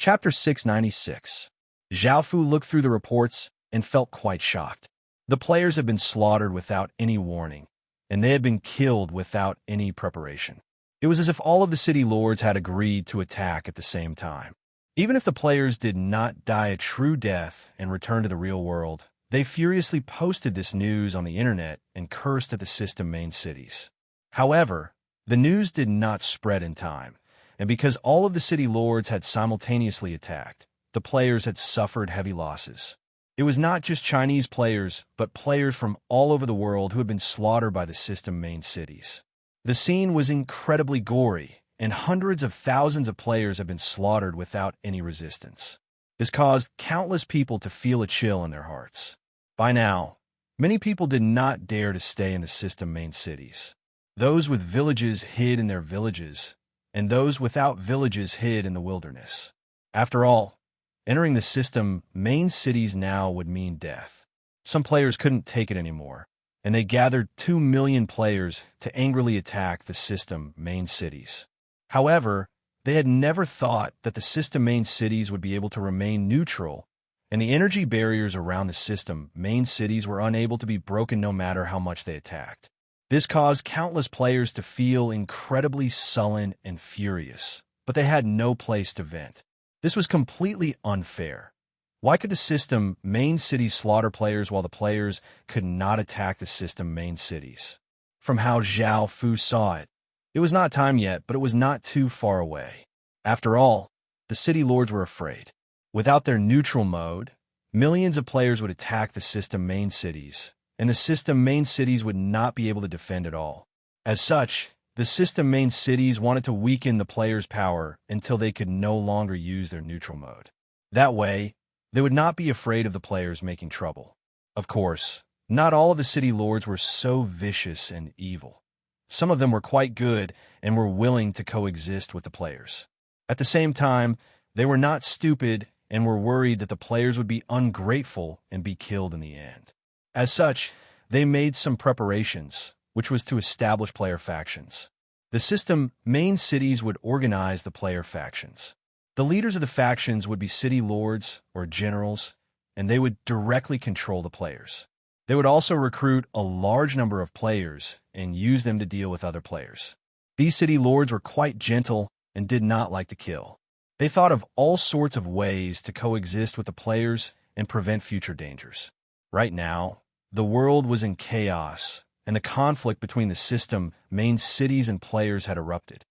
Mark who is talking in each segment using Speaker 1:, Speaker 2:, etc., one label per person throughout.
Speaker 1: Chapter 696. Zhao Fu looked through the reports and felt quite shocked. The players had been slaughtered without any warning, and they had been killed without any preparation. It was as if all of the city lords had agreed to attack at the same time. Even if the players did not die a true death and return to the real world, they furiously posted this news on the internet and cursed at the system main cities. However, the news did not spread in time, and because all of the city lords had simultaneously attacked, the players had suffered heavy losses. It was not just Chinese players, but players from all over the world who had been slaughtered by the system main cities. The scene was incredibly gory, and hundreds of thousands of players had been slaughtered without any resistance. This caused countless people to feel a chill in their hearts. By now, many people did not dare to stay in the system main cities. Those with villages hid in their villages, and those without villages hid in the wilderness. After all, entering the system main cities now would mean death. Some players couldn't take it anymore, and they gathered 2 million players to angrily attack the system main cities. However, they had never thought that the system main cities would be able to remain neutral, and the energy barriers around the system main cities were unable to be broken no matter how much they attacked. This caused countless players to feel incredibly sullen and furious, but they had no place to vent. This was completely unfair. Why could the system main cities slaughter players while the players could not attack the system main cities? From how Zhao Fu saw it, it was not time yet, but it was not too far away. After all, the city lords were afraid. Without their neutral mode, millions of players would attack the system main cities, and the system main cities would not be able to defend at all. As such, the system main cities wanted to weaken the players' power until they could no longer use their neutral mode. That way, they would not be afraid of the players making trouble. Of course, not all of the city lords were so vicious and evil. Some of them were quite good and were willing to coexist with the players. At the same time, they were not stupid and were worried that the players would be ungrateful and be killed in the end. As such, they made some preparations, which was to establish player factions. The system main cities would organize the player factions. The leaders of the factions would be city lords or generals, and they would directly control the players. They would also recruit a large number of players and use them to deal with other players. These city lords were quite gentle and did not like to kill. They thought of all sorts of ways to coexist with the players and prevent future dangers. Right now, the world was in chaos, and the conflict between the system main cities and players had erupted.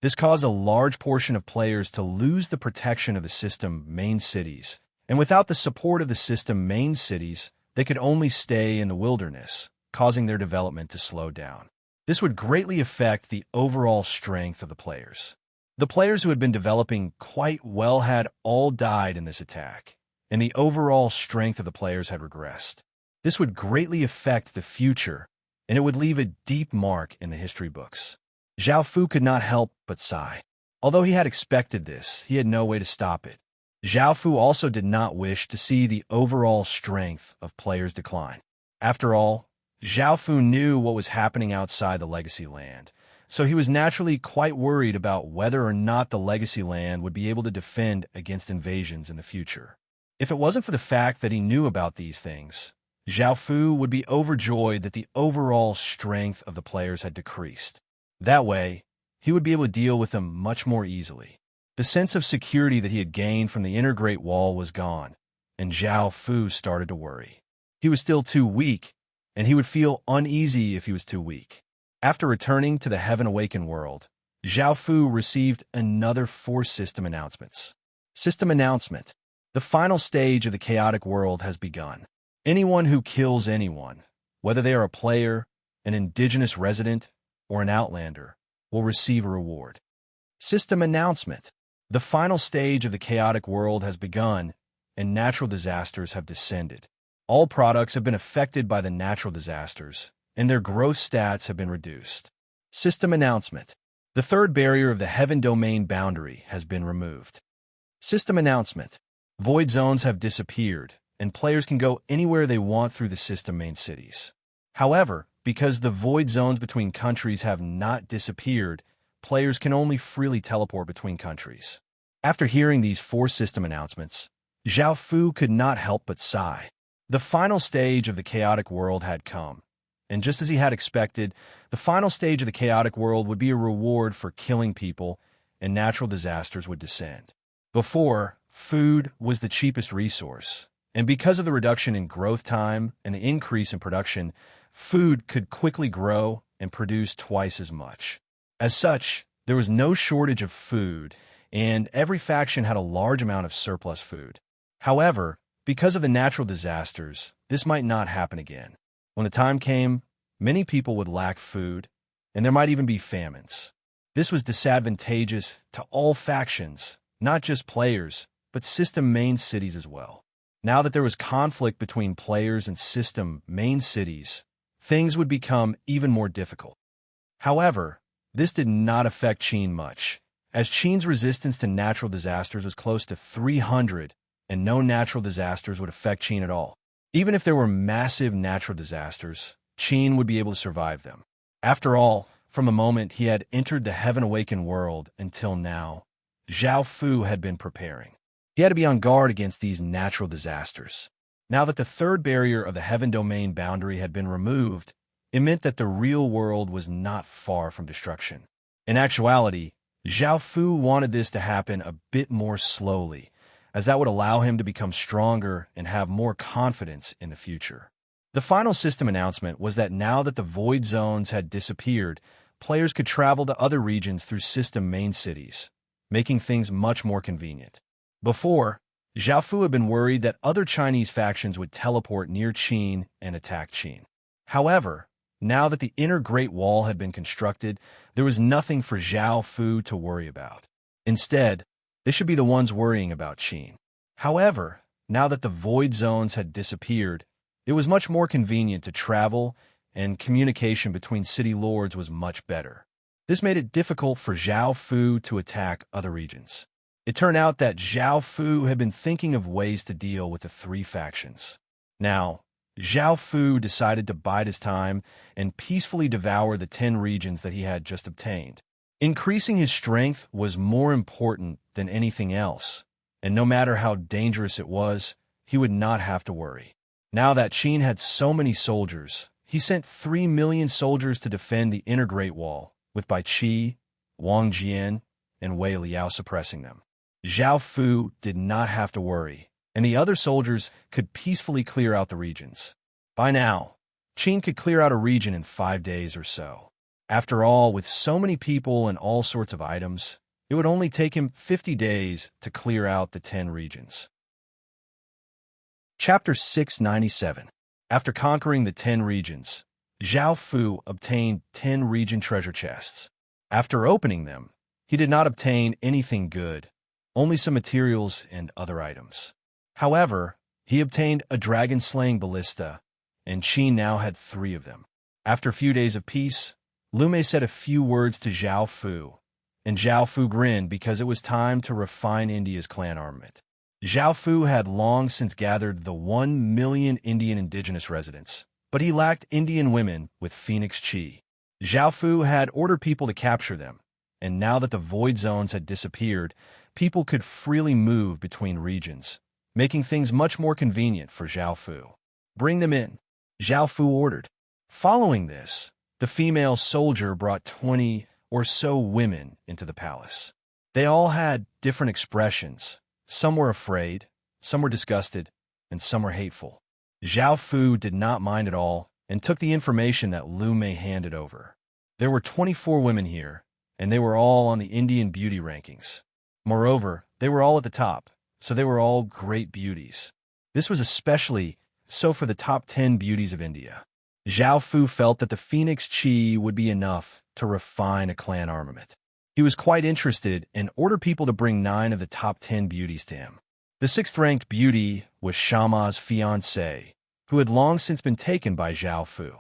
Speaker 1: This caused a large portion of players to lose the protection of the system main cities, and without the support of the system main cities, they could only stay in the wilderness, causing their development to slow down. This would greatly affect the overall strength of the players. The players who had been developing quite well had all died in this attack, and the overall strength of the players had regressed. This would greatly affect the future, and it would leave a deep mark in the history books. Zhao Fu could not help but sigh. Although he had expected this, he had no way to stop it. Zhao Fu also did not wish to see the overall strength of players decline. After all, Zhao Fu knew what was happening outside the Legacy Land, so he was naturally quite worried about whether or not the Legacy Land would be able to defend against invasions in the future. If it wasn't for the fact that he knew about these things, Zhao Fu would be overjoyed that the overall strength of the players had decreased. That way, he would be able to deal with them much more easily. The sense of security that he had gained from the inner Great Wall was gone, and Zhao Fu started to worry. He was still too weak, and he would feel uneasy if he was too weak. After returning to the Heaven Awakened world, Zhao Fu received another 4 system announcements. System announcement. The final stage of the chaotic world has begun. Anyone who kills anyone, whether they are a player, an indigenous resident, or an outlander, will receive a reward. System announcement. The final stage of the chaotic world has begun, and natural disasters have descended. All products have been affected by the natural disasters, and their growth stats have been reduced. System announcement. The third barrier of the Heaven Domain boundary has been removed. System announcement. Void zones have disappeared, and players can go anywhere they want through the system main cities. However, because the void zones between countries have not disappeared, players can only freely teleport between countries. After hearing these four system announcements, Zhao Fu could not help but sigh. The final stage of the chaotic world had come, and just as he had expected, the final stage of the chaotic world would be a reward for killing people, and natural disasters would descend. Before, food was the cheapest resource, and because of the reduction in growth time and the increase in production, food could quickly grow and produce twice as much. As such, there was no shortage of food, and every faction had a large amount of surplus food. However, because of the natural disasters, this might not happen again. When the time came, many people would lack food, and there might even be famines. This was disadvantageous to all factions, not just players, but system main cities as well. Now that there was conflict between players and system main cities, things would become even more difficult. However, this did not affect Qin much, as Qin's resistance to natural disasters was close to 300, and no natural disasters would affect Qin at all. Even if there were massive natural disasters, Qin would be able to survive them. After all, from the moment he had entered the Heaven-Awakened world until now, Zhao Fu had been preparing. He had to be on guard against these natural disasters. Now that the third barrier of the Heaven Domain boundary had been removed, it meant that the real world was not far from destruction. In actuality, Zhao Fu wanted this to happen a bit more slowly, as that would allow him to become stronger and have more confidence in the future. The final system announcement was that now that the void zones had disappeared, players could travel to other regions through system main cities, making things much more convenient. Before, Zhao Fu had been worried that other Chinese factions would teleport near Qin and attack Qin. However, now that the inner Great Wall had been constructed, there was nothing for Zhao Fu to worry about. Instead, they should be the ones worrying about Qin. However, now that the void zones had disappeared, it was much more convenient to travel, and communication between city lords was much better. This made it difficult for Zhao Fu to attack other regions. It turned out that Zhao Fu had been thinking of ways to deal with the three factions. Now, Zhao Fu decided to bide his time and peacefully devour the 10 regions that he had just obtained. Increasing his strength was more important than anything else, and no matter how dangerous it was, he would not have to worry. Now that Qin had so many soldiers, he sent 3 million soldiers to defend the inner Great Wall, with Bai Qi, Wang Jian, and Wei Liao suppressing them. Zhao Fu did not have to worry, and the other soldiers could peacefully clear out the regions. By now, Qin could clear out a region in 5 days or so. After all, with so many people and all sorts of items, it would only take him 50 days to clear out the 10 regions. Chapter 697. After conquering the 10 regions, Zhao Fu obtained 10 region treasure chests. After opening them, he did not obtain anything good, only some materials and other items. However, he obtained a dragon-slaying ballista, and Qin now had 3 of them. After a few days of peace, Lu Mei said a few words to Zhao Fu, and Zhao Fu grinned because it was time to refine India's clan armament. Zhao Fu had long since gathered the 1 million Indian indigenous residents, but he lacked Indian women with Phoenix Chi. Zhao Fu had ordered people to capture them, and now that the void zones had disappeared, people could freely move between regions, making things much more convenient for Zhao Fu. Bring them in, Zhao Fu ordered. Following this, the female soldier brought 20 or so women into the palace. They all had different expressions. Some were afraid, some were disgusted, and some were hateful. Zhao Fu did not mind at all and took the information that Lu Mei handed over. There were 24 women here, and they were all on the Indian beauty rankings. Moreover, they were all at the top, so they were all great beauties. This was especially so for the top 10 beauties of India. Zhao Fu felt that the Phoenix Chi would be enough to refine a clan armament. He was quite interested and ordered people to bring 9 of the top 10 beauties to him. The 6th-ranked beauty was Shama's fiancée, who had long since been taken by Zhao Fu.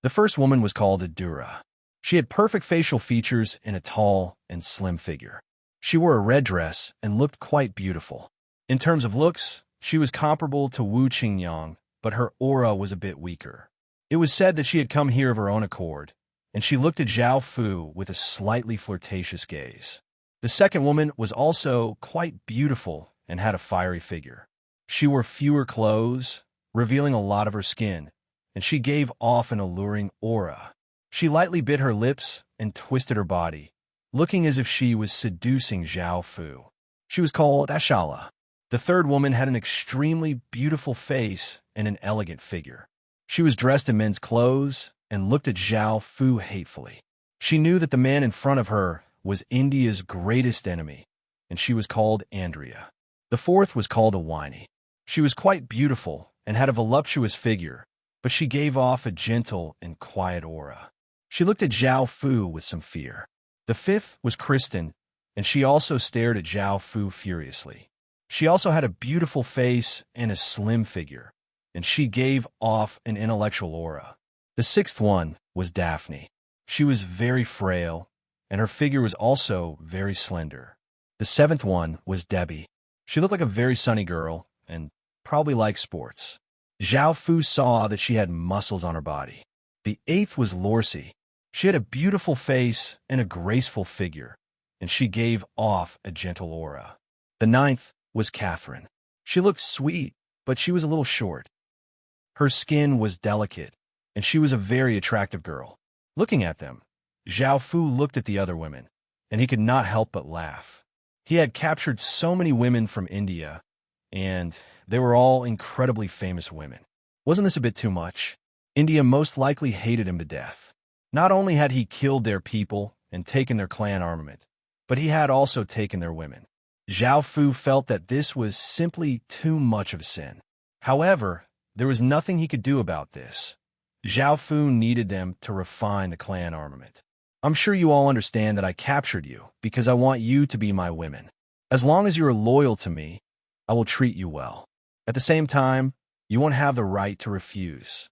Speaker 1: The first woman was called Adura. She had perfect facial features and a tall and slim figure. She wore a red dress and looked quite beautiful. In terms of looks, she was comparable to Wu Qingyang, but her aura was a bit weaker. It was said that she had come here of her own accord, and she looked at Zhao Fu with a slightly flirtatious gaze. The second woman was also quite beautiful and had a fiery figure. She wore fewer clothes, revealing a lot of her skin, and she gave off an alluring aura. She lightly bit her lips and twisted her body, looking as if she was seducing Zhao Fu. She was called Ashala. The third woman had an extremely beautiful face and an elegant figure. She was dressed in men's clothes and looked at Zhao Fu hatefully. She knew that the man in front of her was India's greatest enemy, and she was called Andrea. The fourth was called Awini. She was quite beautiful and had a voluptuous figure, but she gave off a gentle and quiet aura. She looked at Zhao Fu with some fear. The fifth was Kristen, and she also stared at Zhao Fu furiously. She also had a beautiful face and a slim figure, and she gave off an intellectual aura. The sixth one was Daphne. She was very frail, and her figure was also very slender. The seventh one was Debbie. She looked like a very sunny girl, and probably liked sports. Zhao Fu saw that she had muscles on her body. The eighth was Lorcy. She had a beautiful face and a graceful figure, and she gave off a gentle aura. The ninth was Catherine. She looked sweet, but she was a little short. Her skin was delicate, and she was a very attractive girl. Looking at them, Zhao Fu looked at the other women, and he could not help but laugh. He had captured so many women from India, and they were all incredibly famous women. Wasn't this a bit too much? India most likely hated him to death. Not only had he killed their people and taken their clan armament, but he had also taken their women. Zhao Fu felt that this was simply too much of a sin. However, there was nothing he could do about this. Zhao Fu needed them to refine the clan armament. I'm sure you all understand that I captured you because I want you to be my women. As long as you are loyal to me, I will treat you well. At the same time, you won't have the right to refuse.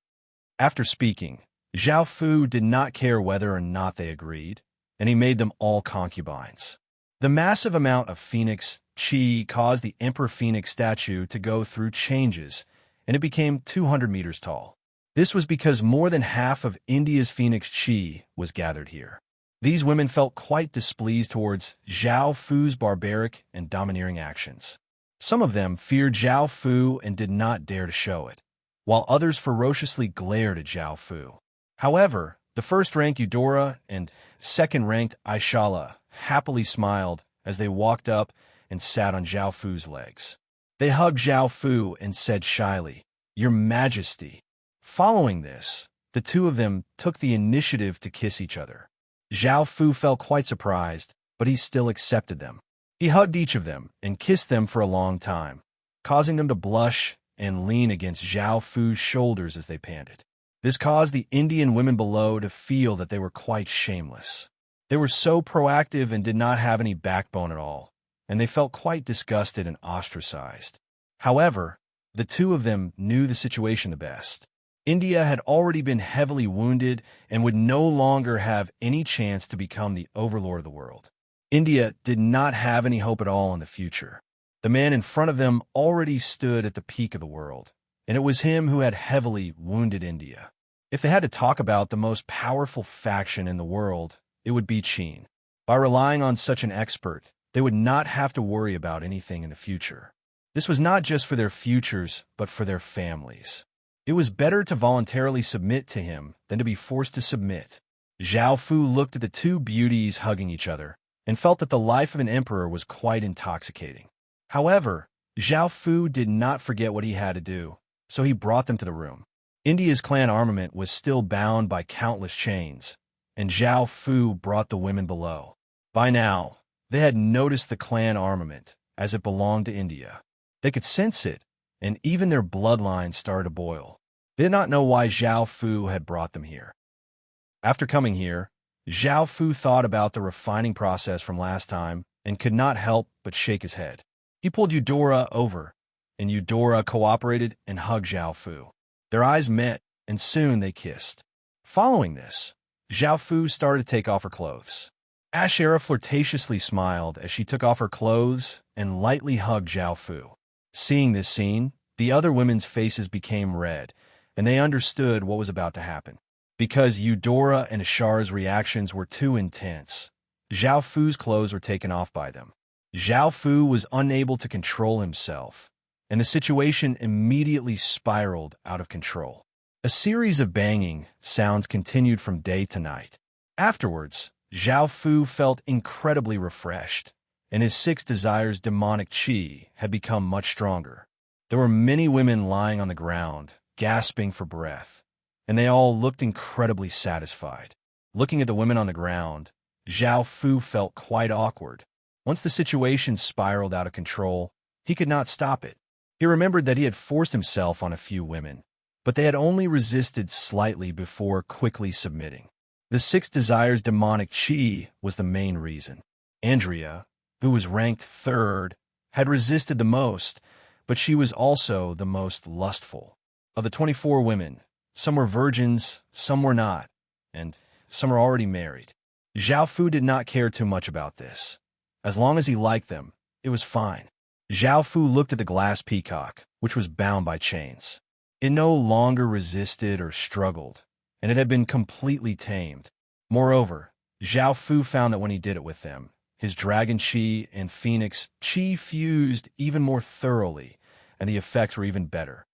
Speaker 1: After speaking, Zhao Fu did not care whether or not they agreed, and he made them all concubines. The massive amount of Phoenix Chi caused the Emperor Phoenix statue to go through changes, and it became 200 meters tall. This was because more than half of India's Phoenix Chi was gathered here. These women felt quite displeased towards Zhao Fu's barbaric and domineering actions. Some of them feared Zhao Fu and did not dare to show it, while others ferociously glared at Zhao Fu. However, the first-ranked Eudora and second-ranked Aishala happily smiled as they walked up and sat on Zhao Fu's legs. They hugged Zhao Fu and said shyly, "Your Majesty." Following this, the two of them took the initiative to kiss each other. Zhao Fu felt quite surprised, but he still accepted them. He hugged each of them and kissed them for a long time, causing them to blush and lean against Zhao Fu's shoulders as they panted. This caused the Indian women below to feel that they were quite shameless. They were so proactive and did not have any backbone at all, and they felt quite disgusted and ostracized. However, the two of them knew the situation the best. India had already been heavily wounded and would no longer have any chance to become the overlord of the world. India did not have any hope at all in the future. The man in front of them already stood at the peak of the world, and it was him who had heavily wounded India. If they had to talk about the most powerful faction in the world, it would be Qin. By relying on such an expert, they would not have to worry about anything in the future. This was not just for their futures, but for their families. It was better to voluntarily submit to him than to be forced to submit. Zhao Fu looked at the two beauties hugging each other and felt that the life of an emperor was quite intoxicating. However, Zhao Fu did not forget what he had to do, so he brought them to the room. India's clan armament was still bound by countless chains, and Zhao Fu brought the women below. By now, they had noticed the clan armament, as it belonged to India. They could sense it, and even their bloodlines started to boil. They did not know why Zhao Fu had brought them here. After coming here, Zhao Fu thought about the refining process from last time and could not help but shake his head. He pulled Eudora over, and Eudora cooperated and hugged Zhao Fu. Their eyes met, and soon they kissed. Following this, Zhao Fu started to take off her clothes. Ashera flirtatiously smiled as she took off her clothes and lightly hugged Zhao Fu. Seeing this scene, the other women's faces became red, and they understood what was about to happen. Because Eudora and Ashara's reactions were too intense, Zhao Fu's clothes were taken off by them. Zhao Fu was unable to control himself, and the situation immediately spiraled out of control. A series of banging sounds continued from day to night. Afterwards, Zhao Fu felt incredibly refreshed, and his six desires' demonic qi had become much stronger. There were many women lying on the ground, gasping for breath, and they all looked incredibly satisfied. Looking at the women on the ground, Zhao Fu felt quite awkward. Once the situation spiraled out of control, he could not stop it. He remembered that he had forced himself on a few women, but they had only resisted slightly before quickly submitting. The six desires' demonic qi was the main reason. Andrea, who was ranked third, had resisted the most, but she was also the most lustful. Of the 24 women, some were virgins, some were not, and some were already married. Zhao Fu did not care too much about this. As long as he liked them, it was fine. Zhao Fu looked at the glass peacock, which was bound by chains. It no longer resisted or struggled, and it had been completely tamed. Moreover, Zhao Fu found that when he did it with them, his dragon qi and phoenix qi fused even more thoroughly, and the effects were even better.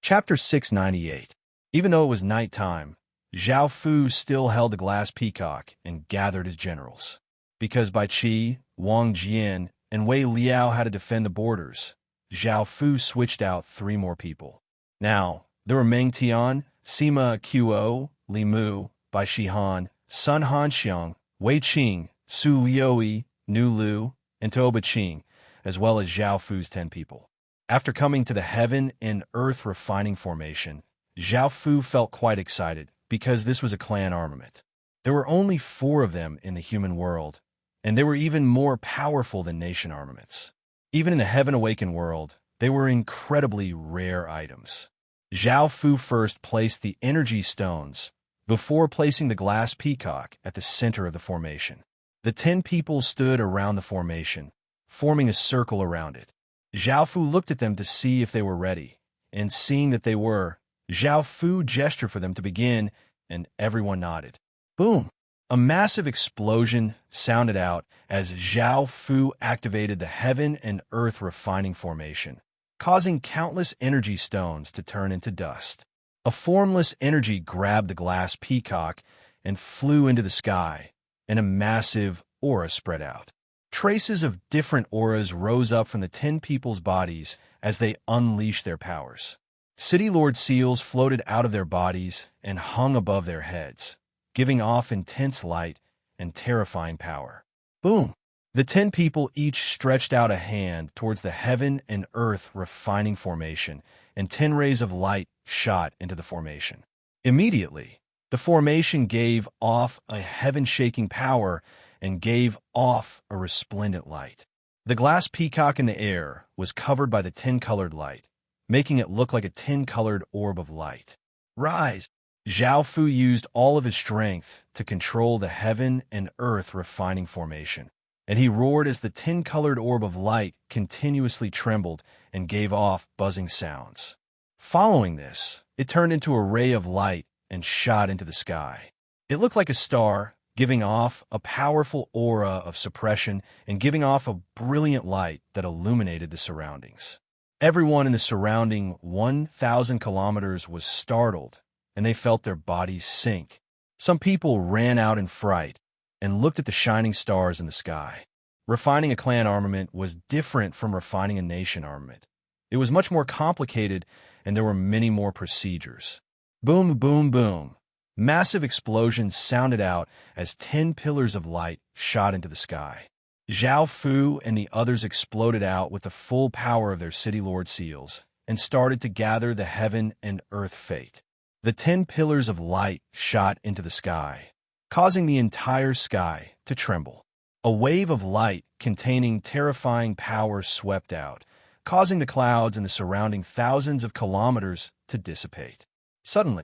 Speaker 1: Chapter 698. Even though it was nighttime, Zhao Fu still held the glass peacock and gathered his generals. Because Bai Qi, Wang Jian, and Wei Liao had to defend the borders, Zhao Fu switched out 3 more people. Now, there were Meng Tian, Sima Qo, Li Mu, Bai Shihan, Sun Hanxiang, Wei Qing, Su Liuyi, Nu Lu, and Toba Qing, as well as Zhao Fu's 10 people. After coming to the heaven and earth refining formation, Zhao Fu felt quite excited because this was a clan armament. There were only 4 of them in the human world, and they were even more powerful than nation armaments. Even in the Heaven Awakened world, they were incredibly rare items. Zhao Fu first placed the energy stones before placing the glass peacock at the center of the formation. The 10 people stood around the formation, forming a circle around it. Zhao Fu looked at them to see if they were ready, and seeing that they were, Zhao Fu gestured for them to begin, and everyone nodded. Boom! A massive explosion sounded out as Zhao Fu activated the heaven and earth refining formation, causing countless energy stones to turn into dust. A formless energy grabbed the glass peacock and flew into the sky, and a massive aura spread out. Traces of different auras rose up from the 10 people's bodies as they unleashed their powers. City Lord seals floated out of their bodies and hung above their heads, giving off intense light and terrifying power. Boom! The 10 people each stretched out a hand towards the heaven and earth refining formation, and 10 rays of light shot into the formation. Immediately, the formation gave off a heaven-shaking power and gave off a resplendent light. The glass peacock in the air was covered by the 10-colored light, making it look like a 10-colored orb of light. Rise! Zhao Fu used all of his strength to control the heaven and earth refining formation, and he roared as the 10-colored orb of light continuously trembled and gave off buzzing sounds. Following this, it turned into a ray of light and shot into the sky. It looked like a star, giving off a powerful aura of suppression and giving off a brilliant light that illuminated the surroundings. Everyone in the surrounding 1,000 kilometers was startled, and they felt their bodies sink. Some people ran out in fright and looked at the shining stars in the sky. Refining a clan armament was different from refining a nation armament. It was much more complicated, and there were many more procedures. Boom, boom, boom. Massive explosions sounded out as 10 pillars of light shot into the sky. Zhao Fu and the others exploded out with the full power of their City Lord seals and started to gather the heaven and earth fate. The 10 pillars of light shot into the sky, causing the entire sky to tremble. A wave of light containing terrifying power swept out, causing the clouds in the surrounding thousands of kilometers to dissipate. Suddenly,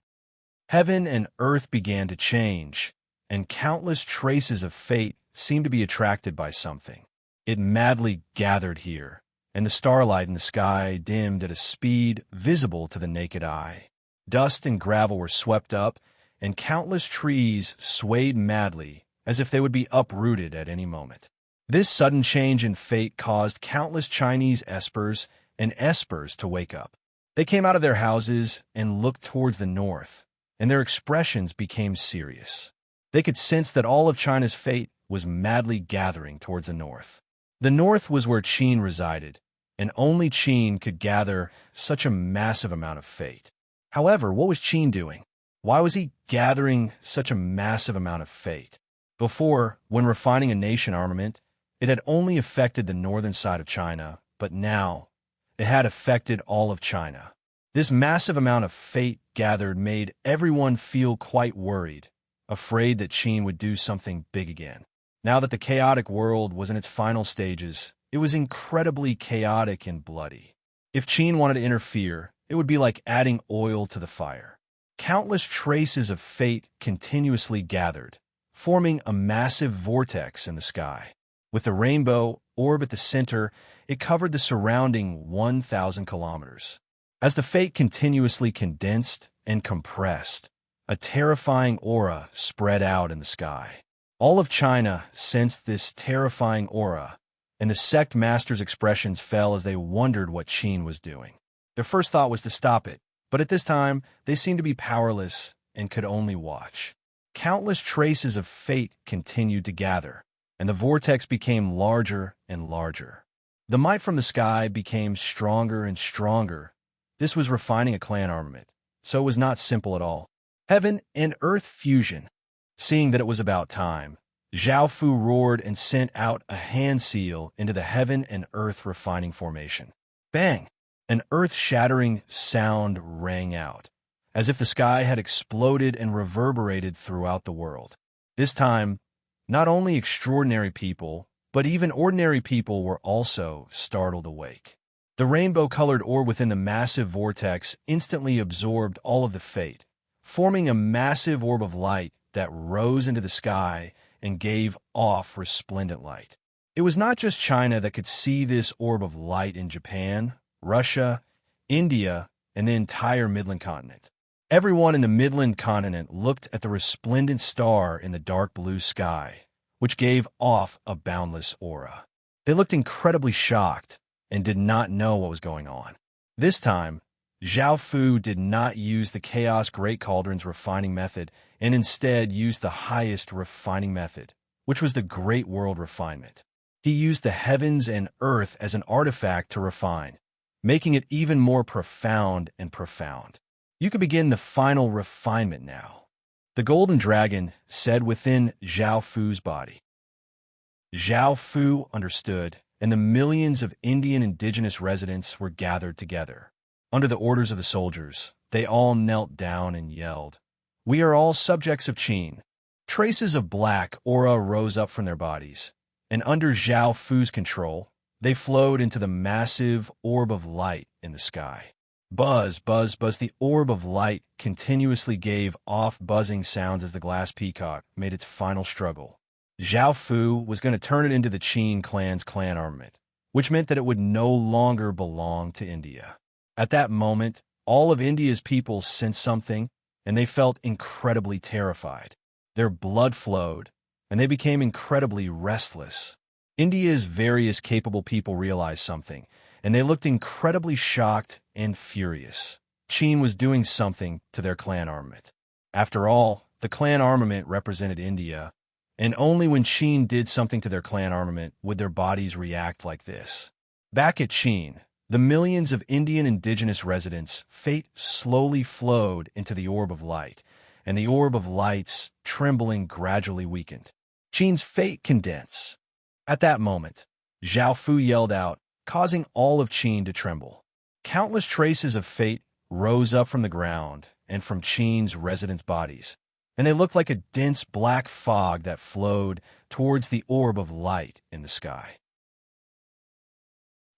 Speaker 1: heaven and earth began to change, and countless traces of fate seemed to be attracted by something. It madly gathered here, and the starlight in the sky dimmed at a speed visible to the naked eye. Dust and gravel were swept up, and countless trees swayed madly as if they would be uprooted at any moment. This sudden change in fate caused countless Chinese espers and espers to wake up. They came out of their houses and looked towards the north, and their expressions became serious. They could sense that all of China's fate was madly gathering towards the north. The north was where Qin resided, and only Qin could gather such a massive amount of fate. However, what was Qin doing? Why was he gathering such a massive amount of fate? Before, when refining a nation armament, it had only affected the northern side of China, but now it had affected all of China. This massive amount of fate gathered made everyone feel quite worried, afraid that Qin would do something big again. Now that the chaotic world was in its final stages, it was incredibly chaotic and bloody. If Qin wanted to interfere, it would be like adding oil to the fire. Countless traces of fate continuously gathered, forming a massive vortex in the sky. With the rainbow orb at the center, it covered the surrounding 1,000 kilometers. As the fate continuously condensed and compressed, a terrifying aura spread out in the sky. All of China sensed this terrifying aura, and the sect masters' expressions fell as they wondered what Qin was doing. Their first thought was to stop it, but at this time, they seemed to be powerless and could only watch. Countless traces of fate continued to gather, and the vortex became larger and larger. The might from the sky became stronger and stronger. This was refining a clan armament, so it was not simple at all. Heaven and earth fusion. Seeing that it was about time, Zhao Fu roared and sent out a hand seal into the heaven and earth refining formation. Bang! An earth-shattering sound rang out, as if the sky had exploded and reverberated throughout the world. This time, not only extraordinary people, but even ordinary people were also startled awake. The rainbow-colored orb within the massive vortex instantly absorbed all of the fate, forming a massive orb of light that rose into the sky and gave off resplendent light. It was not just China that could see this orb of light in Japan, Russia, India, and the entire Midland continent. Everyone in the Midland continent looked at the resplendent star in the dark blue sky, which gave off a boundless aura. They looked incredibly shocked and did not know what was going on. This time, Zhao Fu did not use the Chaos Great Cauldron's refining method and instead used the highest refining method, which was the Great World Refinement. He used the heavens and earth as an artifact to refine, making it even more profound and profound. You can begin the final refinement now. The golden dragon said within Zhao Fu's body. Zhao Fu understood, and the millions of Indian indigenous residents were gathered together. Under the orders of the soldiers, they all knelt down and yelled, "We are all subjects of Qin." Traces of black aura rose up from their bodies, and under Zhao Fu's control, they flowed into the massive orb of light in the sky. Buzz, buzz, buzz. The orb of light continuously gave off buzzing sounds as the glass peacock made its final struggle. Zhao Fu was going to turn it into the Qin clan's clan armament, which meant that it would no longer belong to India. At that moment, all of India's people sensed something, and they felt incredibly terrified. Their blood flowed, and they became incredibly restless. India's various capable people realized something, and they looked incredibly shocked and furious. Qin was doing something to their clan armament. After all, the clan armament represented India, and only when Qin did something to their clan armament would their bodies react like this. Back at Qin, the millions of Indian indigenous residents' fate slowly flowed into the orb of light, and the orb of light's trembling gradually weakened. Qin's fate condensed. At that moment, Zhao Fu yelled out, causing all of Qin to tremble. Countless traces of fate rose up from the ground and from Qin's residents' bodies, and they looked like a dense black fog that flowed towards the orb of light in the sky.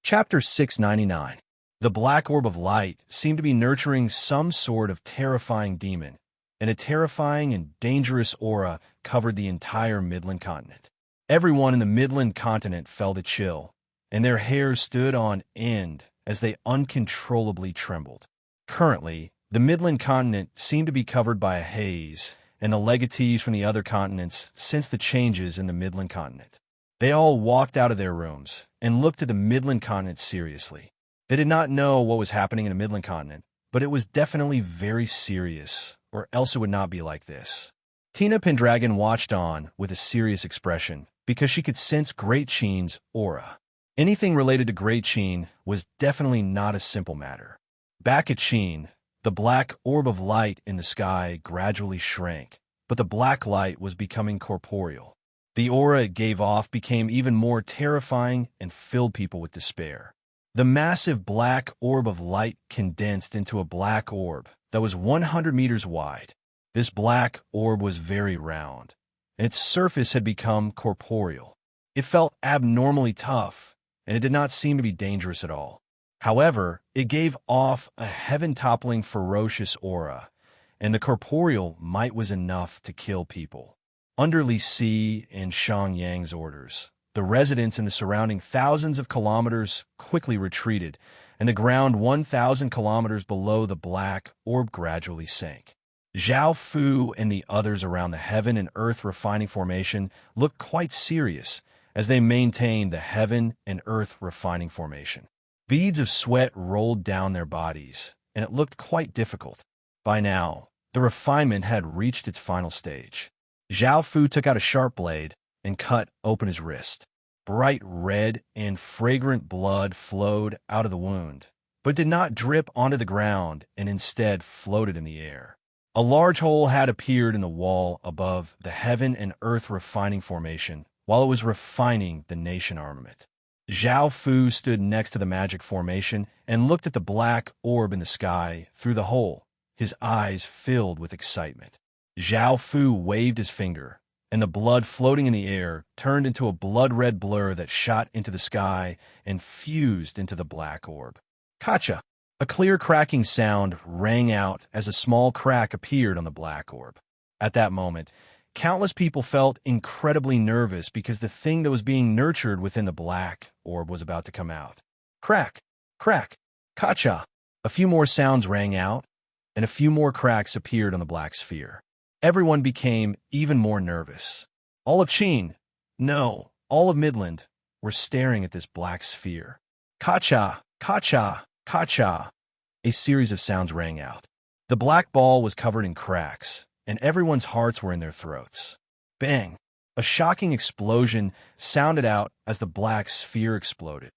Speaker 1: Chapter 699. The black orb of light seemed to be nurturing some sort of terrifying demon, and a terrifying and dangerous aura covered the entire Midland continent. Everyone in the Midland continent felt a chill, and their hair stood on end as they uncontrollably trembled. Currently, the Midland continent seemed to be covered by a haze, and the legatees from the other continents sensed the changes in the Midland continent. They all walked out of their rooms and looked at the Midland continent seriously. They did not know what was happening in the Midland continent, but it was definitely very serious, or else it would not be like this. Tina Pendragon watched on with a serious expression because she could sense Great Cheen's aura. Anything related to Great Cheen was definitely not a simple matter. Back at Cheen, the black orb of light in the sky gradually shrank, but the black light was becoming corporeal. The aura it gave off became even more terrifying and filled people with despair. The massive black orb of light condensed into a black orb that was 100 meters wide. This black orb was very round, and its surface had become corporeal. It felt abnormally tough, and it did not seem to be dangerous at all. However, it gave off a heaven-toppling ferocious aura, and the corporeal might was enough to kill people. Under Li Si and Shang Yang's orders, the residents in the surrounding thousands of kilometers quickly retreated, and the ground 1,000 kilometers below the black orb gradually sank. Zhao Fu and the others around the Heaven and Earth refining formation looked quite serious as they maintained the Heaven and Earth refining formation. Beads of sweat rolled down their bodies, and it looked quite difficult. By now, the refinement had reached its final stage. Zhao Fu took out a sharp blade and cut open his wrist. Bright red and fragrant blood flowed out of the wound, but did not drip onto the ground and instead floated in the air. A large hole had appeared in the wall above the Heaven and Earth refining formation while it was refining the nation armament. Zhao Fu stood next to the magic formation and looked at the black orb in the sky through the hole, his eyes filled with excitement. Zhao Fu waved his finger, and the blood floating in the air turned into a blood-red blur that shot into the sky and fused into the black orb. Kacha! A clear cracking sound rang out as a small crack appeared on the black orb. At that moment, countless people felt incredibly nervous because the thing that was being nurtured within the black orb was about to come out. Crack! Crack! Kacha! A few more sounds rang out, and a few more cracks appeared on the black sphere. Everyone became even more nervous. All of Cheen, no, all of Midland, were staring at this black sphere. Kacha! Kacha! Kacha! A series of sounds rang out. The black ball was covered in cracks, and everyone's hearts were in their throats. Bang! A shocking explosion sounded out as the black sphere exploded.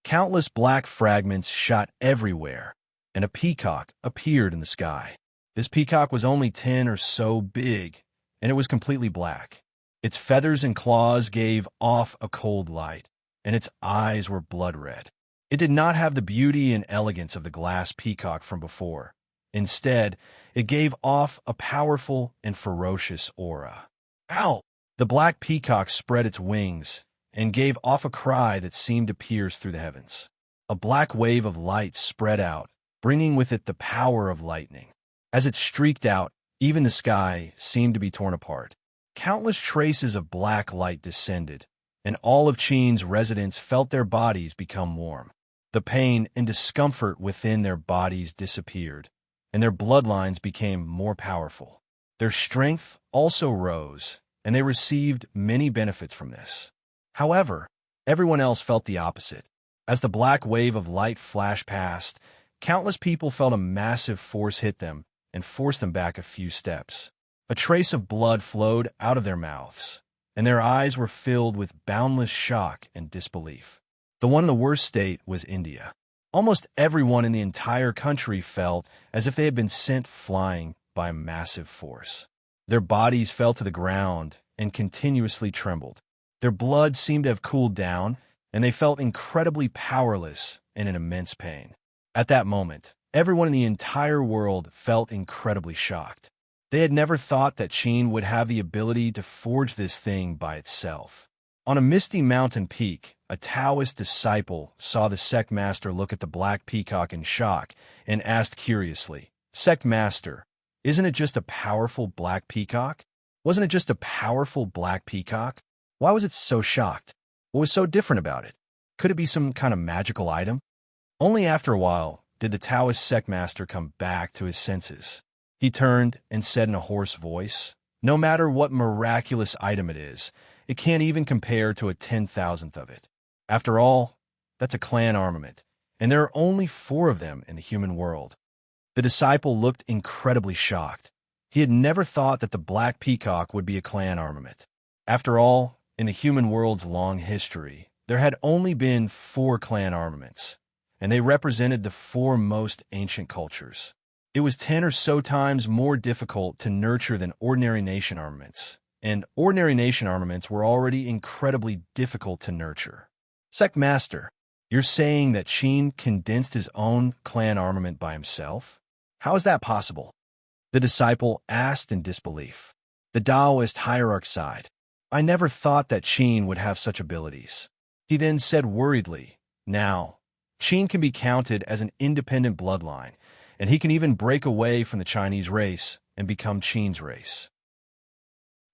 Speaker 1: Countless black fragments shot everywhere, and a peacock appeared in the sky. This peacock was only 10 or so big, and it was completely black. Its feathers and claws gave off a cold light, and its eyes were blood red. It did not have the beauty and elegance of the glass peacock from before. Instead, it gave off a powerful and ferocious aura. Ow! The black peacock spread its wings and gave off a cry that seemed to pierce through the heavens. A black wave of light spread out, bringing with it the power of lightning. As it streaked out, even the sky seemed to be torn apart. Countless traces of black light descended, and all of Cheen's residents felt their bodies become warm. The pain and discomfort within their bodies disappeared, and their bloodlines became more powerful. Their strength also rose, and they received many benefits from this. However, everyone else felt the opposite. As the black wave of light flashed past, countless people felt a massive force hit them and force them back a few steps. A trace of blood flowed out of their mouths, and their eyes were filled with boundless shock and disbelief. The one in the worst state was India. Almost everyone in the entire country felt as if they had been sent flying by a massive force. Their bodies fell to the ground and continuously trembled. Their blood seemed to have cooled down, and they felt incredibly powerless and in immense pain. At that moment, everyone in the entire world felt incredibly shocked. They had never thought that Cheen would have the ability to forge this thing by itself. On a misty mountain peak, a Taoist disciple saw the sect master look at the black peacock in shock and asked curiously, "Sect master, isn't it just a powerful black peacock? Wasn't it just a powerful black peacock? Why was it so shocked? What was so different about it? Could it be some kind of magical item?" Only after a while did the Taoist sect master come back to his senses. He turned and said in a hoarse voice, "No matter what miraculous item it is, it can't even compare to a 10,000th of it. After all, that's a clan armament, and there are only 4 of them in the human world." The disciple looked incredibly shocked. He had never thought that the Black Peacock would be a clan armament. After all, in the human world's long history, there had only been 4 clan armaments, and they represented the 4 most ancient cultures. It was 10 or so times more difficult to nurture than ordinary nation armaments, and ordinary nation armaments were already incredibly difficult to nurture. Sect Master, you're saying that Qin condensed his own clan armament by himself? How is that possible? The disciple asked in disbelief. The Taoist hierarch sighed. I never thought that Qin would have such abilities. He then said worriedly, now, Qin can be counted as an independent bloodline, and he can even break away from the Chinese race and become Qin's race.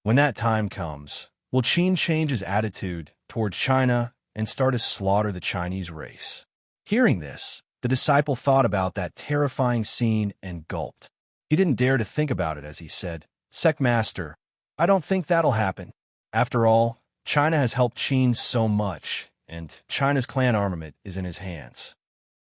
Speaker 1: When that time comes, will Qin change his attitude towards China and start to slaughter the Chinese race? Hearing this, the disciple thought about that terrifying scene and gulped. He didn't dare to think about it as he said, Sect Master, I don't think that'll happen. After all, China has helped Qin so much, and China's clan armament is in his hands.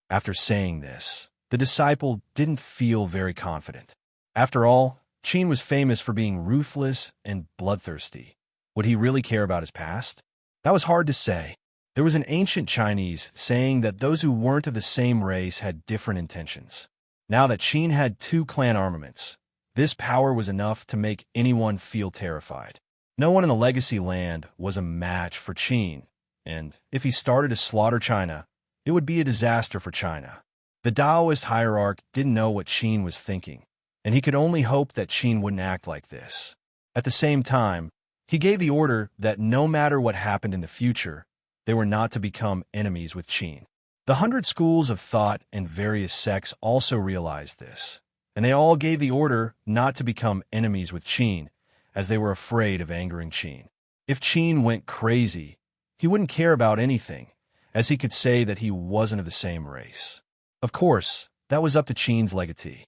Speaker 1: After saying this, the disciple didn't feel very confident. After all, Qin was famous for being ruthless and bloodthirsty. Would he really care about his past? That was hard to say. There was an ancient Chinese saying that those who weren't of the same race had different intentions. Now that Qin had 2 clan armaments, this power was enough to make anyone feel terrified. No one in the legacy land was a match for Qin, and if he started to slaughter China, it would be a disaster for China. The Taoist hierarch didn't know what Qin was thinking, and he could only hope that Qin wouldn't act like this. At the same time, he gave the order that no matter what happened in the future, they were not to become enemies with Qin. The 100 schools of thought and various sects also realized this, and they all gave the order not to become enemies with Qin, as they were afraid of angering Qin. If Qin went crazy, he wouldn't care about anything, as he could say that he wasn't of the same race. Of course, that was up to Qin's legatee.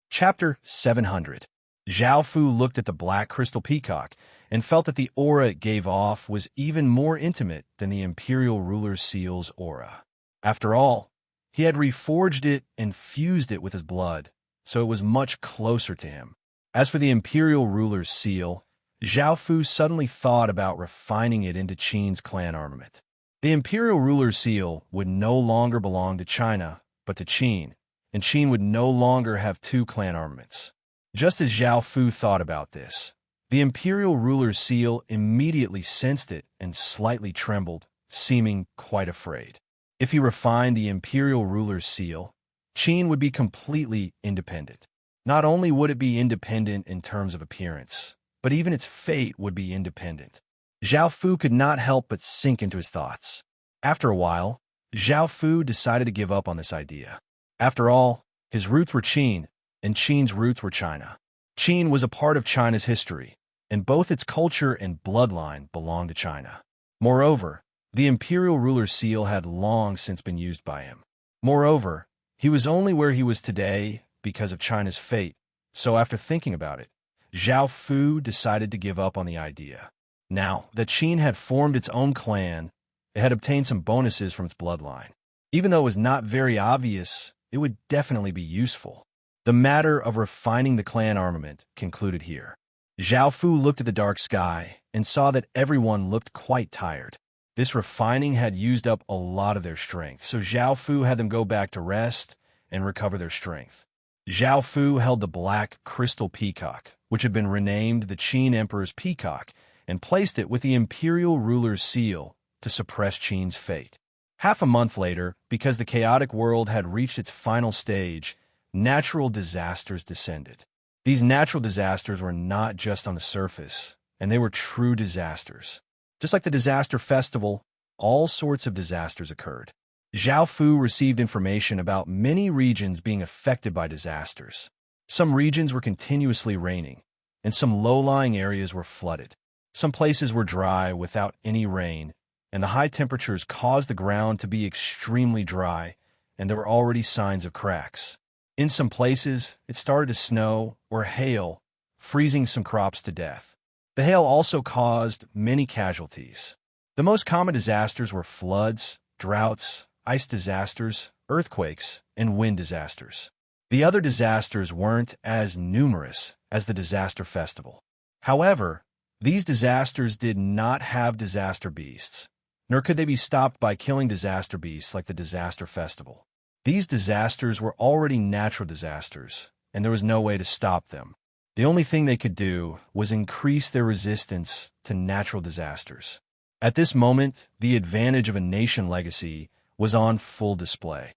Speaker 1: Chapter 700. Zhao Fu looked at the black crystal peacock and felt that the aura it gave off was even more intimate than the imperial ruler's seal's aura. After all, he had reforged it and fused it with his blood, so it was much closer to him. As for the imperial ruler's seal, Zhao Fu suddenly thought about refining it into Qin's clan armament. The imperial ruler's seal would no longer belong to China, but to Qin, and Qin would no longer have 2 clan armaments. Just as Zhao Fu thought about this, the imperial ruler's seal immediately sensed it and slightly trembled, seeming quite afraid. If he refined the imperial ruler's seal, Qin would be completely independent. Not only would it be independent in terms of appearance, but even its fate would be independent. Zhao Fu could not help but sink into his thoughts. After a while, Zhao Fu decided to give up on this idea. After all, his roots were Qin, and Qin's roots were China. Qin was a part of China's history, and both its culture and bloodline belonged to China. Moreover, the imperial ruler's seal had long since been used by him. Moreover, he was only where he was today because of China's fate, so after thinking about it, Zhao Fu decided to give up on the idea. Now that Qin had formed its own clan, it had obtained some bonuses from its bloodline. Even though it was not very obvious, it would definitely be useful. The matter of refining the clan armament concluded here. Zhao Fu looked at the dark sky and saw that everyone looked quite tired. This refining had used up a lot of their strength, so Zhao Fu had them go back to rest and recover their strength. Zhao Fu held the black crystal peacock, which had been renamed the Qin Emperor's Peacock, and placed it with the imperial ruler's seal to suppress Qin's fate. Half a month later, because the chaotic world had reached its final stage, natural disasters descended. These natural disasters were not just on the surface, and they were true disasters. Just like the disaster festival, all sorts of disasters occurred. Zhao Fu received information about many regions being affected by disasters. Some regions were continuously raining, and some low-lying areas were flooded. Some places were dry without any rain, and the high temperatures caused the ground to be extremely dry, and there were already signs of cracks. In some places, it started to snow or hail, freezing some crops to death. The hail also caused many casualties. The most common disasters were floods, droughts, ice disasters, earthquakes, and wind disasters. The other disasters weren't as numerous as the disaster festival. However, these disasters did not have disaster beasts, nor could they be stopped by killing disaster beasts like the disaster festival. These disasters were already natural disasters, and there was no way to stop them. The only thing they could do was increase their resistance to natural disasters. At this moment, the advantage of a nation legacy was on full display.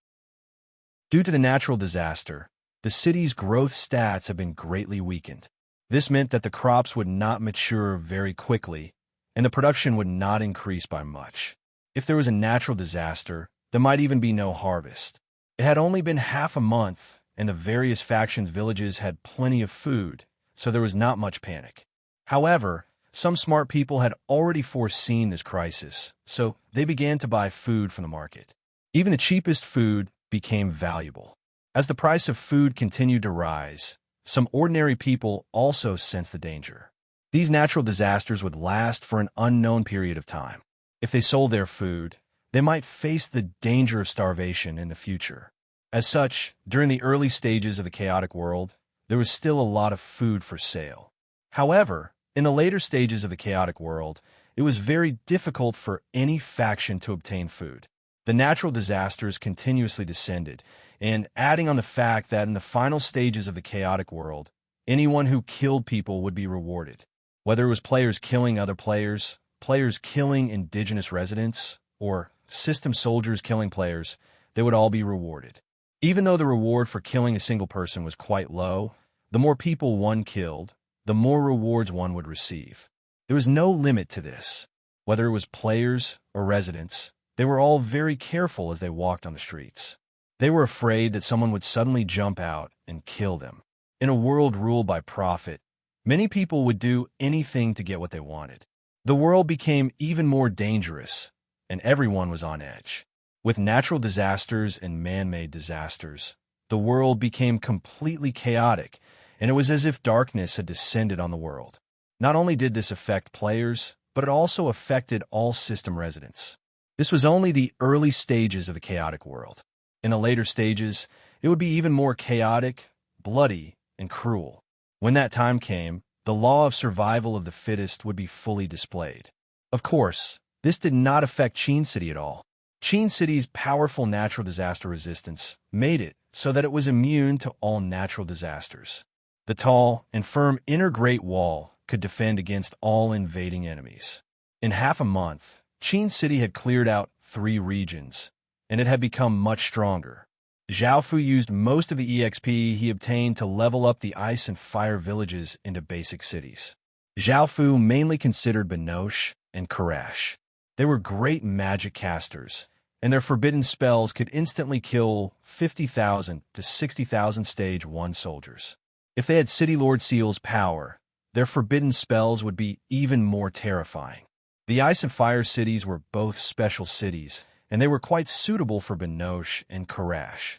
Speaker 1: Due to the natural disaster, the city's growth stats have been greatly weakened. This meant that the crops would not mature very quickly, and the production would not increase by much. If there was a natural disaster, there might even be no harvest. It had only been half a month, and the various factions' villages had plenty of food, so there was not much panic. However, some smart people had already foreseen this crisis, so they began to buy food from the market. Even the cheapest food became valuable. As the price of food continued to rise, some ordinary people also sensed the danger. These natural disasters would last for an unknown period of time. If they sold their food, they might face the danger of starvation in the future. As such, during the early stages of the chaotic world, there was still a lot of food for sale. However, in the later stages of the chaotic world, it was very difficult for any faction to obtain food. The natural disasters continuously descended, and adding on the fact that in the final stages of the chaotic world, anyone who killed people would be rewarded. Whether it was players killing other players, players killing indigenous residents, or system soldiers killing players, they would all be rewarded. Even though the reward for killing a single person was quite low, the more people one killed, the more rewards one would receive. There was no limit to this. Whether it was players or residents, they were all very careful as they walked on the streets. They were afraid that someone would suddenly jump out and kill them. In a world ruled by profit, many people would do anything to get what they wanted. The world became even more dangerous, and everyone was on edge. With natural disasters and man-made disasters, the world became completely chaotic, and it was as if darkness had descended on the world. Not only did this affect players, but it also affected all system residents. This was only the early stages of the chaotic world. In the later stages, it would be even more chaotic, bloody, and cruel. When that time came, the law of survival of the fittest would be fully displayed. Of course, this did not affect Qin City at all. Qin City's powerful natural disaster resistance made it so that it was immune to all natural disasters. The tall and firm inner Great Wall could defend against all invading enemies. In half a month, Qin City had cleared out 3 regions, and it had become much stronger. Zhao Fu used most of the EXP he obtained to level up the ice and fire villages into basic cities. Zhao Fu mainly considered Binoche and Karash. They were great magic casters, and their forbidden spells could instantly kill 50,000 to 60,000 Stage 1 soldiers. If they had City Lord Seal's power, their forbidden spells would be even more terrifying. The Ice and Fire cities were both special cities, and they were quite suitable for Binoche and Karash.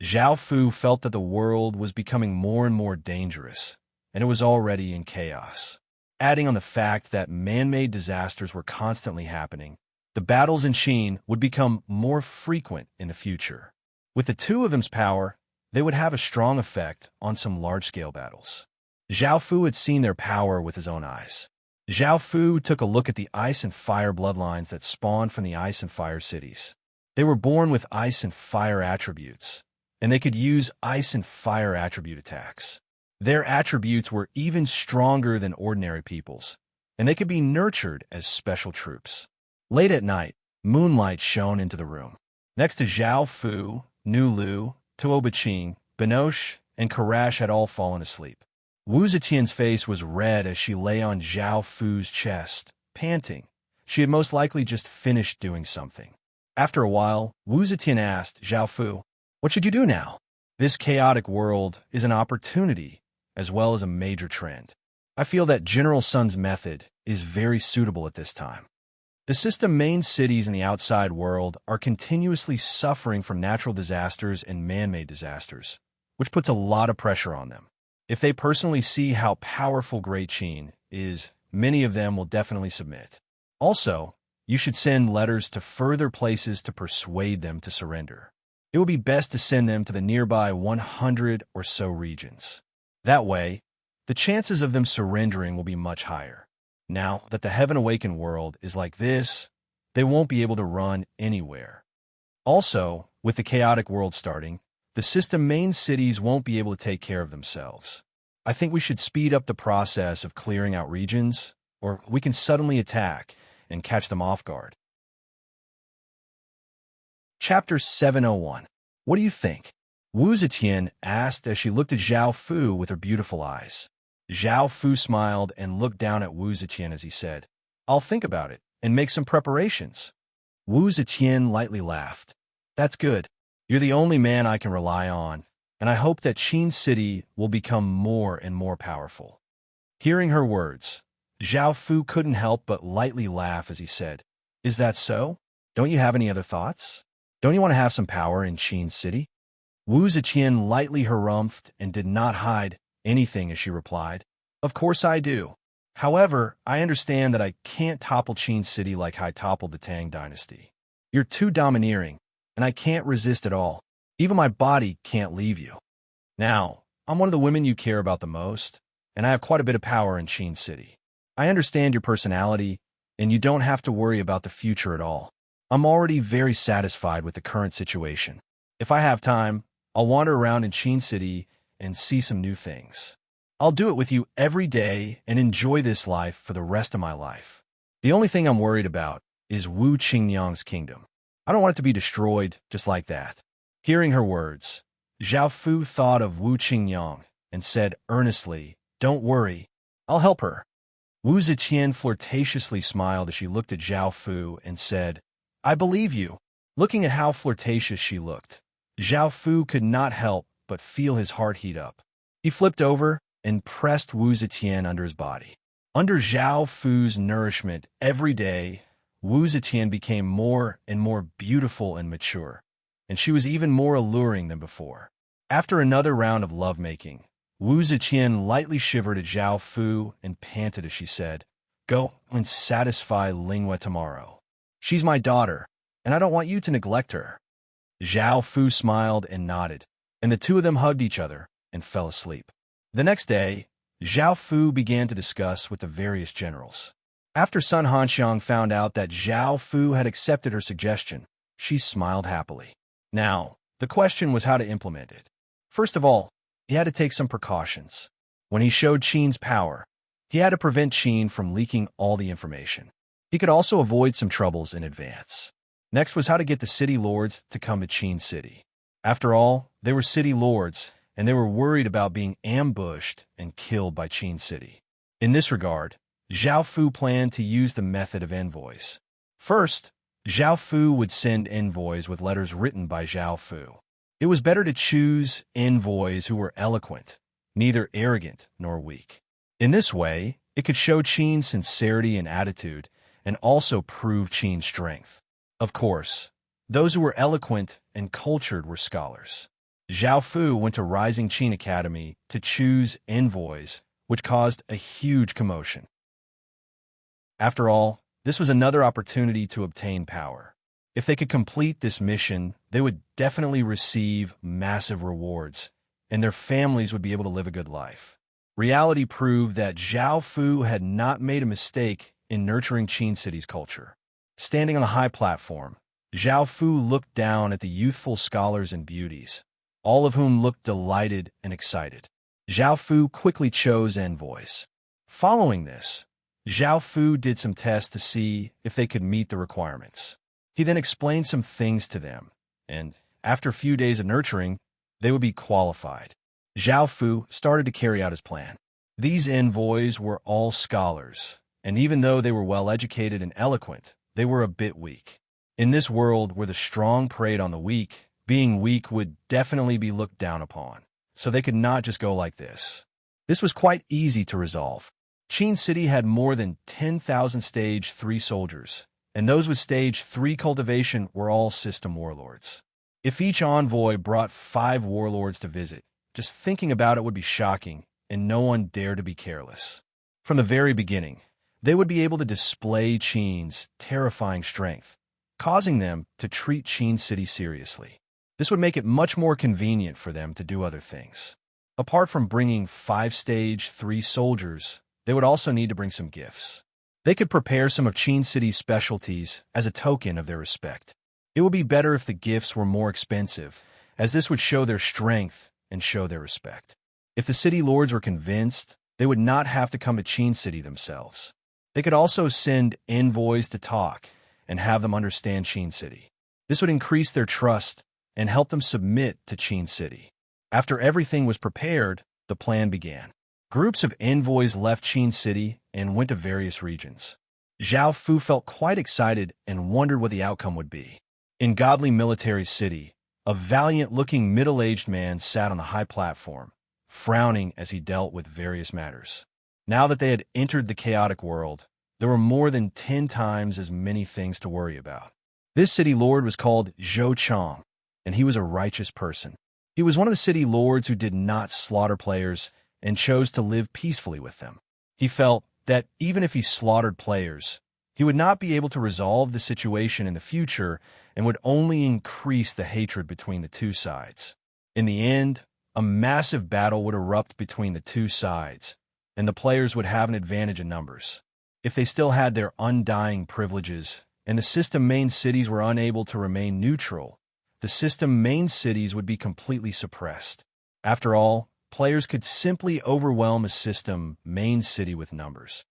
Speaker 1: Zhao Fu felt that the world was becoming more and more dangerous, and it was already in chaos. Adding on the fact that man-made disasters were constantly happening, the battles in Qin would become more frequent in the future. With the two of them's power, they would have a strong effect on some large-scale battles. Zhao Fu had seen their power with his own eyes. Zhao Fu took a look at the ice and fire bloodlines that spawned from the ice and fire cities. They were born with ice and fire attributes, and they could use ice and fire attribute attacks. Their attributes were even stronger than ordinary people's, and they could be nurtured as special troops. Late at night, moonlight shone into the room. Next to Zhao Fu, Nu Lu, Tuo Baqing, Binoche, and Karash had all fallen asleep. Wu Zetian's face was red as she lay on Zhao Fu's chest, panting. She had most likely just finished doing something. After a while, Wu Zetian asked Zhao Fu, "What should you do now? This chaotic world is an opportunity as well as a major trend. I feel that General Sun's method is very suitable at this time." The system main cities in the outside world are continuously suffering from natural disasters and man-made disasters, which puts a lot of pressure on them. If they personally see how powerful Great Qin is, many of them will definitely submit. Also, you should send letters to further places to persuade them to surrender. It would be best to send them to the nearby 100 or so regions. That way, the chances of them surrendering will be much higher. Now that the Heaven Awakened world is like this, they won't be able to run anywhere. Also, with the chaotic world starting, the system main cities won't be able to take care of themselves. I think we should speed up the process of clearing out regions, or we can suddenly attack and catch them off guard. Chapter 701. What do you think? Wu Zetian asked as she looked at Zhao Fu with her beautiful eyes. Zhao Fu smiled and looked down at Wu Zetian as he said, "I'll think about it and make some preparations." Wu Zetian lightly laughed. "That's good. You're the only man I can rely on, and I hope that Qin City will become more and more powerful." Hearing her words, Zhao Fu couldn't help but lightly laugh as he said, "Is that so? Don't you have any other thoughts? Don't you want to have some power in Qin City?" Wu Zetian lightly harumphed and did not hide anything as she replied, "Of course I do. However, I understand that I can't topple Qin City like I toppled the Tang Dynasty. You're too domineering, and I can't resist at all. Even my body can't leave you. Now, I'm one of the women you care about the most, and I have quite a bit of power in Qin City. I understand your personality, and you don't have to worry about the future at all. I'm already very satisfied with the current situation. If I have time, I'll wander around in Qin City and see some new things. I'll do it with you every day and enjoy this life for the rest of my life. The only thing I'm worried about is Wu Qingyang's kingdom. I don't want it to be destroyed just like that." Hearing her words, Zhao Fu thought of Wu Qingyang and said earnestly, "Don't worry, I'll help her." Wu Zetian flirtatiously smiled as she looked at Zhao Fu and said, "I believe you." Looking at how flirtatious she looked, Zhao Fu could not help but feel his heart heat up. He flipped over and pressed Wu Zetian under his body. Under Zhao Fu's nourishment every day, Wu Zetian became more and more beautiful and mature, and she was even more alluring than before. After another round of lovemaking, Wu Zetian lightly shivered at Zhao Fu and panted as she said, "Go and satisfy Linghua tomorrow. She's my daughter, and I don't want you to neglect her." Zhao Fu smiled and nodded, and the two of them hugged each other and fell asleep. The next day, Zhao Fu began to discuss with the various generals. After Sun Hanxiang found out that Zhao Fu had accepted her suggestion, she smiled happily. Now, the question was how to implement it. First of all, he had to take some precautions. When he showed Qin's power, he had to prevent Qin from leaking all the information. He could also avoid some troubles in advance. Next was how to get the city lords to come to Qin City. After all, they were city lords, and they were worried about being ambushed and killed by Qin City. In this regard, Zhao Fu planned to use the method of envoys. First, Zhao Fu would send envoys with letters written by Zhao Fu. It was better to choose envoys who were eloquent, neither arrogant nor weak. In this way, it could show Qin's sincerity and attitude, and also prove Qin's strength. Of course, those who were eloquent and cultured were scholars. Zhao Fu went to Rising Qin Academy to choose envoys, which caused a huge commotion. After all, this was another opportunity to obtain power. If they could complete this mission, they would definitely receive massive rewards, and their families would be able to live a good life. Reality proved that Zhao Fu had not made a mistake in nurturing Qin City's culture. Standing on a high platform, Zhao Fu looked down at the youthful scholars and beauties, all of whom looked delighted and excited. Zhao Fu quickly chose envoys. Following this, Zhao Fu did some tests to see if they could meet the requirements. He then explained some things to them, and after a few days of nurturing, they would be qualified. Zhao Fu started to carry out his plan. These envoys were all scholars, and even though they were well-educated and eloquent, they were a bit weak. In this world where the strong preyed on the weak, being weak would definitely be looked down upon, so they could not just go like this. This was quite easy to resolve. Qin City had more than 10,000 Stage 3 soldiers, and those with stage 3 cultivation were all system warlords. If each envoy brought 5 warlords to visit, just thinking about it would be shocking, and no one dared to be careless. From the very beginning, they would be able to display Qin's terrifying strength, causing them to treat Qin City seriously. This would make it much more convenient for them to do other things. Apart from bringing 5 stage 3 soldiers, they would also need to bring some gifts. They could prepare some of Qin City's specialties as a token of their respect. It would be better if the gifts were more expensive, as this would show their strength and show their respect. If the city lords were convinced, they would not have to come to Qin City themselves. They could also send envoys to talk and have them understand Qin City. This would increase their trust and help them submit to Qin City. After everything was prepared, the plan began. Groups of envoys left Qin City and went to various regions. Zhao Fu felt quite excited and wondered what the outcome would be. In Godly Military City, a valiant-looking middle-aged man sat on the high platform, frowning as he dealt with various matters. Now that they had entered the chaotic world, there were more than 10 times as many things to worry about. This city lord was called Zhou Chong, and he was a righteous person. He was one of the city lords who did not slaughter players and chose to live peacefully with them. He felt that even if he slaughtered players, he would not be able to resolve the situation in the future and would only increase the hatred between the two sides. In the end, a massive battle would erupt between the two sides, and the players would have an advantage in numbers. If they still had their undying privileges and the system main cities were unable to remain neutral, the system main cities would be completely suppressed. After all, players could simply overwhelm a system main city with numbers.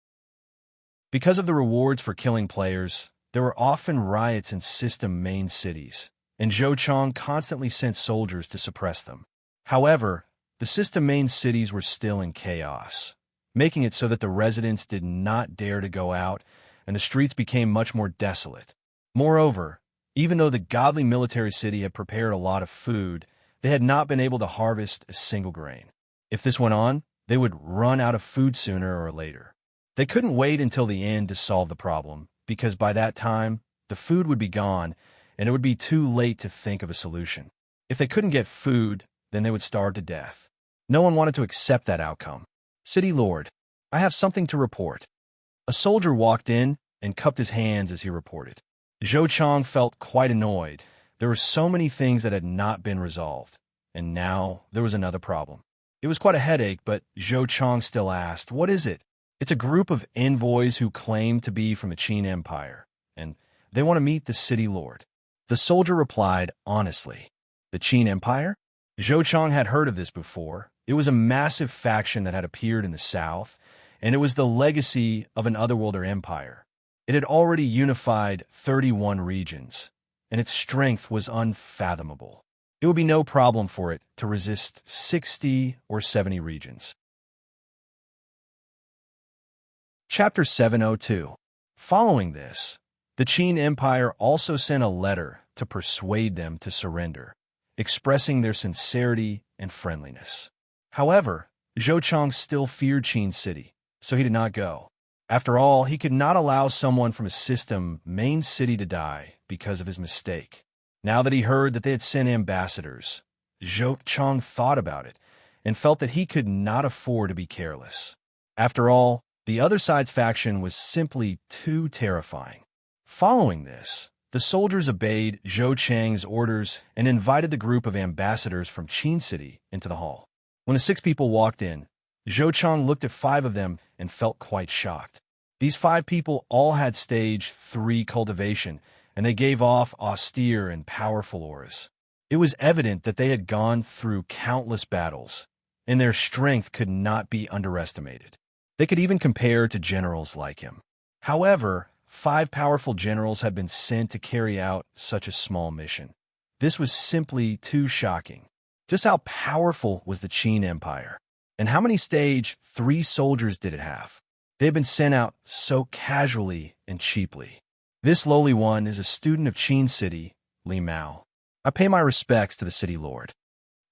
Speaker 1: Because of the rewards for killing players, there were often riots in system main cities, and Zhou Chong constantly sent soldiers to suppress them. However, the system main cities were still in chaos, making it so that the residents did not dare to go out, and the streets became much more desolate. Moreover, even though the Godly Military City had prepared a lot of food, they had not been able to harvest a single grain. If this went on, they would run out of food sooner or later. They couldn't wait until the end to solve the problem, because by that time, the food would be gone, and it would be too late to think of a solution. If they couldn't get food, then they would starve to death. No one wanted to accept that outcome. City Lord, I have something to report. A soldier walked in and cupped his hands as he reported. Zhou Chong felt quite annoyed. There were so many things that had not been resolved, and now there was another problem. It was quite a headache, but Zhou Chong still asked, "What is it?" "It's a group of envoys who claim to be from the Qin Empire, and they want to meet the city lord." The soldier replied honestly, "The Qin Empire?" Zhou Chong had heard of this before. It was a massive faction that had appeared in the south, and it was the legacy of an otherworlder empire. It had already unified 31 regions, and its strength was unfathomable. It would be no problem for it to resist 60 or 70 regions. Chapter 702. Following this, the Qin Empire also sent a letter to persuade them to surrender, expressing their sincerity and friendliness. However, Zhou Chong still feared Qin City, so he did not go. After all, he could not allow someone from his system main city to die because of his mistake. Now that he heard that they had sent ambassadors, Zhou Chong thought about it and felt that he could not afford to be careless. After all, the other side's faction was simply too terrifying. Following this, the soldiers obeyed Zhou Chang's orders and invited the group of ambassadors from Qin City into the hall. When the 6 people walked in, Zhou Chong looked at 5 of them and felt quite shocked. These 5 people all had stage 3 cultivation, and they gave off austere and powerful auras. It was evident that they had gone through countless battles, and their strength could not be underestimated. They could even compare to generals like him. However, 5 powerful generals had been sent to carry out such a small mission. This was simply too shocking. Just how powerful was the Qin Empire? And how many stage 3 soldiers did it have? They had been sent out so casually and cheaply. This lowly one is a student of Qin City, Li Mao. I pay my respects to the city lord.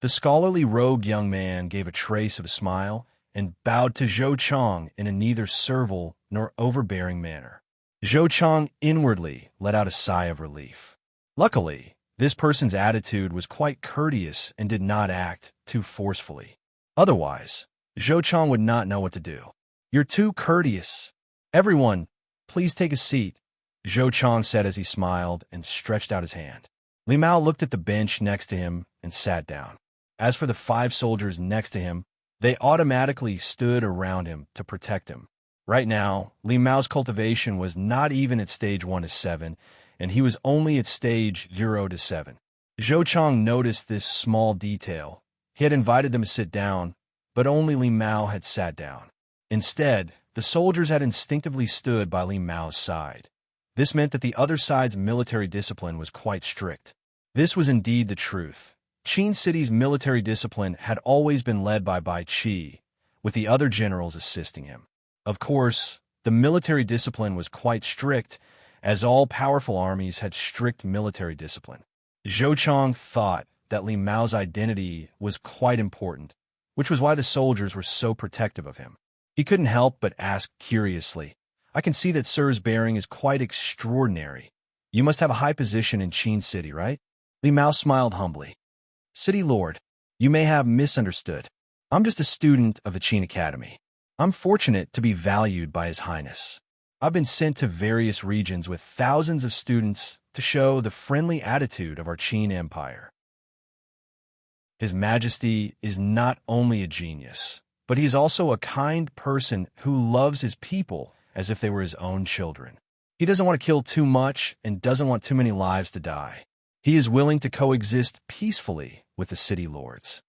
Speaker 1: The scholarly rogue young man gave a trace of a smile and bowed to Zhou Chong in a neither servile nor overbearing manner. Zhou Chang inwardly let out a sigh of relief. Luckily, this person's attitude was quite courteous and did not act too forcefully. Otherwise, Zhou Chang would not know what to do. "You're too courteous. Everyone, please take a seat," Zhou Chang said as he smiled and stretched out his hand. Li Mao looked at the bench next to him and sat down. As for the 5 soldiers next to him, they automatically stood around him to protect him. Right now, Li Mao's cultivation was not even at stage 1 to 7, and he was only at stage 0 to 7. Zhou Chang noticed this small detail. He had invited them to sit down, but only Li Mao had sat down. Instead, the soldiers had instinctively stood by Li Mao's side. This meant that the other side's military discipline was quite strict. This was indeed the truth. Qin City's military discipline had always been led by Bai Qi, with the other generals assisting him. Of course, the military discipline was quite strict, as all powerful armies had strict military discipline. Zhou Chang thought that Li Mao's identity was quite important, which was why the soldiers were so protective of him. He couldn't help but ask curiously, "I can see that Sir's bearing is quite extraordinary. You must have a high position in Qin City, right?" Li Mao smiled humbly. "City Lord, you may have misunderstood. I'm just a student of the Qin Academy. I'm fortunate to be valued by His Highness. I've been sent to various regions with thousands of students to show the friendly attitude of our Qin Empire. His Majesty is not only a genius, but he is also a kind person who loves his people as if they were his own children. He doesn't want to kill too much and doesn't want too many lives to die. He is willing to coexist peacefully with the city lords."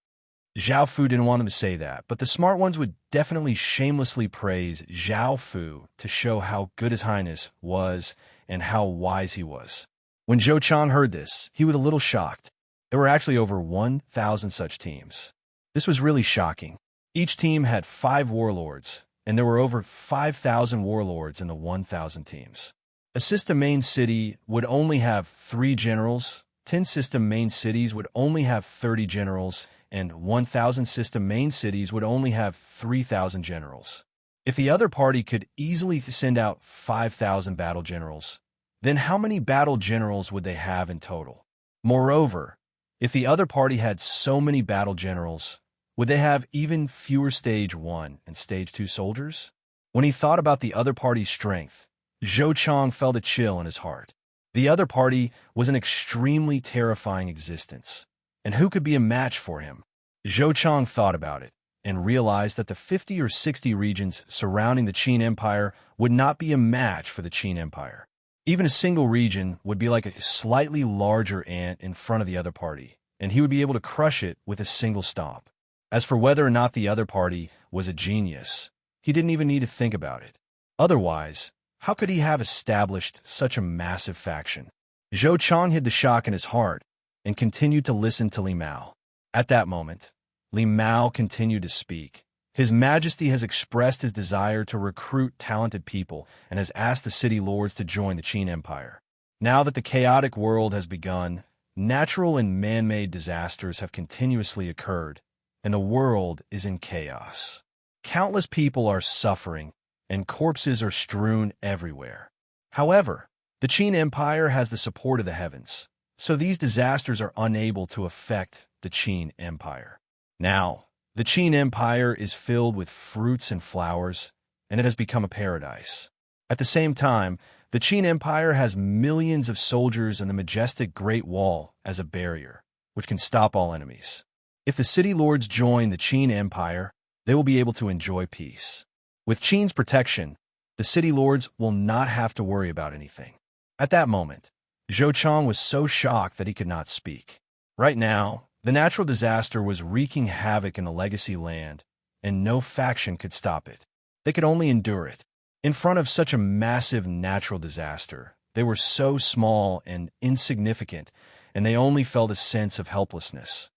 Speaker 1: Zhao Fu didn't want him to say that, but the smart ones would definitely shamelessly praise Zhao Fu to show how good His Highness was and how wise he was. When Zhou Chang heard this, he was a little shocked. There were actually over 1,000 such teams. This was really shocking. Each team had 5 warlords, and there were over 5,000 warlords in the 1,000 teams. A system main city would only have 3 generals, 10 system main cities would only have 30 generals, and 1,000 system main cities would only have 3,000 generals. If the other party could easily send out 5,000 battle generals, then how many battle generals would they have in total? Moreover, if the other party had so many battle generals, would they have even fewer stage 1 and stage 2 soldiers? When he thought about the other party's strength, Zhou Chang felt a chill in his heart. The other party was an extremely terrifying existence, and who could be a match for him? Zhou Chang thought about it and realized that the 50 or 60 regions surrounding the Qin Empire would not be a match for the Qin Empire. Even a single region would be like a slightly larger ant in front of the other party, and he would be able to crush it with a single stomp. As for whether or not the other party was a genius, he didn't even need to think about it. Otherwise, how could he have established such a massive faction? Zhou Chang hid the shock in his heart and continued to listen to Li Mao. At that moment, Li Mao continued to speak. His Majesty has expressed his desire to recruit talented people and has asked the city lords to join the Qin Empire. Now that the chaotic world has begun, natural and man-made disasters have continuously occurred, and the world is in chaos. Countless people are suffering, and corpses are strewn everywhere. However, the Qin Empire has the support of the heavens, so these disasters are unable to affect the Qin Empire. Now, the Qin Empire is filled with fruits and flowers, and it has become a paradise. At the same time, the Qin Empire has millions of soldiers and the majestic Great Wall as a barrier, which can stop all enemies. If the city lords join the Qin Empire, they will be able to enjoy peace. With Qin's protection, the city lords will not have to worry about anything. At that moment, Zhou Chang was so shocked that he could not speak. Right now, the natural disaster was wreaking havoc in the legacy land, and no faction could stop it. They could only endure it. In front of such a massive natural disaster, they were so small and insignificant, and they only felt a sense of helplessness.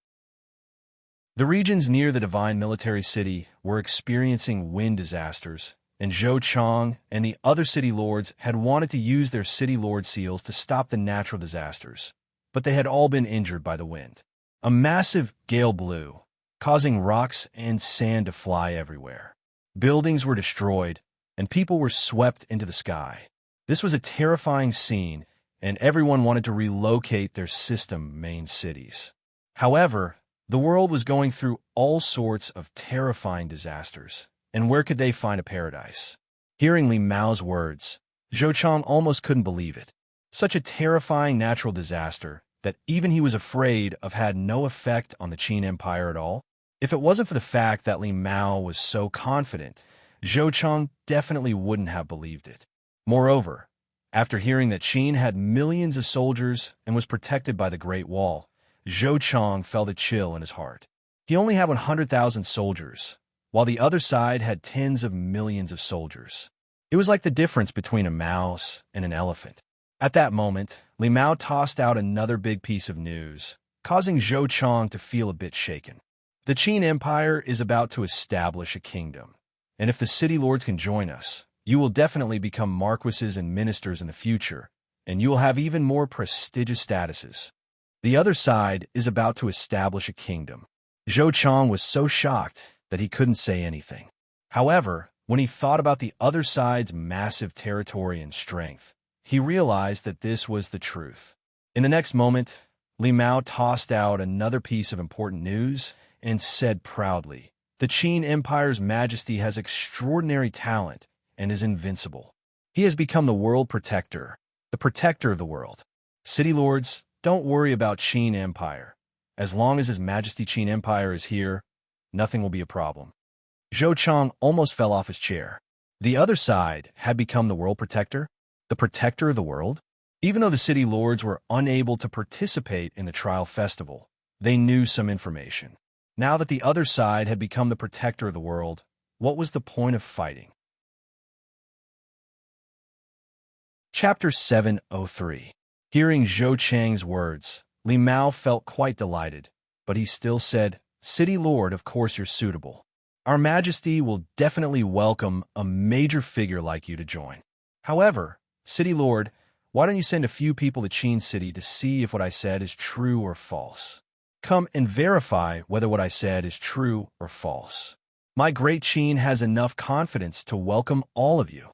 Speaker 1: The regions near the divine military city were experiencing wind disasters, and Zhou Chang and the other city lords had wanted to use their city lord seals to stop the natural disasters, but they had all been injured by the wind. A massive gale blew, causing rocks and sand to fly everywhere. Buildings were destroyed, and people were swept into the sky. This was a terrifying scene, and everyone wanted to relocate their system main cities. However, the world was going through all sorts of terrifying disasters, and where could they find a paradise? Hearing Li Mao's words, Zhou Chang almost couldn't believe it. Such a terrifying natural disaster that even he was afraid of had no effect on the Qin Empire at all. If it wasn't for the fact that Li Mao was so confident, Zhou Chang definitely wouldn't have believed it. Moreover, after hearing that Qin had millions of soldiers and was protected by the Great Wall, Zhou Chang felt a chill in his heart. He only had 100,000 soldiers, while the other side had tens of millions of soldiers. It was like the difference between a mouse and an elephant. At that moment, Li Mao tossed out another big piece of news, causing Zhou Chang to feel a bit shaken. The Qin Empire is about to establish a kingdom, and if the city lords can join us, you will definitely become marquises and ministers in the future, and you will have even more prestigious statuses. The other side is about to establish a kingdom. Zhou Chang was so shocked that he couldn't say anything. However, when he thought about the other side's massive territory and strength, he realized that this was the truth. In the next moment, Li Mao tossed out another piece of important news and said proudly, "The Qin Empire's majesty has extraordinary talent and is invincible. He has become the world protector, the protector of the world. City lords, don't worry about Qin Empire. As long as His Majesty Qin Empire is here, nothing will be a problem." Zhou Chang almost fell off his chair. The other side had become the world protector, the protector of the world? Even though the city lords were unable to participate in the trial festival, they knew some information. Now that the other side had become the protector of the world, what was the point of fighting? Chapter 703. Hearing Zhou Chang's words, Li Mao felt quite delighted, but he still said, "City Lord, of course you're suitable. Our Majesty will definitely welcome a major figure like you to join. However, City Lord, why don't you send a few people to Qin City to see if what I said is true or false? Come and verify whether what I said is true or false. My great Qin has enough confidence to welcome all of you.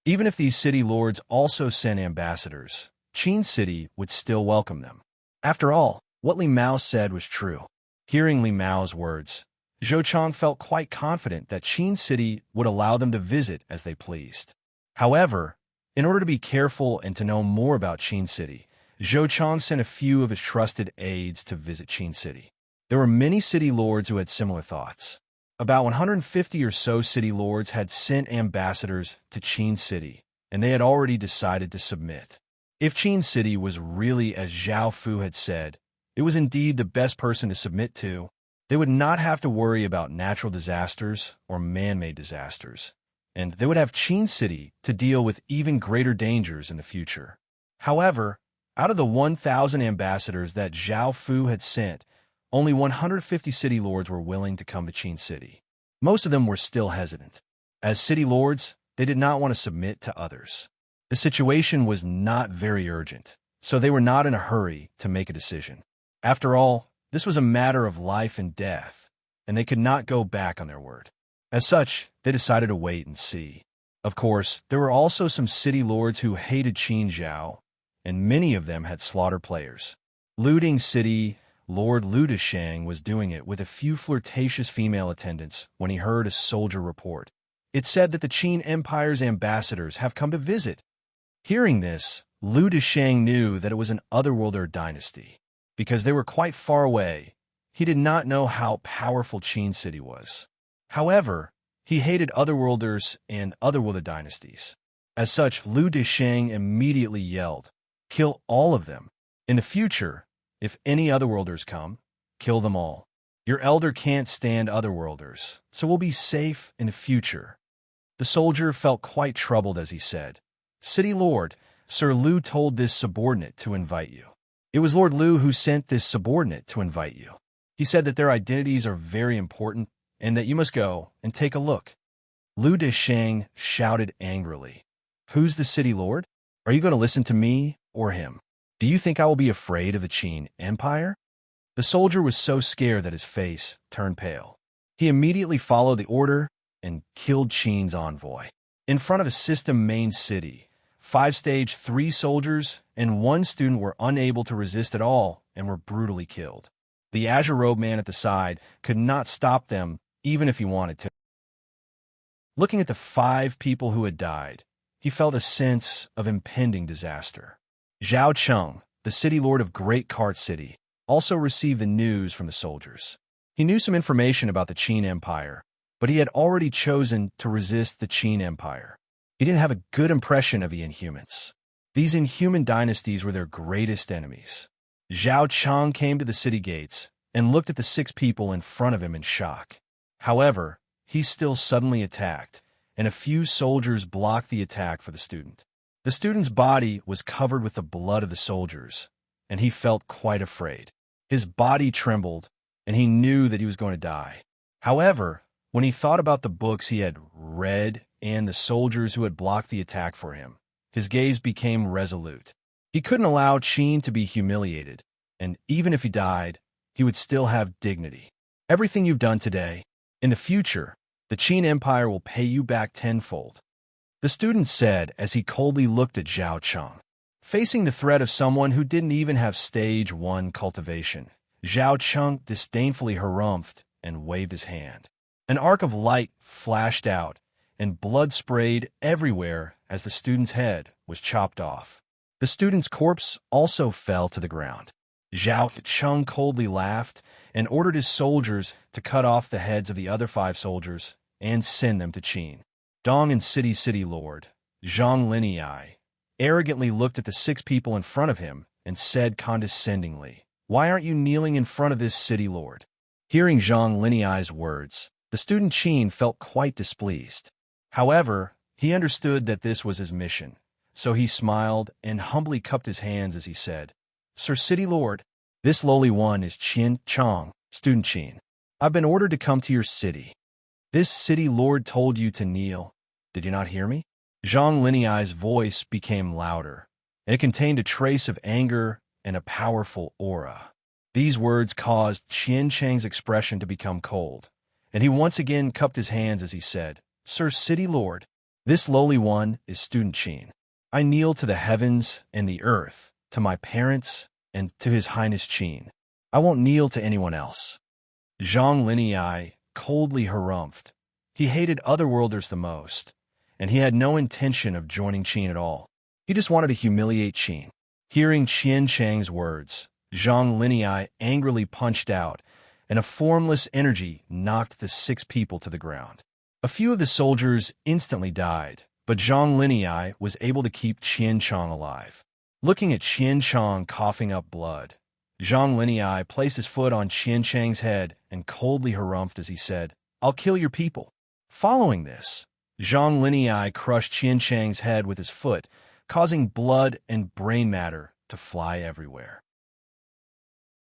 Speaker 1: Even if these city lords also sent ambassadors, Qin City would still welcome them." After all, what Li Mao said was true. Hearing Li Mao's words, Zhou Chang felt quite confident that Qin City would allow them to visit as they pleased. However, in order to be careful and to know more about Qin City, Zhou Chang sent a few of his trusted aides to visit Qin City. There were many city lords who had similar thoughts. About 150 or so city lords had sent ambassadors to Qin City, and they had already decided to submit. If Qin City was really as Zhao Fu had said, it was indeed the best person to submit to. They would not have to worry about natural disasters or man-made disasters, and they would have Qin City to deal with even greater dangers in the future. However, out of the 1,000 ambassadors that Zhao Fu had sent, only 150 city lords were willing to come to Qin City. Most of them were still hesitant. As city lords, they did not want to submit to others. The situation was not very urgent, so they were not in a hurry to make a decision. After all, this was a matter of life and death, and they could not go back on their word. As such, they decided to wait and see. Of course, there were also some city lords who hated Qin Zhao, and many of them had slaughtered players. Looting City Lord Lu Deshang was doing it with a few flirtatious female attendants when he heard a soldier report. It said that the Qin Empire's ambassadors have come to visit. Hearing this, Lu Deshang knew that it was an Otherworlder dynasty. Because they were quite far away, he did not know how powerful Qin City was. However, he hated Otherworlders and Otherworlder dynasties. As such, Lu Deshang immediately yelled, "Kill all of them. In the future, if any Otherworlders come, kill them all. Your elder can't stand Otherworlders, so we'll be safe in the future." The soldier felt quite troubled as he said, "City Lord, Sir Lu told this subordinate to invite you." It was Lord Lu who sent this subordinate to invite you. He said that their identities are very important and that you must go and take a look. Lu Deshang shouted angrily, "Who's the city lord? Are you going to listen to me or him? Do you think I will be afraid of the Qin Empire?" The soldier was so scared that his face turned pale. He immediately followed the order and killed Qin's envoy. In front of a system main city, 5 stage 3 soldiers and 1 student were unable to resist at all and were brutally killed. The azure robe man at the side could not stop them even if he wanted to. Looking at the 5 people who had died, he felt a sense of impending disaster. Zhao Cheng, the city lord of Great Cart City, also received the news from the soldiers. He knew some information about the Qin Empire, but he had already chosen to resist the Qin Empire. He didn't have a good impression of the Inhumans. These Inhuman dynasties were their greatest enemies. Zhao Cheng came to the city gates and looked at the 6 people in front of him in shock. However, he still suddenly attacked, and a few soldiers blocked the attack for the student. The student's body was covered with the blood of the soldiers, and he felt quite afraid. His body trembled, and he knew that he was going to die. However, when he thought about the books he had read and the soldiers who had blocked the attack for him, his gaze became resolute. He couldn't allow Qin to be humiliated, and even if he died, he would still have dignity. Everything you've done today, in the future, the Qin Empire will pay you back tenfold, the student said as he coldly looked at Zhao Cheng. Facing the threat of someone who didn't even have stage 1 cultivation, Zhao Cheng disdainfully harumphed and waved his hand. An arc of light flashed out, and blood sprayed everywhere as the student's head was chopped off. The student's corpse also fell to the ground. Zhao Cheng coldly laughed and ordered his soldiers to cut off the heads of the other 5 soldiers and send them to Qin. Dong and city lord, Zhang Linyi, arrogantly looked at the 6 people in front of him and said condescendingly, "Why aren't you kneeling in front of this city lord?" Hearing Zhang Linyi's words, the student Qin felt quite displeased. However, he understood that this was his mission, so he smiled and humbly cupped his hands as he said, "Sir City Lord, this lowly one is Qian Chang, student Qin. I've been ordered to come to your city. This city lord told you to kneel. Did you not hear me?" Zhang Linyi's voice became louder, and it contained a trace of anger and a powerful aura. These words caused Qian Chang's expression to become cold, and he once again cupped his hands as he said, "Sir City Lord, this lowly one is student Qin. I kneel to the heavens and the earth, to my parents, and to His Highness Qin. I won't kneel to anyone else." Zhang Linyi coldly harumphed. He hated otherworlders the most, and he had no intention of joining Qin at all. He just wanted to humiliate Qin. Hearing Qian Chang's words, Zhang Linyi angrily punched out, and a formless energy knocked the 6 people to the ground. A few of the soldiers instantly died, but Zhang Linyi was able to keep Qian Chang alive. Looking at Qian Chang coughing up blood, Zhang Linyi placed his foot on Qian Chang's head and coldly harumphed as he said, "I'll kill your people." Following this, Zhang Linyi crushed Qian Chang's head with his foot, causing blood and brain matter to fly everywhere.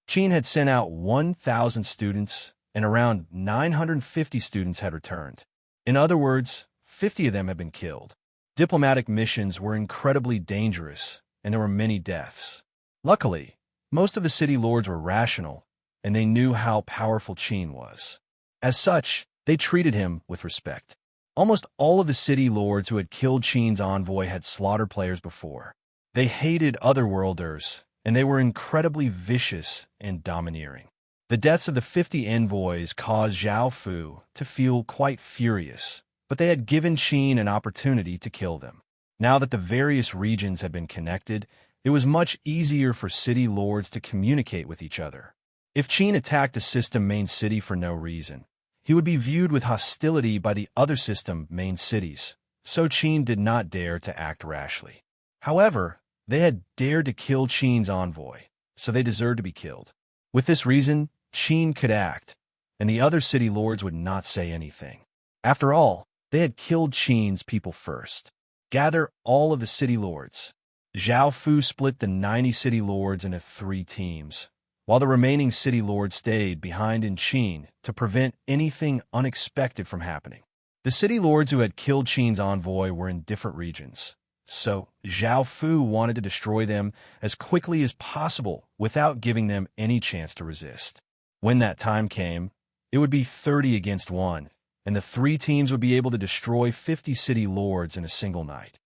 Speaker 1: Qin had sent out 1,000 students, and around 950 students had returned. In other words, 50 of them had been killed. Diplomatic missions were incredibly dangerous, and there were many deaths. Luckily, most of the city lords were rational, and they knew how powerful Qin was. As such, they treated him with respect. Almost all of the city lords who had killed Qin's envoy had slaughtered players before. They hated otherworlders, and they were incredibly vicious and domineering. The deaths of the 50 envoys caused Zhao Fu to feel quite furious, but they had given Qin an opportunity to kill them. Now that the various regions had been connected, it was much easier for city lords to communicate with each other. If Qin attacked a system main city for no reason, he would be viewed with hostility by the other system main cities, so Qin did not dare to act rashly. However, they had dared to kill Qin's envoy, so they deserved to be killed. With this reason, Qin could act, and the other city lords would not say anything. After all, they had killed Qin's people first. Gather all of the city lords. Zhao Fu split the 90 city lords into 3 teams, while the remaining city lords stayed behind in Qin to prevent anything unexpected from happening. The city lords who had killed Qin's envoy were in different regions, so Zhao Fu wanted to destroy them as quickly as possible without giving them any chance to resist. When that time came, it would be 30 against 1, and the 3 teams would be able to destroy 50 city lords in a single night.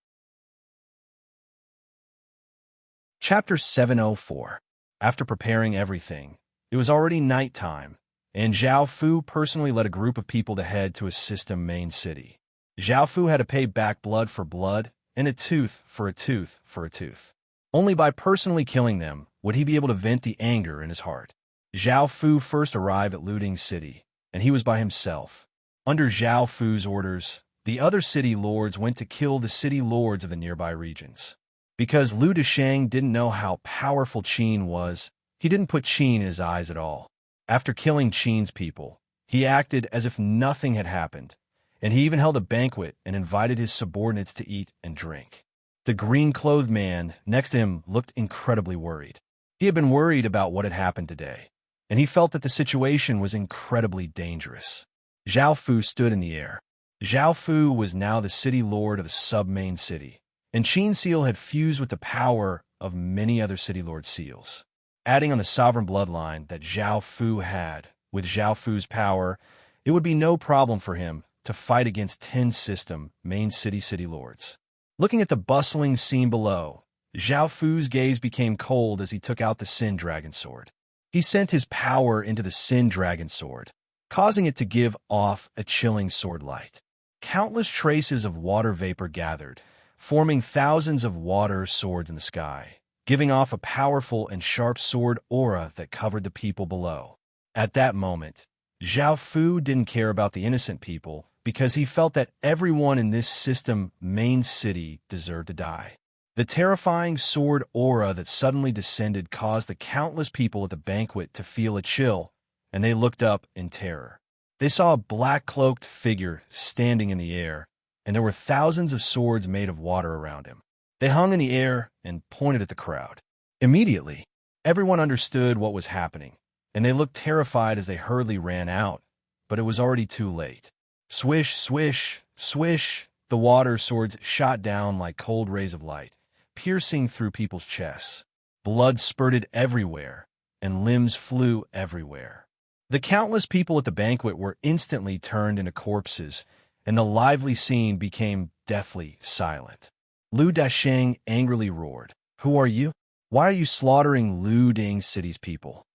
Speaker 1: Chapter 704. After preparing everything, it was already nighttime, and Zhao Fu personally led a group of people to head to his system main city. Zhao Fu had to pay back blood for blood, and a tooth for a tooth for a tooth. Only by personally killing them would he be able to vent the anger in his heart. Zhao Fu first arrived at Luding City, and he was by himself. Under Zhao Fu's orders, the other city lords went to kill the city lords of the nearby regions. Because Lu Deshang didn't know how powerful Qin was, he didn't put Qin in his eyes at all. After killing Qin's people, he acted as if nothing had happened, and he even held a banquet and invited his subordinates to eat and drink. The green-clothed man next to him looked incredibly worried. He had been worried about what had happened today, and he felt that the situation was incredibly dangerous. Zhao Fu stood in the air. Zhao Fu was now the city lord of the sub-main city, and Qin Seal had fused with the power of many other city lord seals. Adding on the sovereign bloodline that Zhao Fu had, with Zhao Fu's power, it would be no problem for him to fight against 10 system main city lords. Looking at the bustling scene below, Zhao Fu's gaze became cold as he took out the Sin Dragon Sword. He sent his power into the Sin Dragon Sword, causing it to give off a chilling sword light. Countless traces of water vapor gathered, forming thousands of water swords in the sky, giving off a powerful and sharp sword aura that covered the people below. At that moment, Zhao Fu didn't care about the innocent people because he felt that everyone in this system main city deserved to die. The terrifying sword aura that suddenly descended caused the countless people at the banquet to feel a chill, and they looked up in terror. They saw a black-cloaked figure standing in the air, and there were thousands of swords made of water around him. They hung in the air and pointed at the crowd. Immediately, everyone understood what was happening, and they looked terrified as they hurriedly ran out, but it was already too late. Swish, swish, swish, the water swords shot down like cold rays of light, piercing through people's chests. Blood spurted everywhere, and limbs flew everywhere. The countless people at the banquet were instantly turned into corpses, and the lively scene became deathly silent. Lu Dasheng angrily roared, "Who are you? Why are you slaughtering Luding City's people?"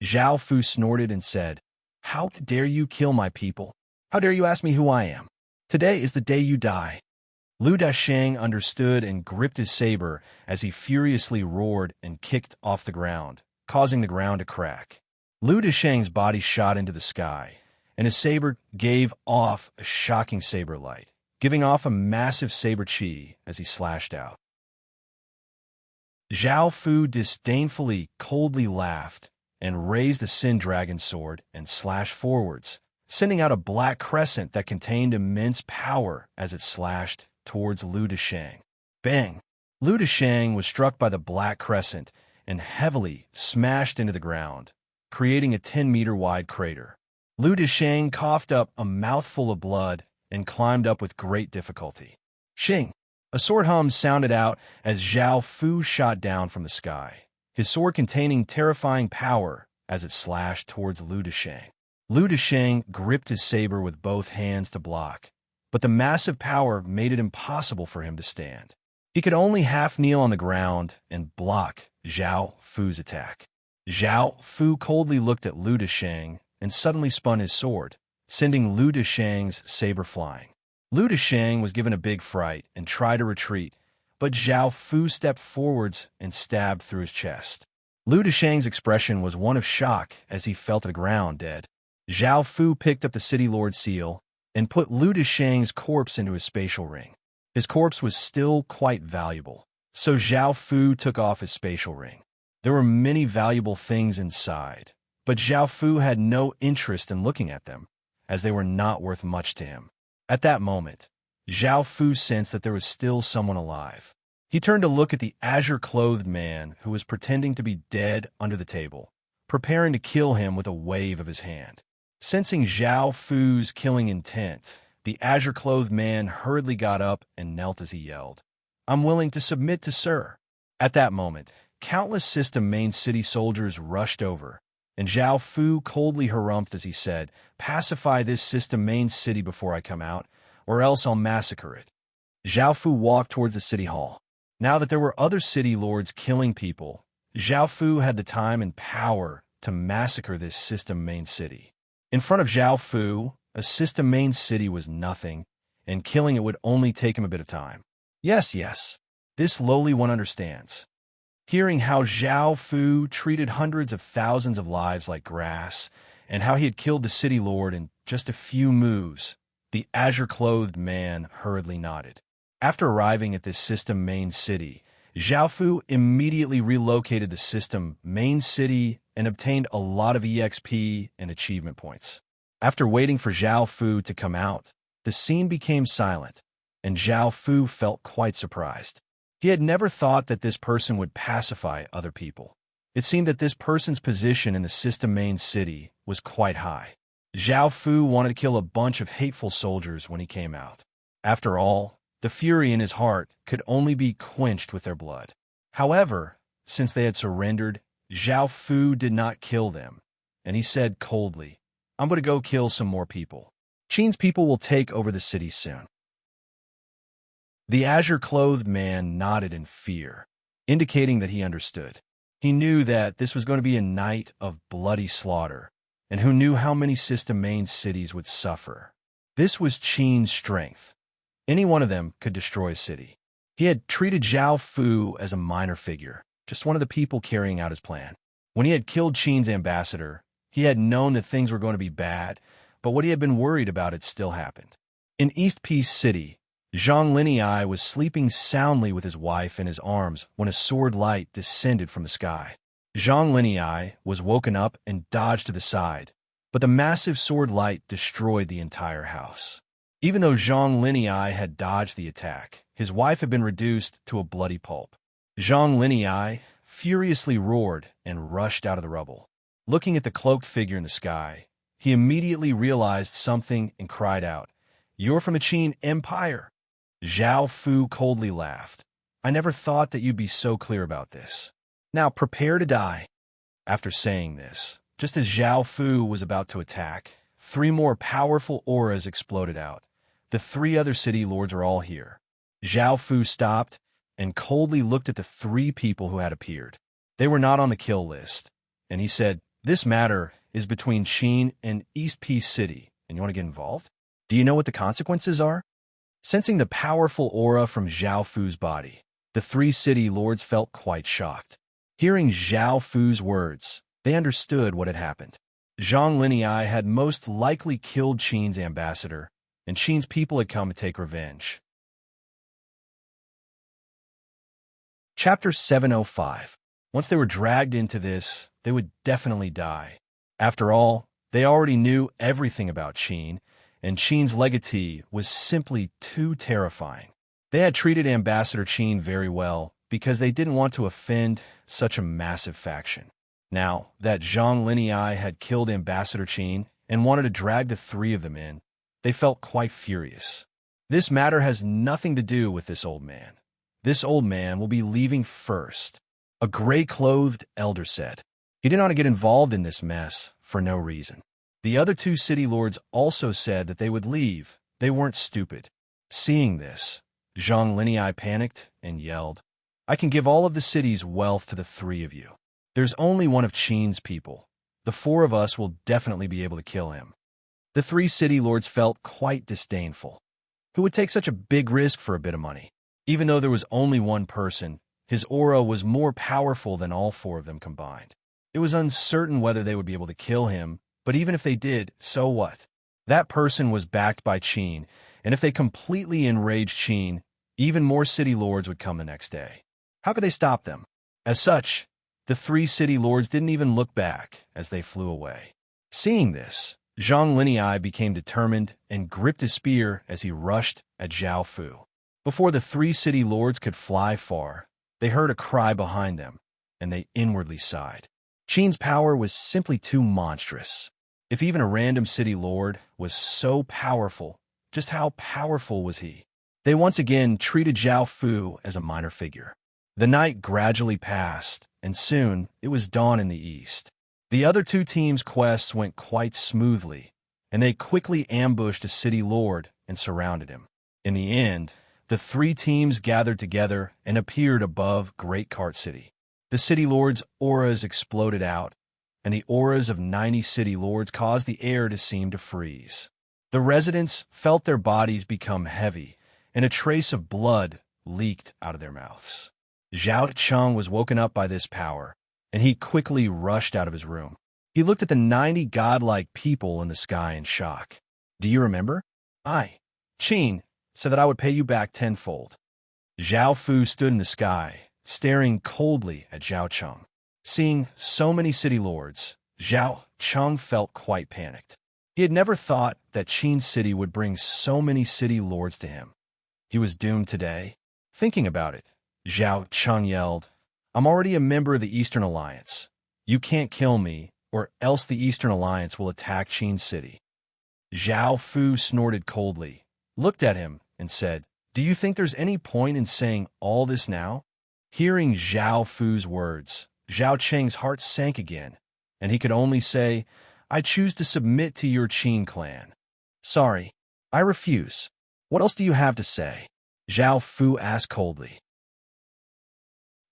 Speaker 1: Zhao Fu snorted and said, "How dare you kill my people? How dare you ask me who I am? Today is the day you die." Lu Dasheng understood and gripped his saber as he furiously roared and kicked off the ground, causing the ground to crack. Lu Dasheng's body shot into the sky, and his saber gave off a shocking saber light, giving off a massive saber chi as he slashed out. Zhao Fu disdainfully, coldly laughed and raised the Sin Dragon Sword and slashed forwards, sending out a black crescent that contained immense power as it slashed towards Lu Dasheng. Bang! Lu Dasheng was struck by the black crescent and heavily smashed into the ground, creating a 10-meter-wide crater. Lu Dasheng coughed up a mouthful of blood and climbed up with great difficulty. Shing! A sword hum sounded out as Zhao Fu shot down from the sky, his sword containing terrifying power as it slashed towards Lu Dasheng. Lu Dasheng gripped his saber with both hands to block, but the massive power made it impossible for him to stand. He could only half kneel on the ground and block Zhao Fu's attack. Zhao Fu coldly looked at Lu Dasheng and suddenly spun his sword, sending Lu Dasheng's saber flying. Lu Dasheng was given a big fright and tried to retreat, but Zhao Fu stepped forwards and stabbed through his chest. Lu Dasheng's expression was one of shock as he fell to the ground dead. Zhao Fu picked up the City Lord seal and put Lu Dasheng's corpse into his spatial ring. His corpse was still quite valuable, so Zhao Fu took off his spatial ring. There were many valuable things inside, but Zhao Fu had no interest in looking at them, as they were not worth much to him. At that moment, Zhao Fu sensed that there was still someone alive. He turned to look at the azure-clothed man who was pretending to be dead under the table, preparing to kill him with a wave of his hand. Sensing Zhao Fu's killing intent, the azure-clothed man hurriedly got up and knelt as he yelled, "I'm willing to submit to Sir." At that moment, countless system main city soldiers rushed over, and Zhao Fu coldly harumphed as he said, "Pacify this system main city before I come out, or else I'll massacre it." Zhao Fu walked towards the city hall. Now that there were other city lords killing people, Zhao Fu had the time and power to massacre this system main city. In front of Zhao Fu, a system main city was nothing, and killing it would only take him a bit of time. Yes, this lowly one understands. Hearing how Zhao Fu treated hundreds of thousands of lives like grass, and how he had killed the city lord in just a few moves, the azure-clothed man hurriedly nodded. After arriving at this system main city, Zhao Fu immediately relocated the system main city and obtained a lot of EXP and achievement points. After waiting for Zhao Fu to come out, the scene became silent, and Zhao Fu felt quite surprised. He had never thought that this person would pacify other people. It seemed that this person's position in the system main city was quite high. Zhao Fu wanted to kill a bunch of hateful soldiers when he came out. After all, the fury in his heart could only be quenched with their blood. However, since they had surrendered, Zhao Fu did not kill them, and he said coldly, "I'm going to go kill some more people. Qin's people will take over the city soon." The azure-clothed man nodded in fear, indicating that he understood. He knew that this was going to be a night of bloody slaughter, and who knew how many system main cities would suffer. This was Qin's strength. Any one of them could destroy a city. He had treated Zhao Fu as a minor figure, just one of the people carrying out his plan. When he had killed Qin's ambassador, he had known that things were going to be bad, but what he had been worried about had still happened. In East Peace City, Zhang Linyi was sleeping soundly with his wife in his arms when a sword light descended from the sky. Zhang Linyi was woken up and dodged to the side, but the massive sword light destroyed the entire house. Even though Zhang Linyi had dodged the attack, his wife had been reduced to a bloody pulp. Zhang Linyi furiously roared and rushed out of the rubble. Looking at the cloaked figure in the sky, he immediately realized something and cried out, "You're from the Qin Empire!" Zhao Fu coldly laughed. "I never thought that you'd be so clear about this. Now prepare to die." After saying this, just as Zhao Fu was about to attack, 3 more powerful auras exploded out. The 3 other city lords are all here. Zhao Fu stopped and coldly looked at the 3 people who had appeared. They were not on the kill list, and he said, "This matter is between Qin and East Peace City, and you want to get involved? Do you know what the consequences are?" Sensing the powerful aura from Zhao Fu's body, the 3 city lords felt quite shocked. Hearing Zhao Fu's words, they understood what had happened. Zhang Linyi had most likely killed Qin's ambassador, and Qin's people had come to take revenge. Chapter 705. Once they were dragged into this, they would definitely die. After all, they already knew everything about Qin, and Qin's legatee was simply too terrifying. They had treated Ambassador Qin very well because they didn't want to offend such a massive faction. Now that Zhang Linyi had killed Ambassador Qin and wanted to drag the 3 of them in, they felt quite furious. This matter has nothing to do with this old man. This old man will be leaving first, a gray-clothed elder said. He didn't want to get involved in this mess for no reason. The other 2 city lords also said that they would leave. They weren't stupid. Seeing this, Zhang Linyi panicked and yelled, "I can give all of the city's wealth to the 3 of you. There's only one of Qin's people. The 4 of us will definitely be able to kill him." The 3 city lords felt quite disdainful. Who would take such a big risk for a bit of money? Even though there was only one person, his aura was more powerful than all 4 of them combined. It was uncertain whether they would be able to kill him, but even if they did, so what? That person was backed by Qin, and if they completely enraged Qin, even more city lords would come the next day. How could they stop them? As such, the 3 city lords didn't even look back as they flew away. Seeing this, Zhang Linyi became determined and gripped his spear as he rushed at Zhao Fu. Before the 3 city lords could fly far, they heard a cry behind them, and they inwardly sighed. Qin's power was simply too monstrous. If even a random city lord was so powerful, just how powerful was he? They once again treated Zhao Fu as a minor figure. The night gradually passed, and soon it was dawn in the east. The other 2 teams' quests went quite smoothly, and they quickly ambushed a city lord and surrounded him. In the end, The three teams gathered together and appeared above Great Cart City. The city lords' auras exploded out, and the auras of 90 city lords caused the air to seem to freeze. The residents felt their bodies become heavy, and a trace of blood leaked out of their mouths. Zhao Cheng was woken up by this power, and he quickly rushed out of his room. He looked at the 90 godlike people in the sky in shock. Do you remember? I, Qin, said that I would pay you back tenfold. Zhao Fu stood in the sky, staring coldly at Zhao Cheng. Seeing so many city lords, Zhao Cheng felt quite panicked. He had never thought that Qin City would bring so many city lords to him. He was doomed today. Thinking about it, Zhao Cheng yelled, I'm already a member of the Eastern Alliance. You can't kill me, or else the Eastern Alliance will attack Qin City. Zhao Fu snorted coldly, looked at him, and said, Do you think there's any point in saying all this now? Hearing Zhao Fu's words, Zhao Cheng's heart sank again, and he could only say, I choose to submit to your Qin clan. Sorry, I refuse. What else do you have to say? Zhao Fu asked coldly.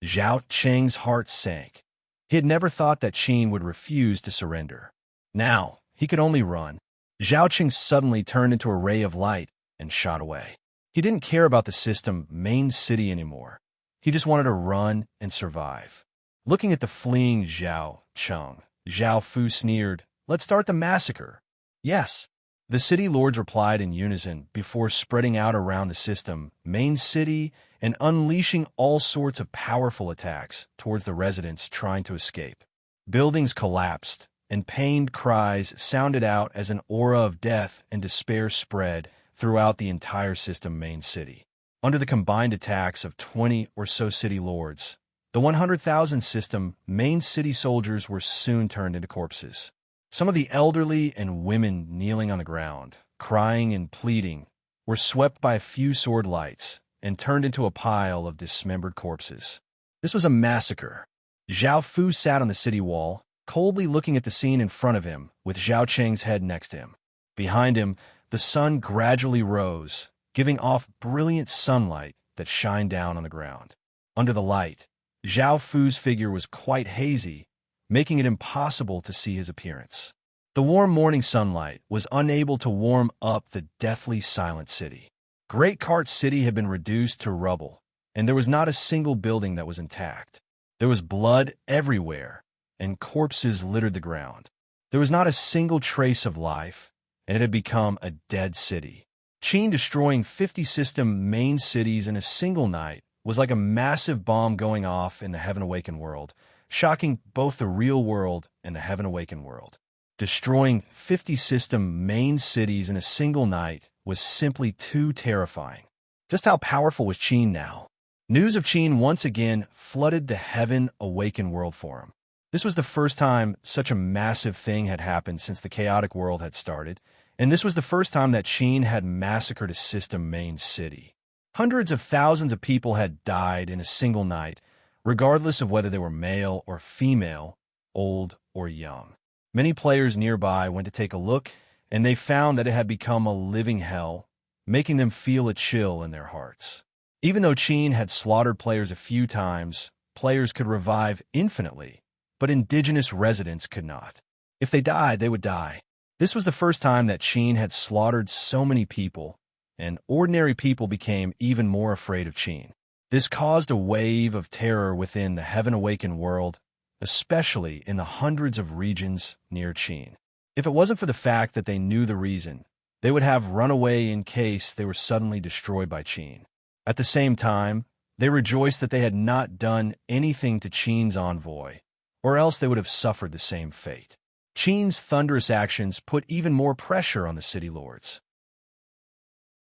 Speaker 1: Zhao Cheng's heart sank. He had never thought that Qin would refuse to surrender. Now, he could only run. Zhao Cheng suddenly turned into a ray of light and shot away. He didn't care about the system main city anymore. He just wanted to run and survive. Looking at the fleeing Zhao Cheng, Zhao Fu sneered, Let's start the massacre. Yes. The city lords replied in unison before spreading out around the system, main city, and unleashing all sorts of powerful attacks towards the residents trying to escape. Buildings collapsed, and pained cries sounded out as an aura of death and despair spread throughout the entire system main city. Under the combined attacks of 20 or so city lords, the 100,000 system main city soldiers were soon turned into corpses. Some of the elderly and women kneeling on the ground, crying and pleading, were swept by a few sword lights and turned into a pile of dismembered corpses. This was a massacre. Zhao Fu sat on the city wall, coldly looking at the scene in front of him, with Zhao Cheng's head next to him. Behind him, the sun gradually rose, giving off brilliant sunlight that shined down on the ground. Under the light, Zhao Fu's figure was quite hazy, making it impossible to see his appearance. The warm morning sunlight was unable to warm up the deathly silent city. Great Cart City had been reduced to rubble, and there was not a single building that was intact. There was blood everywhere, and corpses littered the ground. There was not a single trace of life, and it had become a dead city. Qin destroying 50 system main cities in a single night was like a massive bomb going off in the Heaven Awakened world, shocking both the real world and the Heaven Awakened world. Destroying 50 system main cities in a single night was simply too terrifying. Just how powerful was Qin now? News of Qin once again flooded the Heaven Awakened world for him. This was the first time such a massive thing had happened since the chaotic world had started, and this was the first time that Qin had massacred a system main city. Hundreds of thousands of people had died in a single night, regardless of whether they were male or female, old or young. Many players nearby went to take a look, and they found that it had become a living hell, making them feel a chill in their hearts. Even though Qin had slaughtered players a few times, players could revive infinitely, but indigenous residents could not. If they died, they would die. This was the first time that Qin had slaughtered so many people, and ordinary people became even more afraid of Qin. This caused a wave of terror within the Heaven Awakened world, especially in the hundreds of regions near Qin. If it wasn't for the fact that they knew the reason, they would have run away in case they were suddenly destroyed by Qin. At the same time, they rejoiced that they had not done anything to Qin's envoy, or else they would have suffered the same fate. Qin's thunderous actions put even more pressure on the city lords.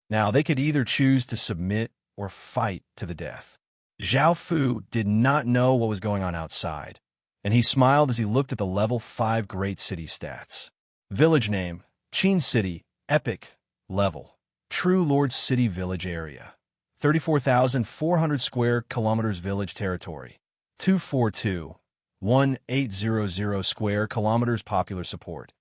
Speaker 1: Now, they could either choose to submit or fight to the death. Zhao Fu did not know what was going on outside, and he smiled as he looked at the level 5 great city stats. Village name, Qin City, Epic, Level, True Lord City Village Area, 34,400 square kilometers village territory, 242,1800 square kilometers popular support,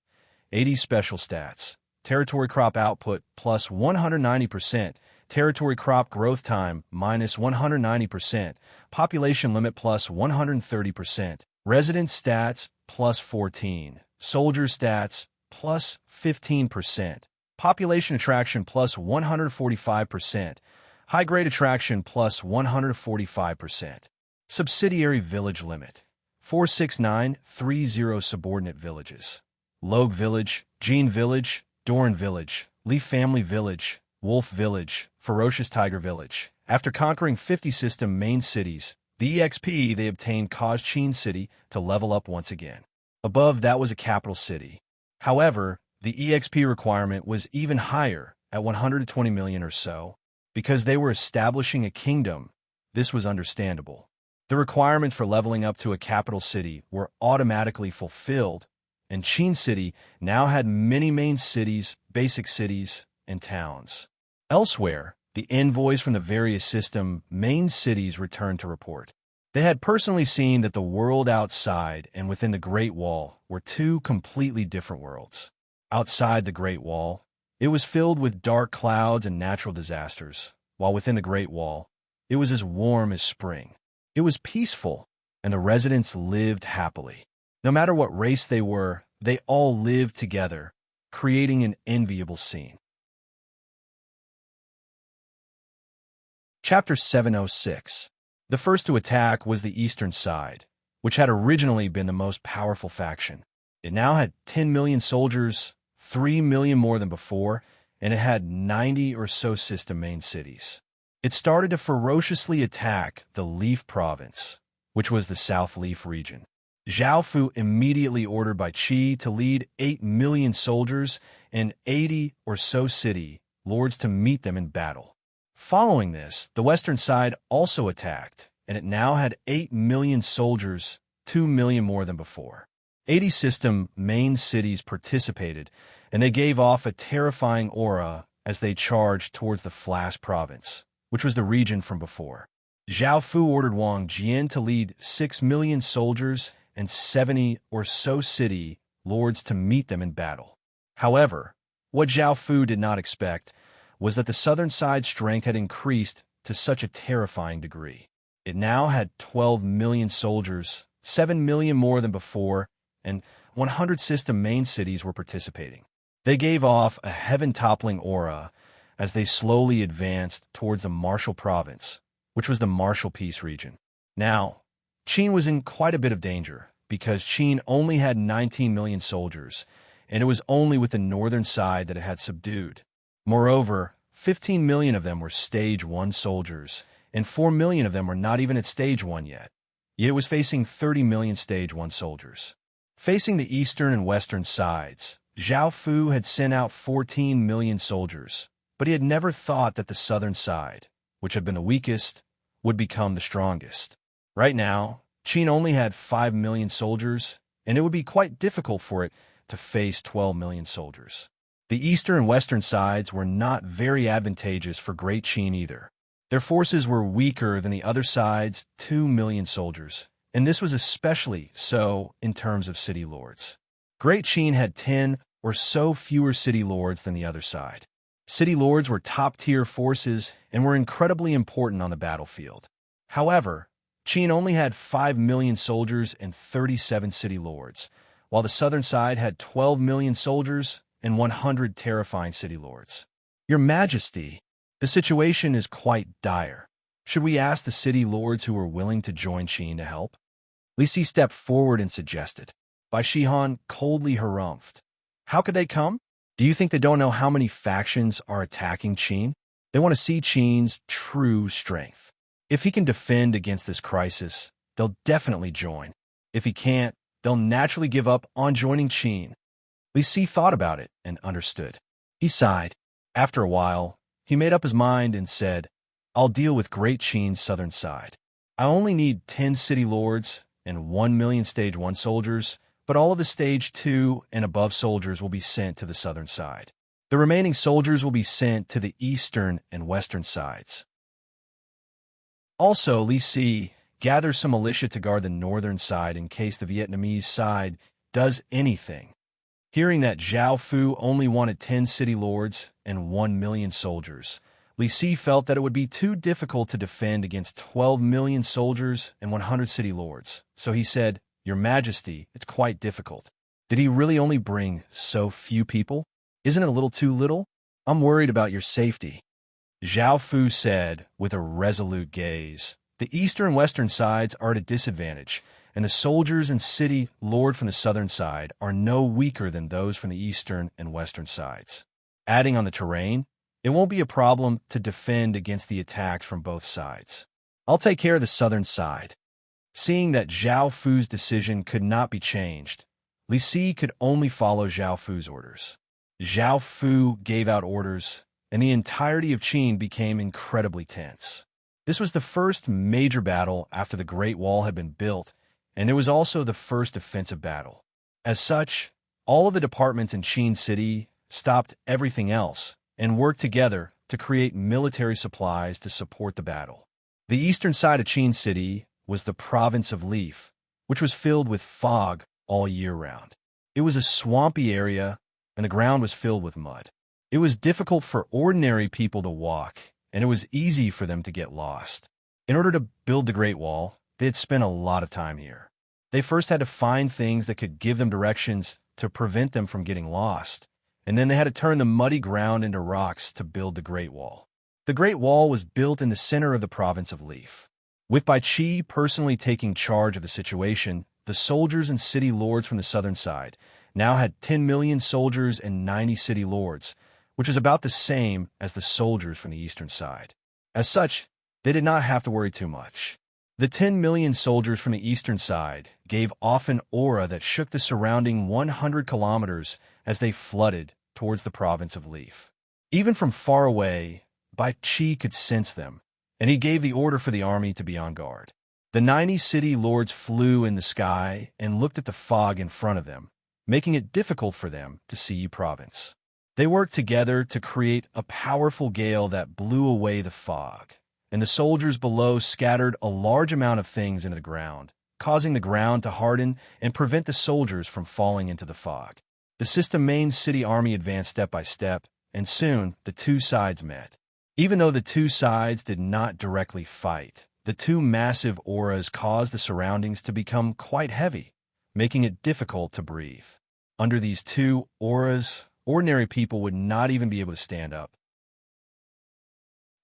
Speaker 1: 80 special stats, territory crop output plus 190%, territory crop growth time minus 190%, population limit plus 130%, resident stats plus 14, soldier stats plus 15%, population attraction plus 145%, high-grade attraction plus 145%, subsidiary village limit 46930 subordinate villages. Logue Village, Jean Village, Doran Village, Leaf Family Village, Wolf Village, Ferocious Tiger Village. After conquering 50 system main cities, the EXP they obtained caused Qin City to level up once again. Above that was a capital city. However, the EXP requirement was even higher at 120 million or so. Because they were establishing a kingdom, this was understandable. The requirements for leveling up to a capital city were automatically fulfilled, and Qin City now had many main cities, basic cities, and towns. Elsewhere, the envoys from the various system main cities returned to report. They had personally seen that the world outside and within the Great Wall were two completely different worlds. Outside the Great Wall, it was filled with dark clouds and natural disasters, while within the Great Wall, it was as warm as spring. It was peaceful, and the residents lived happily. No matter what race they were, they all lived together, creating an enviable scene. Chapter 706. The first to attack was the eastern side, which had originally been the most powerful faction. It now had 10 million soldiers, 3 million more than before, and it had 90 or so system main cities. It started to ferociously attack the Leaf Province, which was the South Leaf region. Zhao Fu immediately ordered by Qi to lead 8 million soldiers and 80 or so city lords to meet them in battle. Following this, the western side also attacked, and it now had 8 million soldiers, 2 million more than before. 80 system main cities participated, and they gave off a terrifying aura as they charged towards the Flash Province, which was the region from before. Zhao Fu ordered Wang Jian to lead 6 million soldiers and 70 or so city lords to meet them in battle. However, what Zhao Fu did not expect was that the southern side's strength had increased to such a terrifying degree. It now had 12 million soldiers, 7 million more than before, and 100 system main cities were participating. They gave off a heaven-toppling aura as they slowly advanced towards the Martial Province, which was the Martial Peace region. Now, Qin was in quite a bit of danger because Qin only had 19 million soldiers, and it was only with the northern side that it had subdued. Moreover, 15 million of them were Stage 1 soldiers, and 4 million of them were not even at Stage 1 yet. Yet it was facing 30 million Stage 1 soldiers. Facing the eastern and western sides, Zhao Fu had sent out 14 million soldiers, but he had never thought that the southern side, which had been the weakest, would become the strongest. Right now, Qin only had 5 million soldiers, and it would be quite difficult for it to face 12 million soldiers. The eastern and western sides were not very advantageous for Great Qin either. Their forces were weaker than the other side's 2 million soldiers, and this was especially so in terms of city lords. Great Qin had 10 or so fewer city lords than the other side. City lords were top-tier forces and were incredibly important on the battlefield. However, Qin only had 5 million soldiers and 37 city lords, while the southern side had 12 million soldiers and 100 terrifying city lords. Your Majesty, the situation is quite dire. Should we ask the city lords who are willing to join Qin to help? Li Si stepped forward and suggested. Bai Shihan coldly harumphed. How could they come? Do you think they don't know how many factions are attacking Qin? They want to see Qin's true strength. If he can defend against this crisis, they'll definitely join. If he can't, they'll naturally give up on joining Qin. Li Si thought about it and understood. He sighed. After a while, he made up his mind and said, I'll deal with Great Qin's southern side. I only need 10 city lords and 1 million Stage 1 soldiers, but all of the Stage 2 and above soldiers will be sent to the southern side. The remaining soldiers will be sent to the eastern and western sides. Also, Li Si gathers some militia to guard the northern side in case the Vietnamese side does anything. Hearing that Zhao Fu only wanted 10 city lords and 1 million soldiers, Li Si felt that it would be too difficult to defend against 12 million soldiers and 100 city lords. So he said, "Your Majesty, it's quite difficult." Did he really only bring so few people? Isn't it a little too little? I'm worried about your safety. Zhao Fu said with a resolute gaze. The eastern and western sides are at a disadvantage, and the soldiers and city lord from the southern side are no weaker than those from the eastern and western sides. Adding on the terrain, it won't be a problem to defend against the attacks from both sides. I'll take care of the southern side. Seeing that Zhao Fu's decision could not be changed, Li Si could only follow Zhao Fu's orders. Zhao Fu gave out orders, and the entirety of Qin became incredibly tense. This was the first major battle after the Great Wall had been built, and it was also the first offensive battle. As such, all of the departments in Qin City stopped everything else and worked together to create military supplies to support the battle. The eastern side of Qin City was the province of Leaf, which was filled with fog all year round. It was a swampy area, and the ground was filled with mud. It was difficult for ordinary people to walk, and it was easy for them to get lost. In order to build the Great Wall, they had spent a lot of time here. They first had to find things that could give them directions to prevent them from getting lost, and then they had to turn the muddy ground into rocks to build the Great Wall. The Great Wall was built in the center of the province of Leaf. With Bai Qi personally taking charge of the situation, the soldiers and city lords from the southern side now had 10 million soldiers and 90 city lords, which is about the same as the soldiers from the eastern side. As such, they did not have to worry too much. The 10 million soldiers from the eastern side gave off an aura that shook the surrounding 100 kilometers as they flooded towards the province of Leaf. Even from far away, Bai Qi could sense them, and he gave the order for the army to be on guard. The 90 city lords flew in the sky and looked at the fog in front of them, making it difficult for them to see Yi Province. They worked together to create a powerful gale that blew away the fog, and the soldiers below scattered a large amount of things into the ground, causing the ground to harden and prevent the soldiers from falling into the fog. The system main city army advanced step by step, and soon the two sides met. Even though the two sides did not directly fight, the two massive auras caused the surroundings to become quite heavy, making it difficult to breathe. Under these two auras, ordinary people would not even be able to stand up.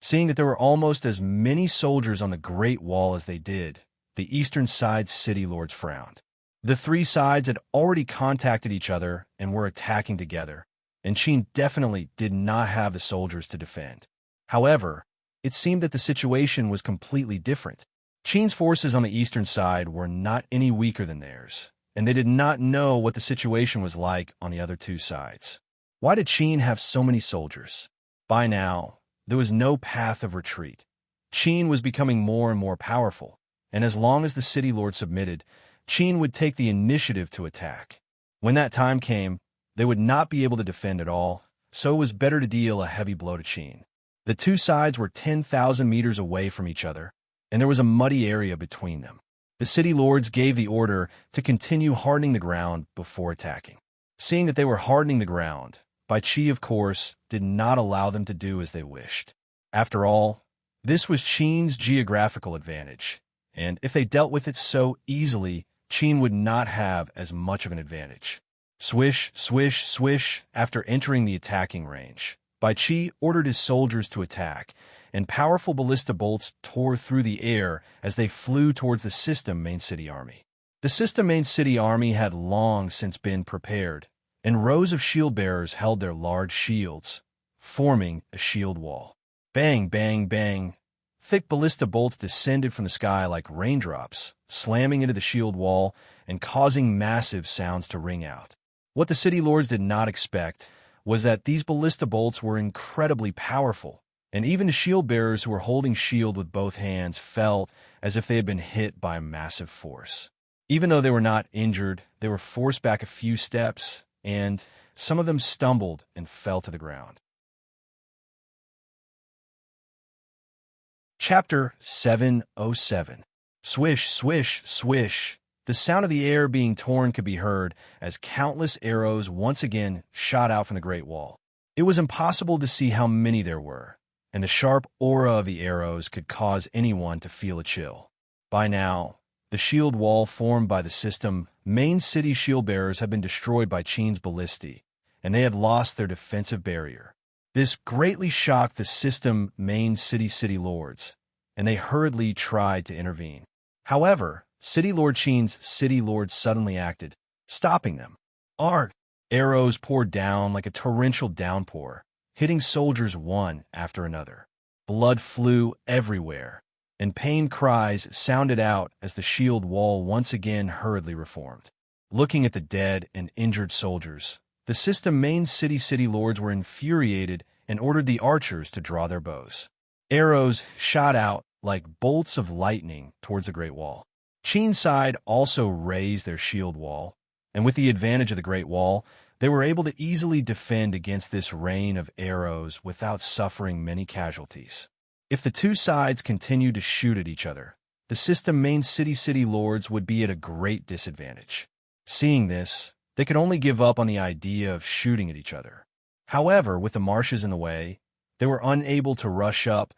Speaker 1: Seeing that there were almost as many soldiers on the Great Wall as they did, the eastern side's city lords frowned. The three sides had already contacted each other and were attacking together, and Qin definitely did not have the soldiers to defend. However, it seemed that the situation was completely different. Qin's forces on the eastern side were not any weaker than theirs, and they did not know what the situation was like on the other two sides. Why did Qin have so many soldiers? By now, there was no path of retreat. Qin was becoming more and more powerful, and as long as the city lord submitted, Qin would take the initiative to attack. When that time came, they would not be able to defend at all, so it was better to deal a heavy blow to Qin. The two sides were 10,000 meters away from each other, and there was a muddy area between them. The city lords gave the order to continue hardening the ground before attacking. Seeing that they were hardening the ground, Bai Qi, of course, did not allow them to do as they wished. After all, this was Qin's geographical advantage, and if they dealt with it so easily, Qin would not have as much of an advantage. Swish, swish, swish, after entering the attacking range, Bai Qi ordered his soldiers to attack, and powerful ballista bolts tore through the air as they flew towards the system main city army. The system main city army had long since been prepared, and rows of shield bearers held their large shields, forming a shield wall. Bang, bang, bang. Thick ballista bolts descended from the sky like raindrops, slamming into the shield wall and causing massive sounds to ring out. What the city lords did not expect was that these ballista bolts were incredibly powerful, and even the shield bearers who were holding shield with both hands felt as if they had been hit by a massive force. Even though they were not injured, they were forced back a few steps, and some of them stumbled and fell to the ground. Chapter 707. Swish, swish, swish. The sound of the air being torn could be heard as countless arrows once again shot out from the Great Wall. It was impossible to see how many there were, and the sharp aura of the arrows could cause anyone to feel a chill. By now, the shield wall formed by the system main city shield bearers had been destroyed by Qin's ballistae, and they had lost their defensive barrier. This greatly shocked the system main city lords, and they hurriedly tried to intervene. However, City Lord Qin's city lords suddenly acted, stopping them. Arrows poured down like a torrential downpour, hitting soldiers one after another. Blood flew everywhere, and pained cries sounded out as the shield wall once again hurriedly reformed. Looking at the dead and injured soldiers, the system main city lords were infuriated and ordered the archers to draw their bows. Arrows shot out like bolts of lightning towards the Great Wall. Qin's side also raised their shield wall, and with the advantage of the Great Wall, they were able to easily defend against this rain of arrows without suffering many casualties. If the two sides continued to shoot at each other, the system main city lords would be at a great disadvantage. Seeing this, they could only give up on the idea of shooting at each other. However, with the marshes in the way, they were unable to rush up,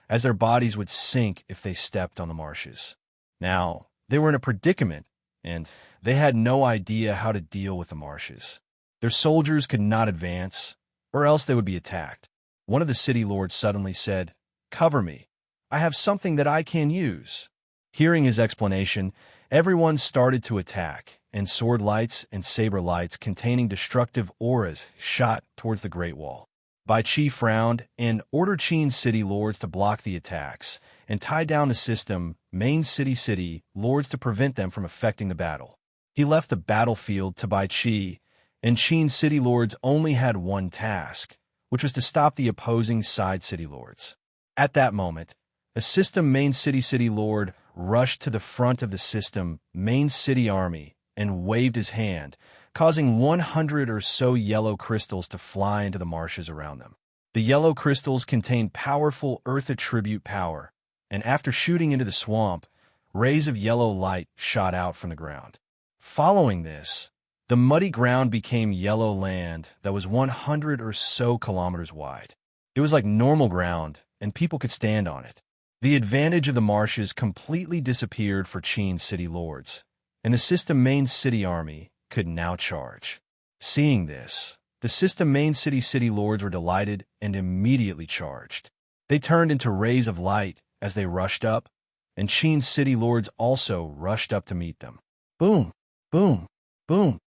Speaker 1: as their bodies would sink if they stepped on the marshes. Now, they were in a predicament, and they had no idea how to deal with the marshes. Their soldiers could not advance, or else they would be attacked. One of the city lords suddenly said, "Cover me. I have something that I can use." Hearing his explanation, everyone started to attack, and sword lights and saber lights containing destructive auras shot towards the Great Wall. Bai Qi frowned and ordered Qin's city lords to block the attacks and tie down the system main city lords to prevent them from affecting the battle. He left the battlefield to Bai Qi, and Qin's city lords only had one task, which was to stop the opposing side city lords. At that moment, a system main city lord rushed to the front of the system main city army and waved his hand, causing 100 or so yellow crystals to fly into the marshes around them. The yellow crystals contained powerful earth attribute power, and after shooting into the swamp, rays of yellow light shot out from the ground. Following this, the muddy ground became yellow land that was 100 or so kilometers wide. It was like normal ground, and people could stand on it. The advantage of the marshes completely disappeared for Qin's city lords, and the system main city army could now charge. Seeing this, the system main city lords were delighted and immediately charged. They turned into rays of light as they rushed up, and Qin's city lords also rushed up to meet them. Boom, boom, boom.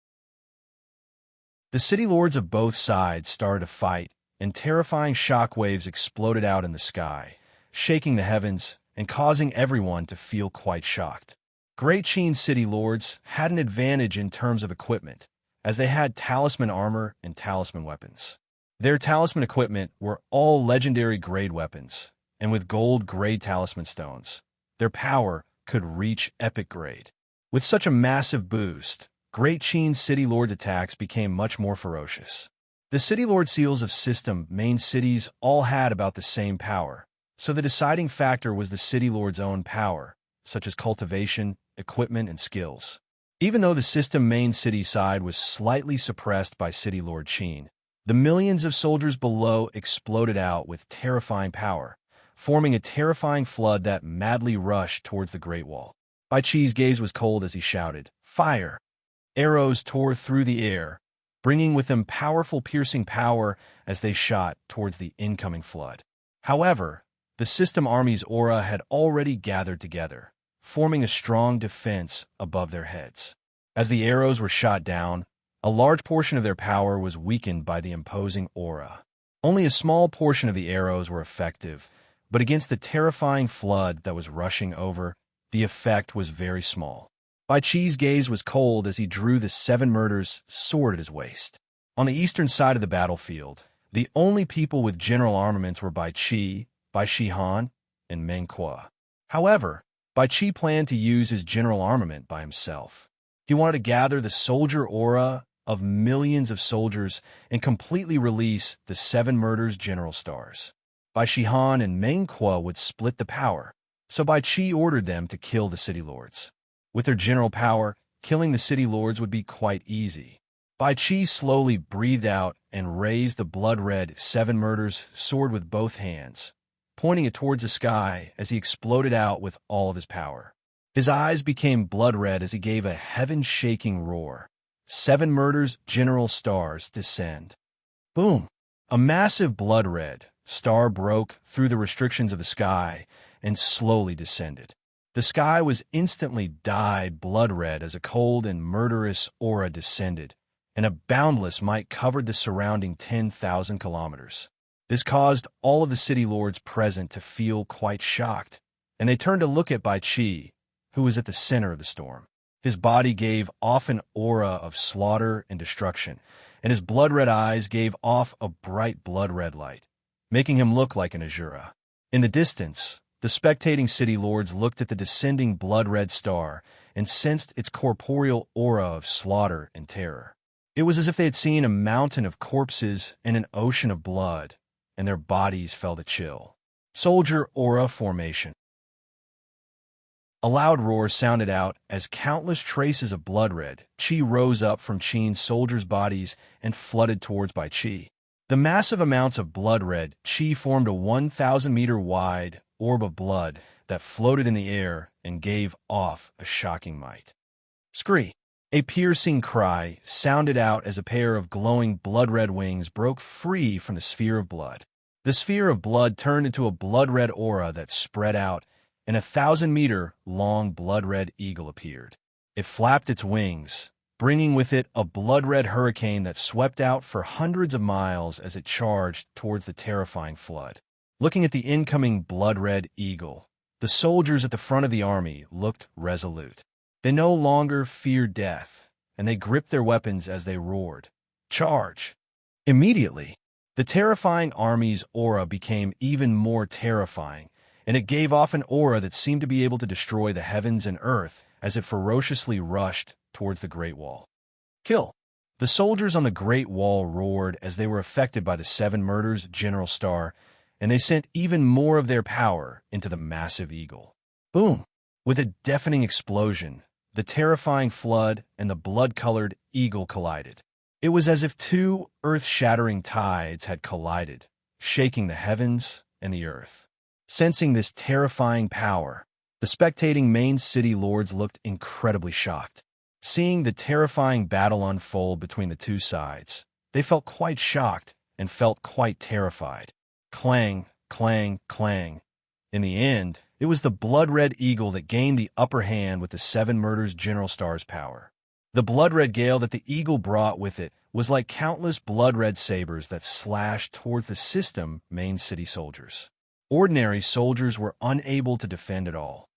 Speaker 1: The city lords of both sides started to fight, and terrifying shockwaves exploded out in the sky, shaking the heavens and causing everyone to feel quite shocked. Great Qin city lords had an advantage in terms of equipment, as they had talisman armor and talisman weapons. Their talisman equipment were all legendary grade weapons, and with gold grade talisman stones, their power could reach epic grade. With such a massive boost, Great Qin city lord attacks became much more ferocious. The city lord seals of system main cities all had about the same power, so the deciding factor was the city lord's own power, such as cultivation, equipment, and skills. Even though the system main city side was slightly suppressed by City Lord Qin, the millions of soldiers below exploded out with terrifying power, forming a terrifying flood that madly rushed towards the Great Wall. Bai Qi's gaze was cold as he shouted, "Fire!" Arrows tore through the air, bringing with them powerful piercing power as they shot towards the incoming flood. However, the system army's aura had already gathered together, forming a strong defense above their heads. As the arrows were shot down, a large portion of their power was weakened by the imposing aura. Only a small portion of the arrows were effective, but against the terrifying flood that was rushing over, the effect was very small. Bai Qi's gaze was cold as he drew the 7 murders sword at his waist. On the eastern side of the battlefield, the only people with general armaments were Bai Qi, Bai Shihan, and Meng Kuo. However, Bai Qi planned to use his general armament by himself. He wanted to gather the soldier aura of millions of soldiers and completely release the 7 murders general stars. Bai Shihan and Meng Kuo would split the power, so Bai Qi ordered them to kill the city lords. With their general power, killing the city lords would be quite easy. Bai Qi slowly breathed out and raised the blood-red seven murders sword with both hands, pointing it towards the sky as he exploded out with all of his power. His eyes became blood-red as he gave a heaven-shaking roar. Seven murders, general stars, descend. Boom! A massive blood-red star broke through the restrictions of the sky and slowly descended. The sky was instantly dyed blood-red as a cold and murderous aura descended, and a boundless might covered the surrounding 10,000 kilometers. This caused all of the city lords present to feel quite shocked, and they turned to look at Bai Qi, who was at the center of the storm. His body gave off an aura of slaughter and destruction, and his blood-red eyes gave off a bright blood-red light, making him look like an Azura. In the distance, the spectating city lords looked at the descending blood-red star and sensed its corporeal aura of slaughter and terror. It was as if they had seen a mountain of corpses and an ocean of blood, and their bodies felt a chill. Soldier aura formation. A loud roar sounded out as countless traces of blood-red Qi rose up from Qin's soldiers' bodies and flooded towards Bai Qi. The massive amounts of blood-red Qi formed a 1,000-meter-wide orb of blood that floated in the air and gave off a shocking might. Scree! A piercing cry sounded out as a pair of glowing blood-red wings broke free from the sphere of blood. The sphere of blood turned into a blood-red aura that spread out, and a 1,000-meter-long blood-red eagle appeared. It flapped its wings, bringing with it a blood-red hurricane that swept out for hundreds of miles as it charged towards the terrifying flood. Looking at the incoming blood-red eagle, the soldiers at the front of the army looked resolute. They no longer feared death, and they gripped their weapons as they roared, "Charge!" Immediately, the terrifying army's aura became even more terrifying, and it gave off an aura that seemed to be able to destroy the heavens and earth as it ferociously rushed towards the Great Wall. Kill! The soldiers on the Great Wall roared as they were affected by the seven murders General Star, and they sent even more of their power into the massive eagle. Boom! With a deafening explosion, the terrifying flood and the blood-colored eagle collided. It was as if two earth-shattering tides had collided, shaking the heavens and the earth. Sensing this terrifying power, the spectating main city lords looked incredibly shocked. Seeing the terrifying battle unfold between the two sides, they felt quite shocked and felt quite terrified. Clang, clang, clang. In the end, it was the blood-red eagle that gained the upper hand with the seven murders General Star's power. The blood-red gale that the eagle brought with it was like countless blood-red sabers that slashed towards the system main city soldiers. Ordinary soldiers were unable to defend at all.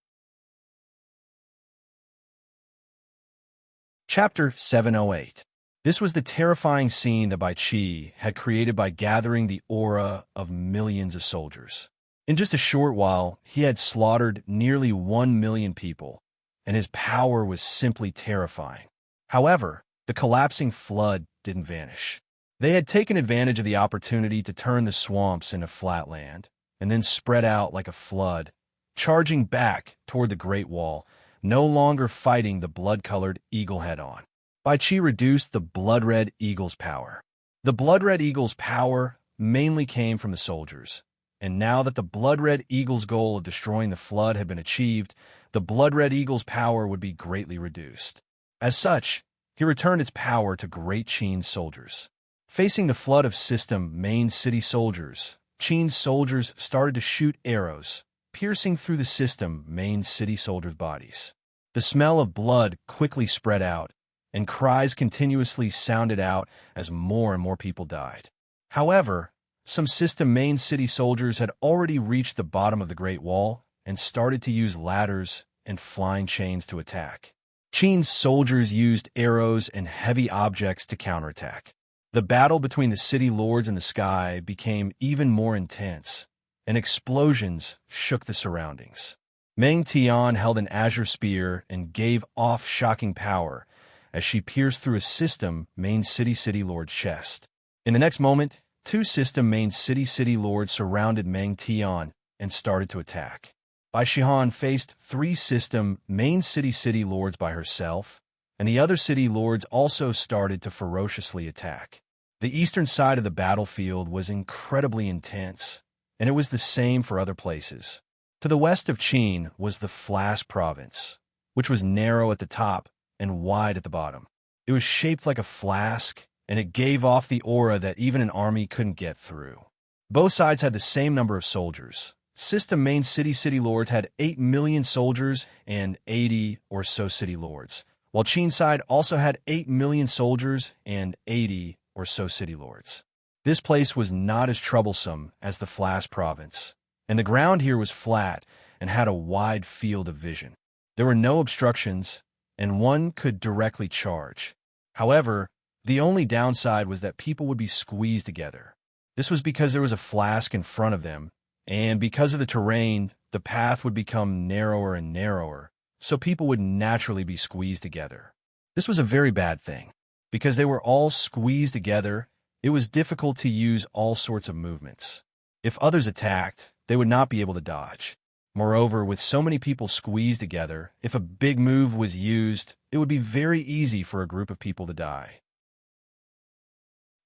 Speaker 1: Chapter 708. This was the terrifying scene that Bai Qi had created by gathering the aura of millions of soldiers. In just a short while, he had slaughtered nearly 1 million people, and his power was simply terrifying. However, the collapsing flood didn't vanish. They had taken advantage of the opportunity to turn the swamps into flat land, and then spread out like a flood, charging back toward the Great Wall, no longer fighting the blood-colored eagle head-on. Bai Qi reduced the blood-red eagle's power. The blood-red eagle's power mainly came from the soldiers, and now that the blood-red eagle's goal of destroying the flood had been achieved, the blood-red eagle's power would be greatly reduced. As such, he returned its power to Great Qin's soldiers. Facing the flood of system main city soldiers, Qin's soldiers started to shoot arrows, piercing through the system main city soldiers' bodies. The smell of blood quickly spread out, and cries continuously sounded out as more and more people died. However, some system main city soldiers had already reached the bottom of the Great Wall and started to use ladders and flying chains to attack. Qin's soldiers used arrows and heavy objects to counterattack. The battle between the city lords and the sky became even more intense, and explosions shook the surroundings. Meng Tian held an azure spear and gave off shocking power as she pierced through a system main city lord's chest. In the next moment, two system main city lords surrounded Meng Tian and started to attack. Bai Shihan faced 3 system main city lords by herself, and the other city lords also started to ferociously attack. The eastern side of the battlefield was incredibly intense, and it was the same for other places. To the west of Qin was the Flash province, which was narrow at the top and wide at the bottom. It was shaped like a flask, and it gave off the aura that even an army couldn't get through. Both sides had the same number of soldiers. System main city lords had 8 million soldiers and 80 or so city lords, while Qin side also had 8 million soldiers and 80 or so city lords. This place was not as troublesome as the Flash province, and the ground here was flat and had a wide field of vision. There were no obstructions, and one could directly charge. However, the only downside was that people would be squeezed together. This was because there was a flask in front of them, and because of the terrain, the path would become narrower and narrower, so people would naturally be squeezed together. This was a very bad thing. Because they were all squeezed together, it was difficult to use all sorts of movements. If others attacked, they would not be able to dodge. Moreover, with so many people squeezed together, if a big move was used, it would be very easy for a group of people to die.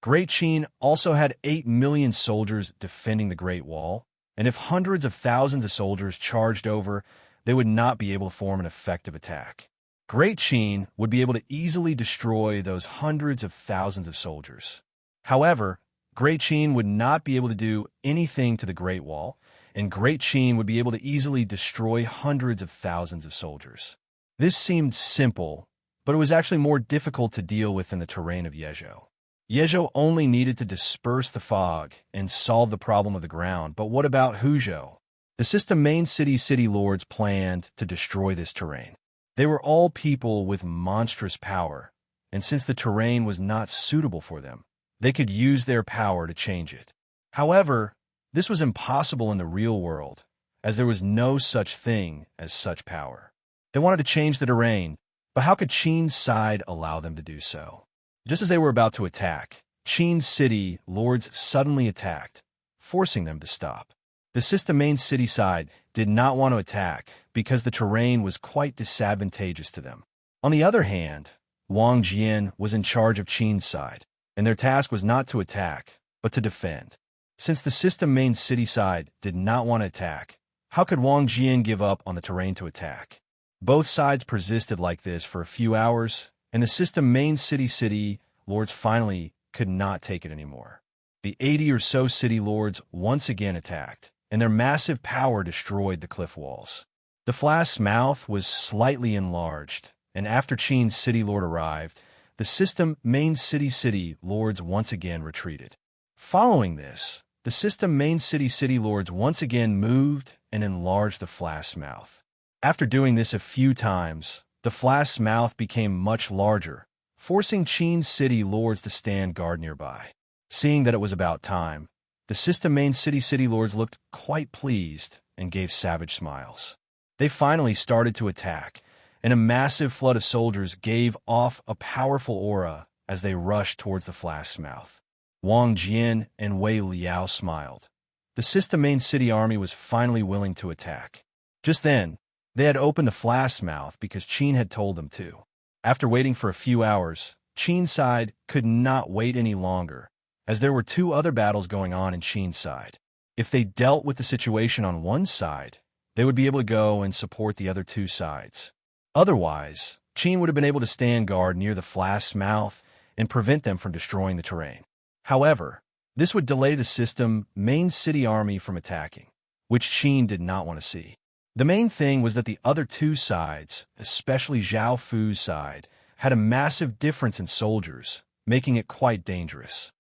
Speaker 1: Great Qin also had 8 million soldiers defending the Great Wall, and if hundreds of thousands of soldiers charged over, they would not be able to form an effective attack. Great Qin would be able to easily destroy those hundreds of thousands of soldiers. However, Great Qin would not be able to do anything to the Great Wall, and Great Qin would be able to easily destroy hundreds of thousands of soldiers. This seemed simple, but it was actually more difficult to deal with in the terrain of Yezhou. Yezhou only needed to disperse the fog and solve the problem of the ground, but what about Huzhou? The system main city lords planned to destroy this terrain. They were all people with monstrous power, and since the terrain was not suitable for them, they could use their power to change it. However, this was impossible in the real world, as there was no such thing as such power. They wanted to change the terrain, but how could Qin's side allow them to do so? Just as they were about to attack, Qin's city lords suddenly attacked, forcing them to stop. The system main city side did not want to attack because the terrain was quite disadvantageous to them. On the other hand, Wang Jian was in charge of Qin's side, and their task was not to attack, but to defend. Since the system main city side did not want to attack, how could Wang Jian give up on the terrain to attack? Both sides persisted like this for a few hours, and the system main city lords finally could not take it anymore. The 80 or so city lords once again attacked, and their massive power destroyed the cliff walls. The flask's mouth was slightly enlarged, and after Qin's city lord arrived, the system main city lords once again retreated. Following this, the system main city lords once again moved and enlarged the flask's mouth. After doing this a few times, the flask's mouth became much larger, forcing Qin's city lords to stand guard nearby. Seeing that it was about time, the system main city lords looked quite pleased and gave savage smiles. They finally started to attack, and a massive flood of soldiers gave off a powerful aura as they rushed towards the flask's mouth. Wang Jian and Wei Liao smiled. The system main city army was finally willing to attack. Just then, they had opened the flask's mouth because Qin had told them to. After waiting for a few hours, Qin's side could not wait any longer, as there were 2 other battles going on in Qin's side. If they dealt with the situation on one side, they would be able to go and support the other 2 sides. Otherwise, Qin would have been able to stand guard near the flask's mouth and prevent them from destroying the terrain. However, this would delay the system main city army from attacking, which Qin did not want to see. The main thing was that the other 2 sides, especially Zhao Fu's side, had a massive difference in soldiers, making it quite dangerous.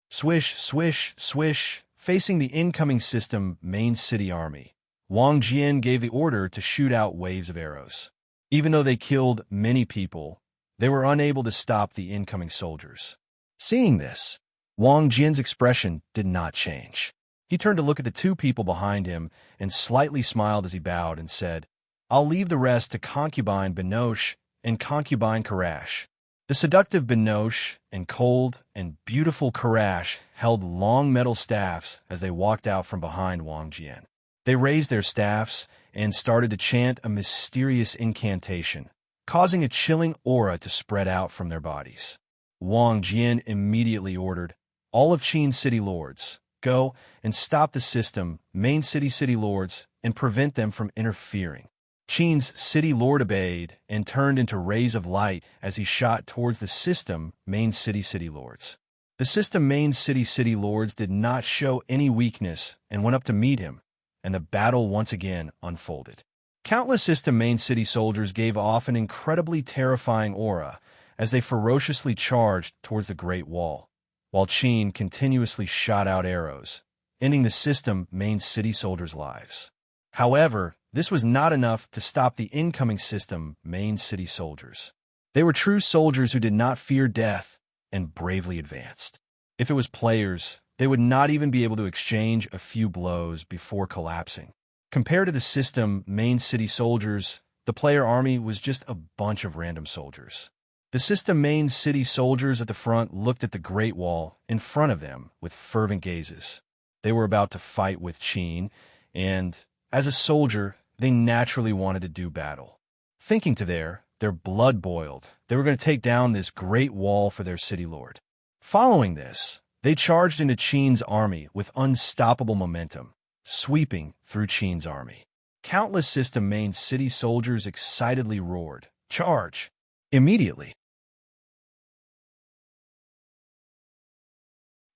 Speaker 1: Swish, swish, swish, facing the incoming system main city army, Wang Jian gave the order to shoot out waves of arrows. Even though they killed many people, they were unable to stop the incoming soldiers. Seeing this, Wang Jian's expression did not change. He turned to look at the 2 people behind him and slightly smiled as he bowed and said, "I'll leave the rest to concubine Binoche and concubine Karash." The seductive Binoche and cold and beautiful Karash held long metal staffs as they walked out from behind Wang Jian. They raised their staffs and started to chant a mysterious incantation, causing a chilling aura to spread out from their bodies. Wang Jian immediately ordered, "All of Qin's city lords, go and stop the system, main city lords, and prevent them from interfering." Qin's city lord obeyed and turned into rays of light as he shot towards the system main city lords. The system main city lords did not show any weakness and went up to meet him, and the battle once again unfolded. Countless system main city soldiers gave off an incredibly terrifying aura as they ferociously charged towards the Great Wall, while Qin continuously shot out arrows, ending the system main city soldiers' lives. However, this was not enough to stop the incoming system main city soldiers. They were true soldiers who did not fear death and bravely advanced. If it was players, they would not even be able to exchange a few blows before collapsing. Compared to the system main city soldiers, the player army was just a bunch of random soldiers. The system main city soldiers at the front looked at the Great Wall in front of them with fervent gazes. They were about to fight with Qin, and as a soldier, they naturally wanted to do battle. Thinking to their blood boiled. They were going to take down this Great Wall for their city lord. Following this, they charged into Qin's army with unstoppable momentum, sweeping through Qin's army. Countless system main city soldiers excitedly roared, "Charge!" Immediately.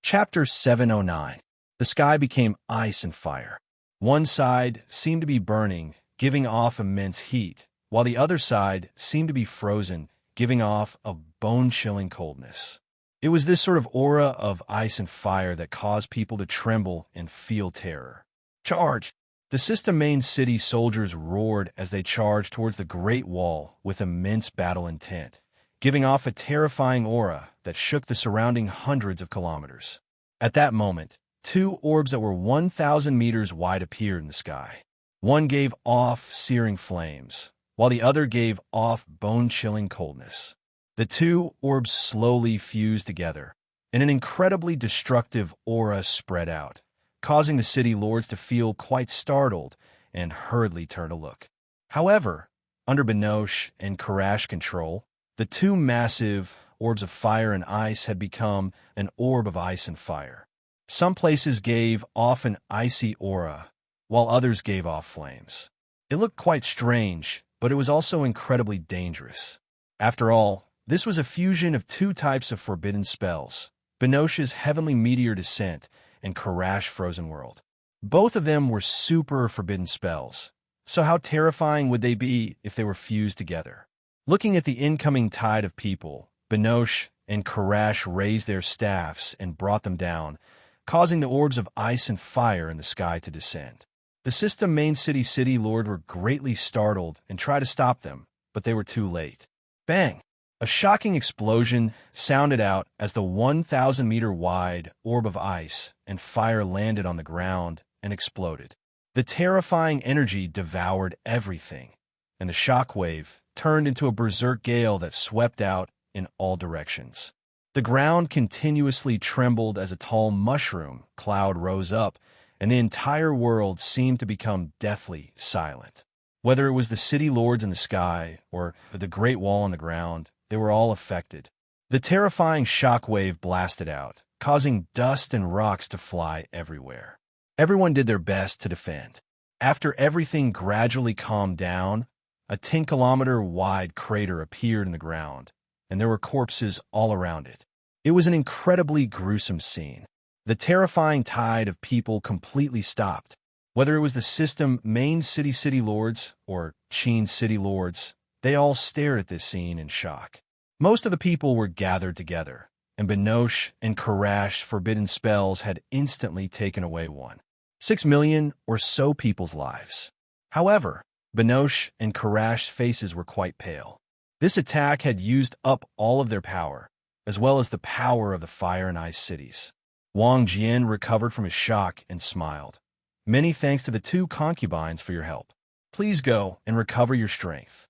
Speaker 1: Chapter 709. The sky became ice and fire. One side seemed to be burning, giving off immense heat, while the other side seemed to be frozen, giving off a bone-chilling coldness. It was this sort of aura of ice and fire that caused people to tremble and feel terror. "Charge!" The system main city soldiers roared as they charged towards the Great Wall with immense battle intent, giving off a terrifying aura that shook the surrounding hundreds of kilometers. At that moment, two orbs that were 1,000 meters wide appeared in the sky. One gave off searing flames, while the other gave off bone-chilling coldness. The two orbs slowly fused together, and an incredibly destructive aura spread out, causing the city lords to feel quite startled and hurriedly turn to look. However, under Binoche and Karash control, the two massive orbs of fire and ice had become an orb of ice and fire. Some places gave off an icy aura, while others gave off flames. It looked quite strange, but it was also incredibly dangerous. After all, this was a fusion of two types of forbidden spells, Binoche's Heavenly Meteor Descent and Karash Frozen World. Both of them were super forbidden spells, so how terrifying would they be if they were fused together? Looking at the incoming tide of people, Binoche and Karash raised their staffs and brought them down, causing the orbs of ice and fire in the sky to descend. The system main city lord were greatly startled and tried to stop them, but they were too late. Bang! A shocking explosion sounded out as the 1,000-meter-wide orb of ice and fire landed on the ground and exploded. The terrifying energy devoured everything, and the shockwave turned into a berserk gale that swept out in all directions. The ground continuously trembled as a tall mushroom cloud rose up, and the entire world seemed to become deathly silent. Whether it was the city lords in the sky or the Great Wall on the ground, they were all affected. The terrifying shockwave blasted out, causing dust and rocks to fly everywhere. Everyone did their best to defend. After everything gradually calmed down, a 10-kilometer-wide crater appeared in the ground, and there were corpses all around it. It was an incredibly gruesome scene. The terrifying tide of people completely stopped. Whether it was the system main city lords or Qin city lords, they all stared at this scene in shock. Most of the people were gathered together, and Binoche and Karash's forbidden spells had instantly taken away 1.6 million or so people's lives. However, Binoche and Karash's faces were quite pale. This attack had used up all of their power, as well as the power of the fire and ice cities. Wang Jian recovered from his shock and smiled. "Many thanks to the two concubines for your help. Please go and recover your strength."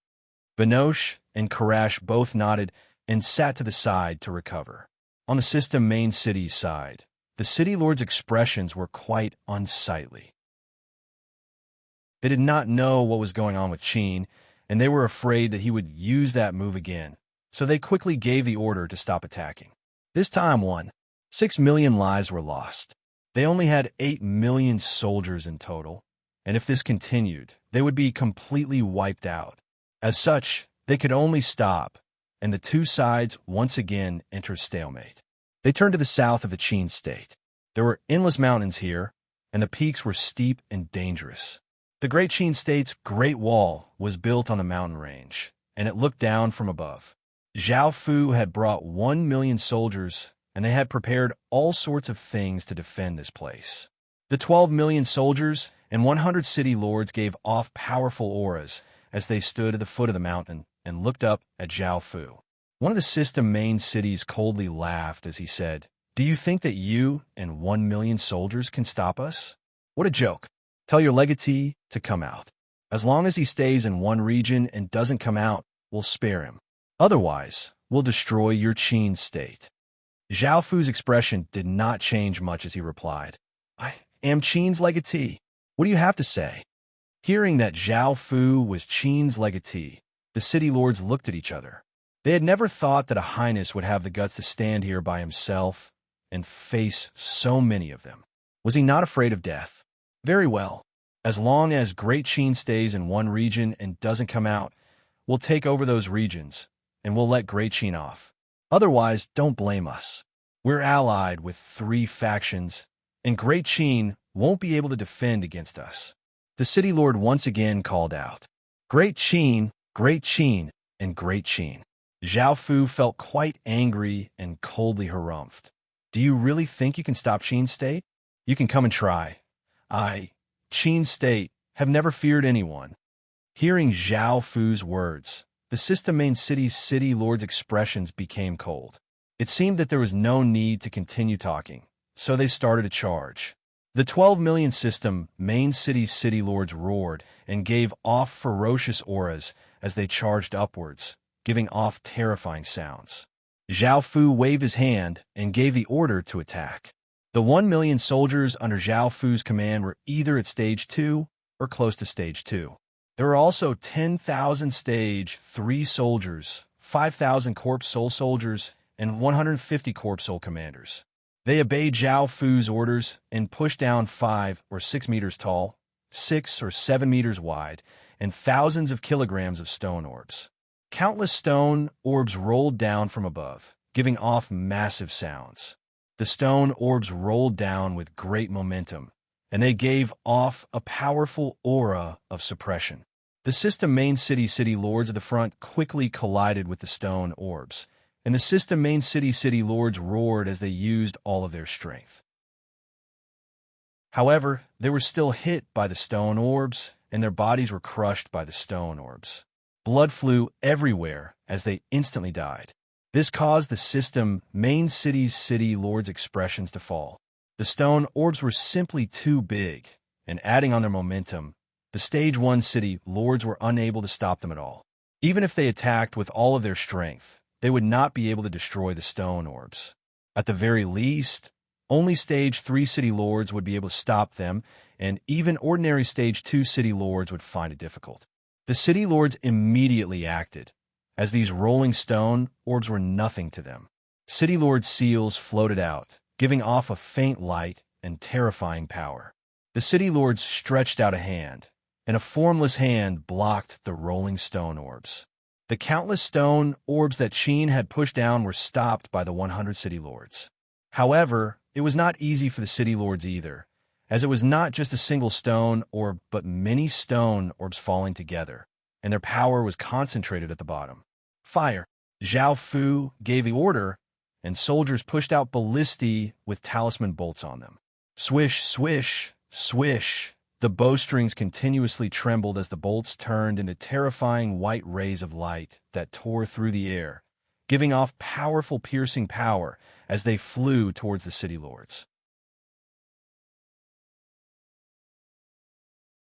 Speaker 1: Binoche and Karash both nodded and sat to the side to recover. On the system main city's side, the city lord's expressions were quite unsightly. They did not know what was going on with Qin, and they were afraid that he would use that move again, so they quickly gave the order to stop attacking. This time, 6 million lives were lost. They only had 8 million soldiers in total, and if this continued, they would be completely wiped out. As such, they could only stop, and the two sides once again entered stalemate. They turned to the south of the Qin state. There were endless mountains here, and the peaks were steep and dangerous. The Great Qin State's Great Wall was built on the mountain range, and it looked down from above. Zhao Fu had brought 1 million soldiers, and they had prepared all sorts of things to defend this place. The 12 million soldiers and 100 city lords gave off powerful auras as they stood at the foot of the mountain and looked up at Zhao Fu. One of the system main cities coldly laughed as he said, "Do you think that you and 1 million soldiers can stop us? What a joke. Tell your legatee to come out. As long as he stays in one region and doesn't come out, we'll spare him. Otherwise, we'll destroy your Qin state." Zhao Fu's expression did not change much as he replied, "I am Qin's legatee. What do you have to say?" Hearing that Zhao Fu was Qin's legatee, the city lords looked at each other. They had never thought that a highness would have the guts to stand here by himself and face so many of them. Was he not afraid of death? Very well. As long as Great Qin stays in one region and doesn't come out, we'll take over those regions, and we'll let Great Qin off. Otherwise, don't blame us. We're allied with 3 factions, and Great Qin won't be able to defend against us. The city lord once again called out, Great Qin, and Great Qin." Zhao Fu felt quite angry and coldly harumphed. "Do you really think you can stop Qin state? You can come and try. I, Qin state, have never feared anyone." Hearing Zhao Fu's words, the system main city's city lords' expressions became cold. It seemed that there was no need to continue talking, so they started a charge. The 12 million system main city's city lords roared and gave off ferocious auras as they charged upwards, giving off terrifying sounds. Zhao Fu waved his hand and gave the order to attack. The 1 million soldiers under Zhao Fu's command were either at Stage 2 or close to Stage 2. There were also 10,000 Stage 3 soldiers, 5,000 Corp Soul soldiers, and 150 Corp Soul commanders. They obeyed Zhao Fu's orders and pushed down 5 or 6 meters tall, 6 or 7 meters wide, and thousands of kilograms of stone orbs. Countless stone orbs rolled down from above, giving off massive sounds. The stone orbs rolled down with great momentum, and they gave off a powerful aura of suppression. The system main city lords at the front quickly collided with the stone orbs, and the system main city lords roared as they used all of their strength. However, they were still hit by the stone orbs, and their bodies were crushed by the stone orbs. Blood flew everywhere as they instantly died. This caused the system main city's city lords' expressions to fall. The stone orbs were simply too big, and adding on their momentum, the Stage 1 city lords were unable to stop them at all. Even if they attacked with all of their strength, they would not be able to destroy the stone orbs. At the very least, only Stage 3 city lords would be able to stop them, and even ordinary Stage 2 city lords would find it difficult. The city lords immediately acted, as these rolling stone orbs were nothing to them. City lord seals floated out, giving off a faint light and terrifying power. The city lords stretched out a hand, and a formless hand blocked the rolling stone orbs. The countless stone orbs that Qin had pushed down were stopped by the 100 city lords. However, it was not easy for the city lords either, as it was not just a single stone orb but many stone orbs falling together, and their power was concentrated at the bottom. Fire! Zhao Fu gave the order, and soldiers pushed out ballistae with talisman bolts on them. Swish, swish, swish! The bowstrings continuously trembled as the bolts turned into terrifying white rays of light that tore through the air, giving off powerful piercing power as they flew towards the city lords.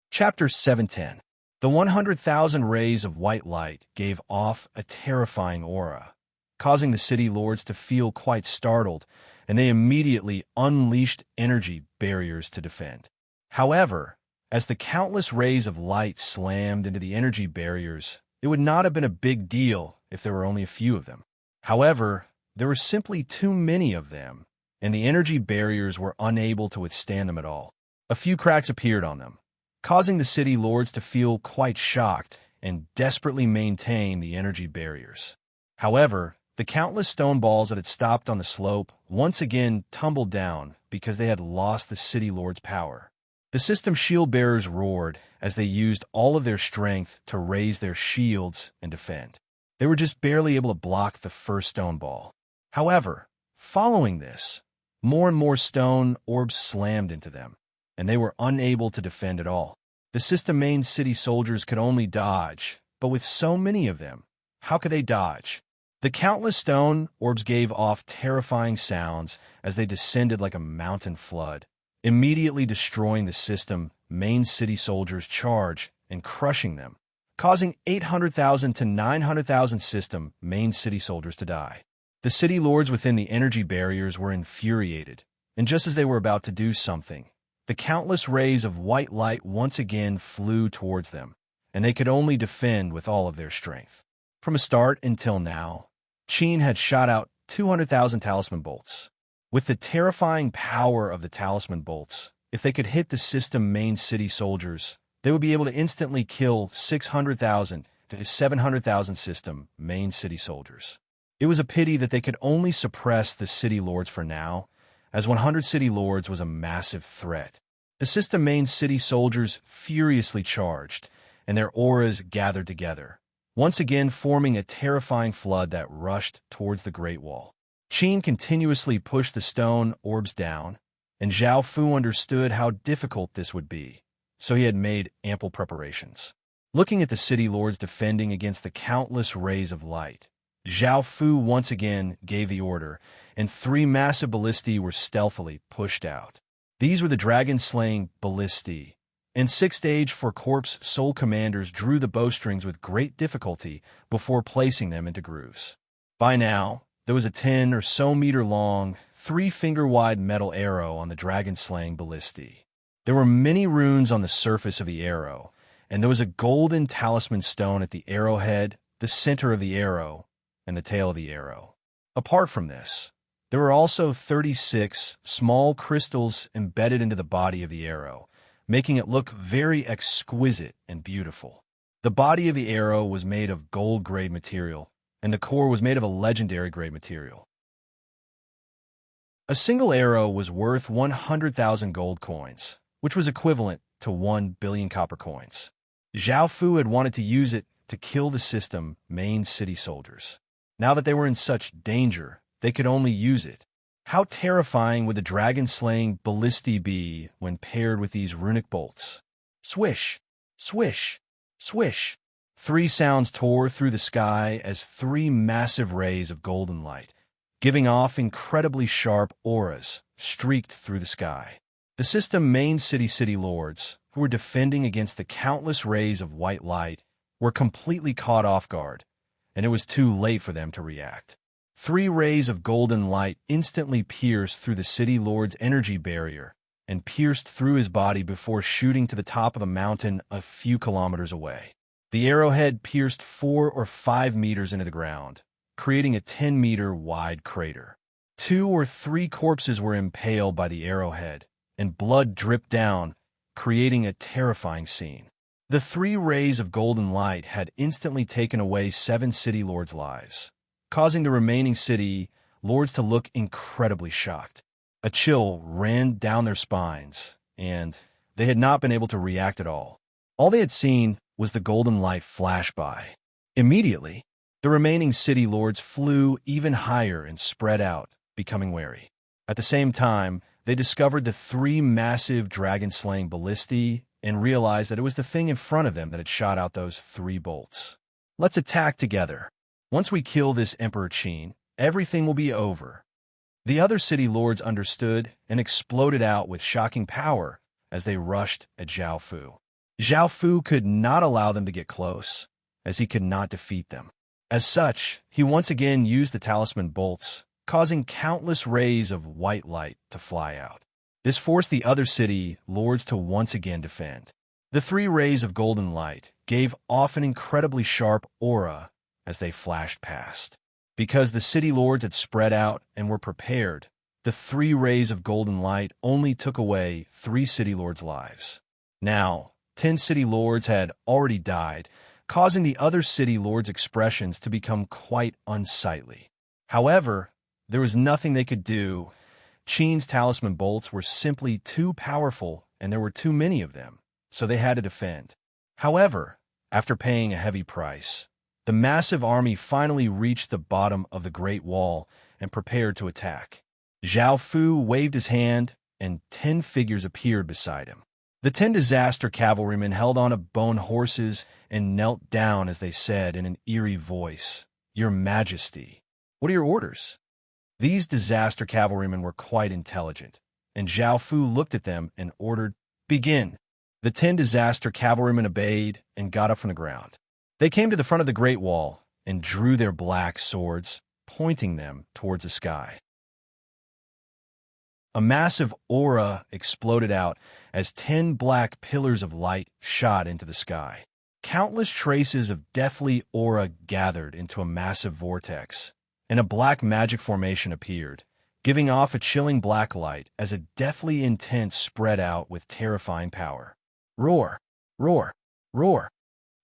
Speaker 1: Chapter 710. The 100,000 rays of white light gave off a terrifying aura, causing the city lords to feel quite startled, and they immediately unleashed energy barriers to defend. However, As the countless rays of light slammed into the energy barriers, it would not have been a big deal if there were only a few of them. However, there were simply too many of them, and the energy barriers were unable to withstand them at all. A few cracks appeared on them, causing the city lords to feel quite shocked and desperately maintain the energy barriers. However, the countless stone balls that had stopped on the slope once again tumbled down because they had lost the city lord's power. The system shield bearers roared as they used all of their strength to raise their shields and defend. They were just barely able to block the first stone ball. However, following this, more and more stone orbs slammed into them, and they were unable to defend at all. The system main city soldiers could only dodge, but with so many of them, how could they dodge? The countless stone orbs gave off terrifying sounds as they descended like a mountain flood, immediately destroying the system main city soldiers' charge and crushing them, causing 800,000 to 900,000 system main city soldiers to die. The city lords within the energy barriers were infuriated, and just as they were about to do something, the countless rays of white light once again flew towards them, and they could only defend with all of their strength. From a start until now, Qin had shot out 200,000 talisman bolts. With the terrifying power of the talisman bolts, if they could hit the system main city soldiers, they would be able to instantly kill 600,000 to 700,000 system main city soldiers. It was a pity that they could only suppress the city lords for now, as 100 city lords was a massive threat. The system main city soldiers furiously charged, and their auras gathered together, once again forming a terrifying flood that rushed towards the Great Wall. Qin continuously pushed the stone orbs down, and Zhao Fu understood how difficult this would be, so he had made ample preparations. Looking at the city lords defending against the countless rays of light, Zhao Fu once again gave the order, and 3 massive ballistae were stealthily pushed out. These were the dragon-slaying ballistae, and 6 stage for corpse soul commanders drew the bowstrings with great difficulty before placing them into grooves. By now, there was a 10 or so meter long, 3-finger-wide metal arrow on the dragon-slaying ballistae. There were many runes on the surface of the arrow, and there was a golden talisman stone at the arrowhead, the center of the arrow, and the tail of the arrow. Apart from this, there were also 36 small crystals embedded into the body of the arrow, making it look very exquisite and beautiful. The body of the arrow was made of gold-grade material, and the core was made of a legendary grade material. A single arrow was worth 100,000 gold coins, which was equivalent to 1 billion copper coins. Zhao Fu had wanted to use it to kill the system main city soldiers. Now that they were in such danger, they could only use it. How terrifying would the dragon-slaying ballistae be when paired with these runic bolts? Swish, swish, swish. 3 sounds tore through the sky as 3 massive rays of golden light, giving off incredibly sharp auras, streaked through the sky. The system main city lords, who were defending against the countless rays of white light, were completely caught off guard, and it was too late for them to react. 3 rays of golden light instantly pierced through the city lord's energy barrier and pierced through his body before shooting to the top of the mountain a few kilometers away. The arrowhead pierced 4 or 5 meters into the ground, creating a 10-meter wide crater. 2 or 3 corpses were impaled by the arrowhead, and blood dripped down, creating a terrifying scene. The 3 rays of golden light had instantly taken away 7 city lords' lives, causing the remaining city lords to look incredibly shocked. A chill ran down their spines, and they had not been able to react at all. All they had seen was the golden light flash by. Immediately, the remaining city lords flew even higher and spread out, becoming wary. At the same time, they discovered the 3 massive dragon-slaying ballistae and realized that it was the thing in front of them that had shot out those 3 bolts. Let's attack together. Once we kill this Emperor Qin, everything will be over. The other city lords understood and exploded out with shocking power as they rushed at Zhao Fu. Zhao Fu could not allow them to get close, as he could not defeat them. As such, he once again used the talisman bolts, causing countless rays of white light to fly out. This forced the other city lords to once again defend. The three rays of golden light gave off an incredibly sharp aura as they flashed past. Because the city lords had spread out and were prepared, the three rays of golden light only took away 3 city lords' lives. Now, 10 city lords had already died, causing the other city lords' expressions to become quite unsightly. However, there was nothing they could do. Qin's talisman bolts were simply too powerful, and there were too many of them, so they had to defend. However, after paying a heavy price, the massive army finally reached the bottom of the Great Wall and prepared to attack. Zhao Fu waved his hand, and 10 figures appeared beside him. The 10 disaster cavalrymen held on to bone horses and knelt down as they said in an eerie voice, "Your Majesty, what are your orders?" These disaster cavalrymen were quite intelligent, and Zhao Fu looked at them and ordered, "Begin." The 10 disaster cavalrymen obeyed and got up from the ground. They came to the front of the Great Wall and drew their black swords, pointing them towards the sky. A massive aura exploded out as 10 black pillars of light shot into the sky. Countless traces of deathly aura gathered into a massive vortex, and a black magic formation appeared, giving off a chilling black light as a deathly intense spread out with terrifying power. Roar! Roar! Roar!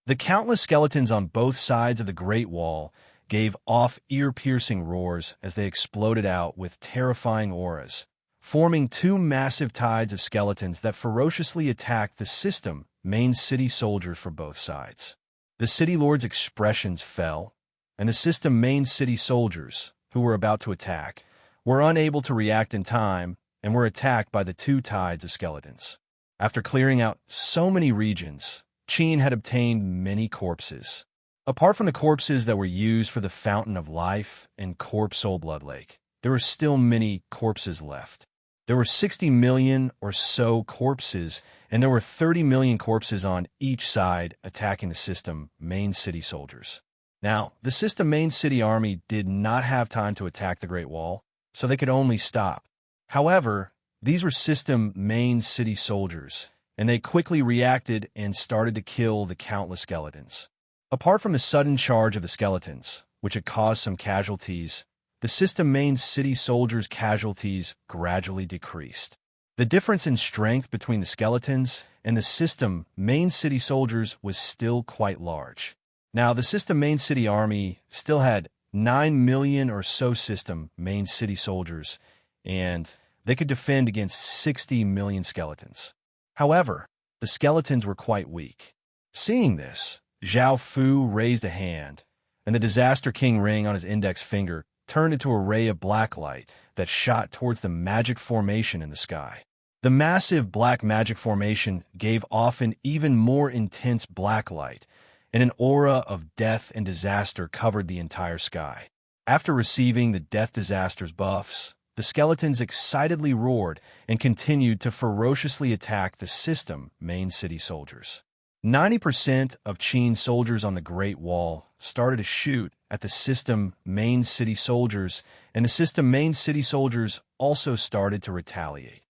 Speaker 1: The countless skeletons on both sides of the Great Wall gave off ear-piercing roars as they exploded out with terrifying auras, forming 2 massive tides of skeletons that ferociously attacked the system main city soldiers for both sides. The city lords' expressions fell, and the system main city soldiers, who were about to attack, were unable to react in time and were attacked by the 2 tides of skeletons. After clearing out so many regions, Qin had obtained many corpses. Apart from the corpses that were used for the Fountain of Life and Corpse Soul Blood Lake, there were still many corpses left. There were 60 million or so corpses, and there were 30 million corpses on each side attacking the system main city soldiers. Now, the system main city army did not have time to attack the Great Wall, so they could only stop. However, these were system main city soldiers, and they quickly reacted and started to kill the countless skeletons. Apart from the sudden charge of the skeletons, which had caused some casualties, the system main city soldiers' casualties gradually decreased. The difference in strength between the skeletons and the system main city soldiers was still quite large. Now, the system main city army still had 9 million or so system main city soldiers, and they could defend against 60 million skeletons. However, the skeletons were quite weak. Seeing this, Zhao Fu raised a hand, and the Disaster King ring on his index finger turned into a ray of black light that shot towards the magic formation in the sky. The massive black magic formation gave off an even more intense black light, and an aura of death and disaster covered the entire sky. After receiving the death disaster's buffs, the skeletons excitedly roared and continued to ferociously attack the system main city soldiers. 90% of Qin's soldiers on the Great Wall started to shoot at the system main city soldiers, and the system main city soldiers also started to retaliate.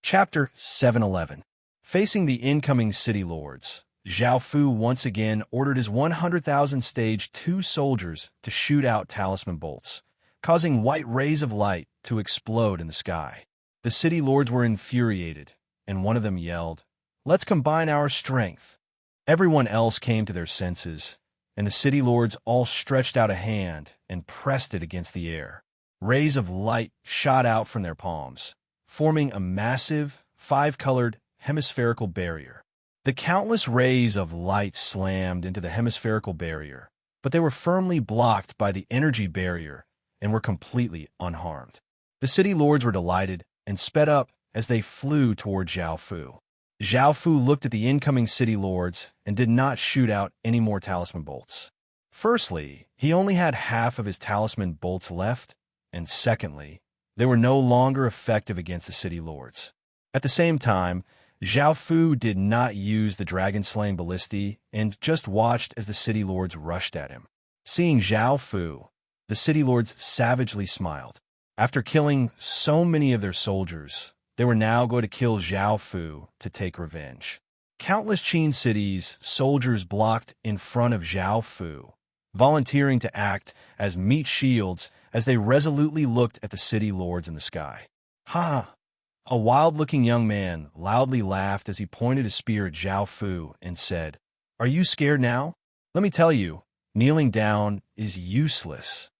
Speaker 1: Chapter 711. Facing the incoming city lords, Zhao Fu once again ordered his 100,000 Stage 2 soldiers to shoot out talisman bolts, causing white rays of light to explode in the sky. The city lords were infuriated, and one of them yelled, "Let's combine our strength." Everyone else came to their senses, and the city lords all stretched out a hand and pressed it against the air. Rays of light shot out from their palms, forming a massive, 5-colored hemispherical barrier. The countless rays of light slammed into the hemispherical barrier, but they were firmly blocked by the energy barrier and were completely unharmed. The city lords were delighted and sped up as they flew toward Zhao Fu. Zhao Fu looked at the incoming city lords and did not shoot out any more talisman bolts. Firstly, he only had half of his talisman bolts left, and secondly, they were no longer effective against the city lords. At the same time, Zhao Fu did not use the dragon-slaying ballistae and just watched as the city lords rushed at him. Seeing Zhao Fu, the city lords savagely smiled. After killing so many of their soldiers, They were now going to kill Zhao Fu to take revenge. Countless Qin cities' soldiers blocked in front of Zhao Fu, volunteering to act as meat shields as they resolutely looked at the city lords in the sky. Ha! A wild-looking young man loudly laughed as he pointed a spear at Zhao Fu and said, "Are you scared now? Let me tell you, kneeling down is useless."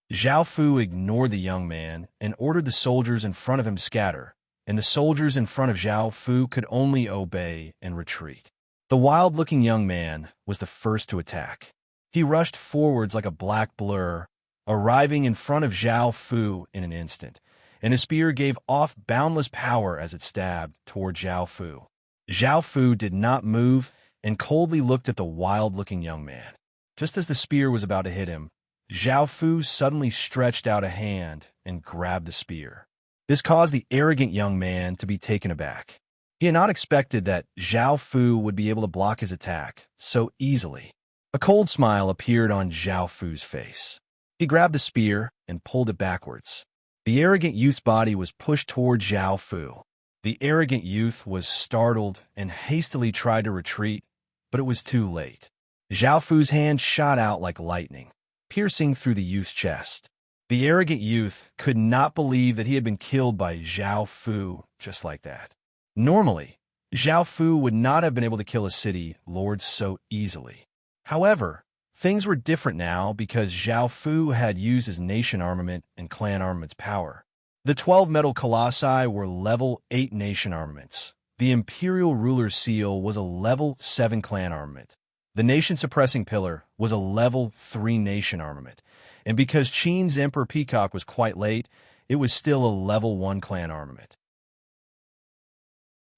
Speaker 1: Zhao Fu ignored the young man and ordered the soldiers in front of him to scatter, and the soldiers in front of Zhao Fu could only obey and retreat. The wild-looking young man was the first to attack. He rushed forwards like a black blur, arriving in front of Zhao Fu in an instant, and his spear gave off boundless power as it stabbed toward Zhao Fu. Zhao Fu did not move and coldly looked at the wild-looking young man. Just as the spear was about to hit him, Zhao Fu suddenly stretched out a hand and grabbed the spear. This caused the arrogant young man to be taken aback. He had not expected that Zhao Fu would be able to block his attack so easily. A cold smile appeared on Zhao Fu's face. He grabbed the spear and pulled it backwards. The arrogant youth's body was pushed toward Zhao Fu. The arrogant youth was startled and hastily tried to retreat, but it was too late. Zhao Fu's hand shot out like lightning, piercing through the youth's chest. The arrogant youth could not believe that he had been killed by Zhao Fu just like that. Normally, Zhao Fu would not have been able to kill a city lord so easily. However, things were different now because Zhao Fu had used his nation armament and clan armament's power. The 12 metal colossi were level 8 nation armaments. The Imperial Ruler's Seal was a level 7 clan armament. The nation-suppressing pillar was a level 3 nation armament. And because Qin's Emperor Peacock was quite late, it was still a level 1 clan armament.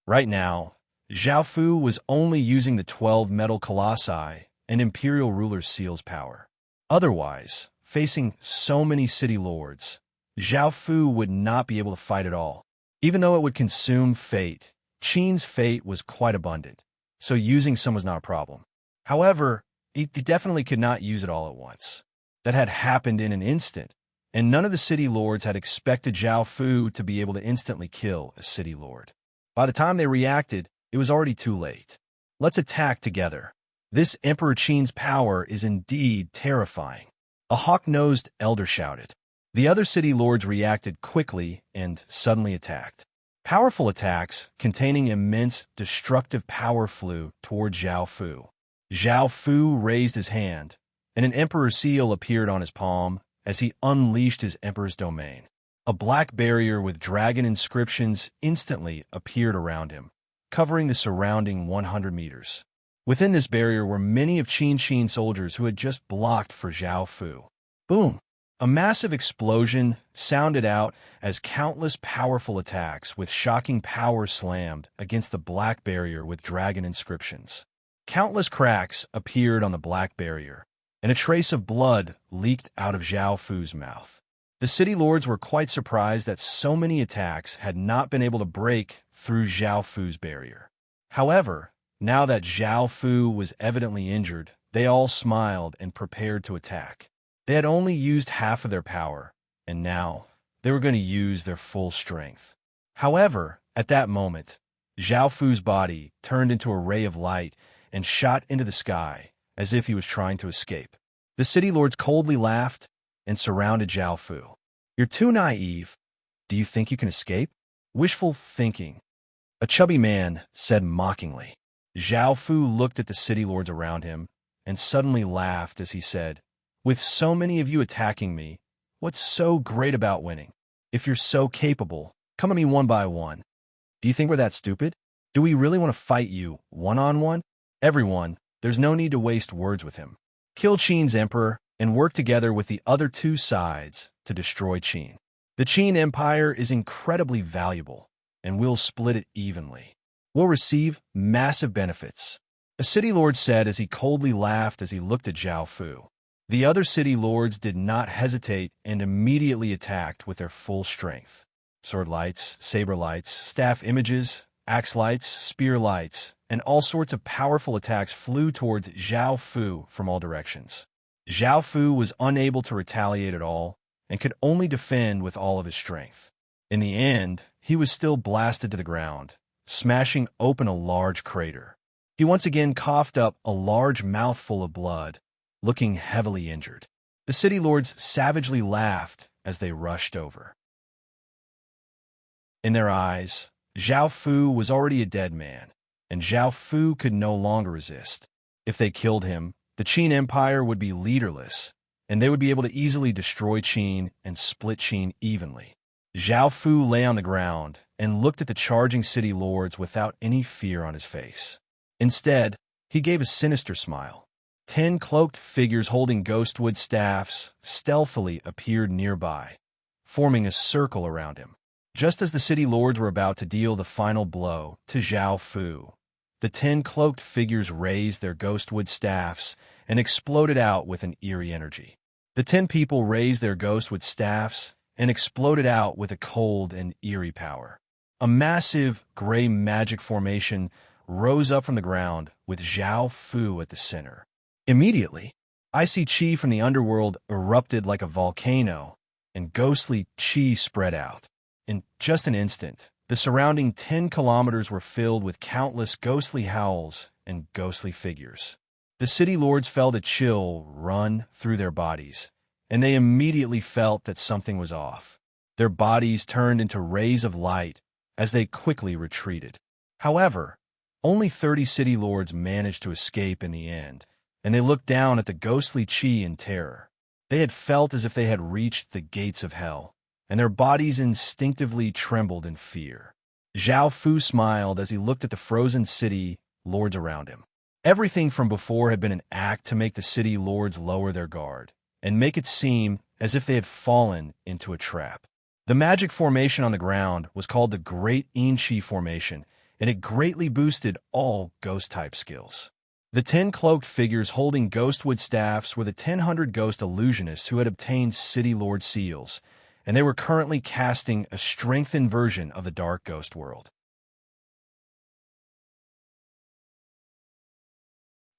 Speaker 1: Right now, Zhao Fu was only using the 12 metal colossi and Imperial Ruler's Seal's power. Otherwise, facing so many city lords, Zhao Fu would not be able to fight at all. Even though it would consume fate, Qin's fate was quite abundant, so using some was not a problem. However, he definitely could not use it all at once. That had happened in an instant, and none of the city lords had expected Zhao Fu to be able to instantly kill a city lord. By the time they reacted, it was already too late. Let's attack together. This Emperor Qin's power is indeed terrifying. A hawk-nosed elder shouted. The other city lords reacted quickly and suddenly attacked. Powerful attacks containing immense destructive power flew toward Zhao Fu. Zhao Fu raised his hand, and an Emperor's Seal appeared on his palm as he unleashed his Emperor's domain. A black barrier with dragon inscriptions instantly appeared around him, covering the surrounding 100 meters. Within this barrier were many of Qin soldiers who had just blocked for Zhao Fu. Boom! A massive explosion sounded out as countless powerful attacks with shocking power slammed against the black barrier with dragon inscriptions. Countless cracks appeared on the black barrier, and a trace of blood leaked out of Zhao Fu's mouth. The city lords were quite surprised that so many attacks had not been able to break through Zhao Fu's barrier. However, now that Zhao Fu was evidently injured, they all smiled and prepared to attack. They had only used half of their power, and now they were going to use their full strength. However, at that moment, Zhao Fu's body turned into a ray of light and shot into the sky as if he was trying to escape. The city lords coldly laughed and surrounded Zhao Fu. "You're too naive. Do you think you can escape?" "Wishful thinking," a chubby man said mockingly. Zhao Fu looked at the city lords around him and suddenly laughed as he said, "With so many of you attacking me, what's so great about winning? If you're so capable, come at me one by one. Do you think we're that stupid? Do we really want to fight you one-on-one? Everyone, there's no need to waste words with him. Kill Qin's emperor and work together with the other two sides to destroy Qin. The Qin Empire is incredibly valuable, and we'll split it evenly. We'll receive massive benefits," a city lord said as he coldly laughed as he looked at Zhao Fu. The other city lords did not hesitate and immediately attacked with their full strength. Sword lights, saber lights, staff images, axe lights, spear lights, and all sorts of powerful attacks flew towards Zhao Fu from all directions. Zhao Fu was unable to retaliate at all and could only defend with all of his strength. In the end, he was still blasted to the ground, smashing open a large crater. He once again coughed up a large mouthful of blood, looking heavily injured. The city lords savagely laughed as they rushed over. In their eyes, Zhao Fu was already a dead man, and Zhao Fu could no longer resist. If they killed him, the Qin Empire would be leaderless, and they would be able to easily destroy Qin and split Qin evenly. Zhao Fu lay on the ground and looked at the charging city lords without any fear on his face. Instead, he gave a sinister smile. 10 cloaked figures holding ghostwood staffs stealthily appeared nearby, forming a circle around him. Just as the city lords were about to deal the final blow to Zhao Fu, the 10 cloaked figures raised their ghostwood staffs and exploded out with an eerie energy. The 10 people raised their ghostwood staffs and exploded out with a cold and eerie power. A massive gray magic formation rose up from the ground with Zhao Fu at the center. Immediately, icy chi from the underworld erupted like a volcano, and ghostly chi spread out. In just an instant, the surrounding 10 kilometers were filled with countless ghostly howls and ghostly figures. The city lords felt a chill run through their bodies, and they immediately felt that something was off. Their bodies turned into rays of light as they quickly retreated. However, only 30 city lords managed to escape in the end, and they looked down at the ghostly chi in terror. They had felt as if they had reached the gates of hell, and their bodies instinctively trembled in fear. Zhao Fu smiled as he looked at the frozen city lords around him. Everything from before had been an act to make the city lords lower their guard and make it seem as if they had fallen into a trap. The magic formation on the ground was called the Great Yin-Chi Formation, and it greatly boosted all ghost-type skills. The 10 cloaked figures holding ghostwood staffs were the 1,000 ghost illusionists who had obtained City Lord seals, and they were currently casting a strengthened version of the Dark Ghost world.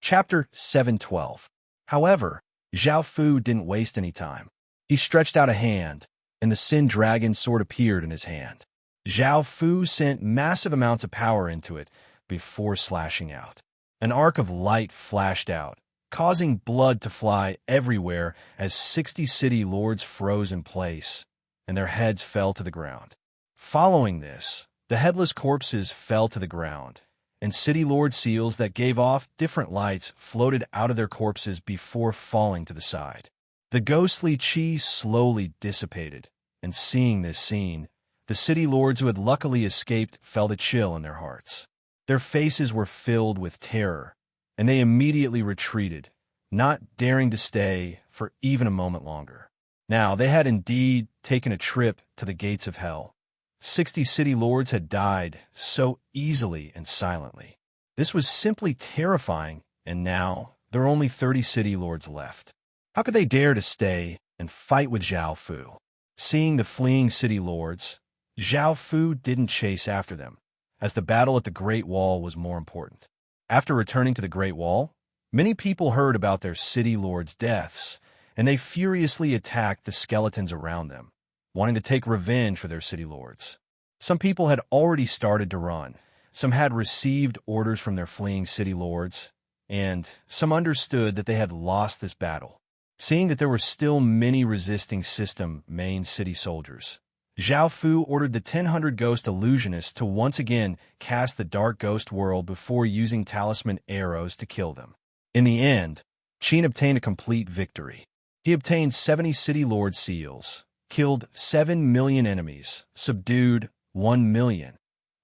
Speaker 1: Chapter 712. However, Zhao Fu didn't waste any time. He stretched out a hand, and the Sin Dragon sword appeared in his hand. Zhao Fu sent massive amounts of power into it before slashing out. An arc of light flashed out, causing blood to fly everywhere as 60 city lords froze in place, and their heads fell to the ground. Following this, the headless corpses fell to the ground, and city lord seals that gave off different lights floated out of their corpses before falling to the side. The ghostly chi slowly dissipated, and seeing this scene, the city lords who had luckily escaped felt a chill in their hearts. Their faces were filled with terror, and they immediately retreated, not daring to stay for even a moment longer. Now, they had indeed taken a trip to the gates of hell. 60 city lords had died so easily and silently. This was simply terrifying, and now there are only 30 city lords left. How could they dare to stay and fight with Zhao Fu? Seeing the fleeing city lords, Zhao Fu didn't chase after them, as the battle at the Great Wall was more important. After returning to the Great Wall, many people heard about their city lords' deaths, and they furiously attacked the skeletons around them, wanting to take revenge for their city lords. Some people had already started to run, some had received orders from their fleeing city lords, and some understood that they had lost this battle. Seeing that there were still many resisting system main city soldiers, Zhao Fu ordered the 1,000 ghost illusionists to once again cast the dark ghost world before using talisman arrows to kill them. In the end, Qin obtained a complete victory. He obtained 70 city lord seals, killed 7 million enemies, subdued 1 million,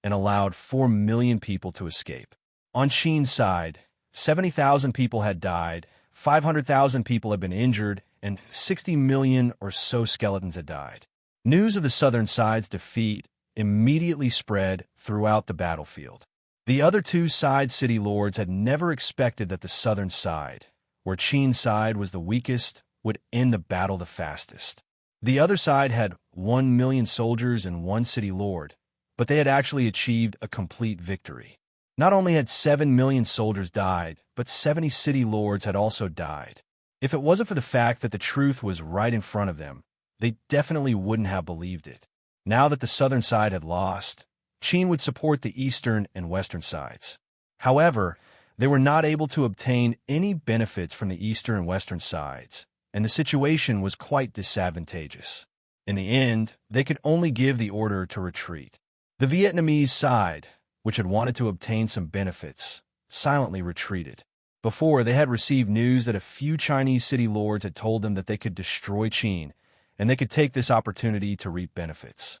Speaker 1: and allowed 4 million people to escape. On Qin's side, 70,000 people had died, 500,000 people had been injured, and 60 million or so skeletons had died. News of the southern side's defeat immediately spread throughout the battlefield. The other two side city lords had never expected that the southern side, where Qin's side was the weakest, would end the battle the fastest. The other side had 1 million soldiers and 1 city lord, but they had actually achieved a complete victory. Not only had 7 million soldiers died, but 70 city lords had also died. If it wasn't for the fact that the truth was right in front of them, they definitely wouldn't have believed it. Now that the southern side had lost, Qin would support the eastern and western sides. However, they were not able to obtain any benefits from the eastern and western sides, and the situation was quite disadvantageous. In the end, they could only give the order to retreat. The Vietnamese side, which had wanted to obtain some benefits, silently retreated. Before, they had received news that a few Chinese city lords had told them that they could destroy Qin, and they could take this opportunity to reap benefits.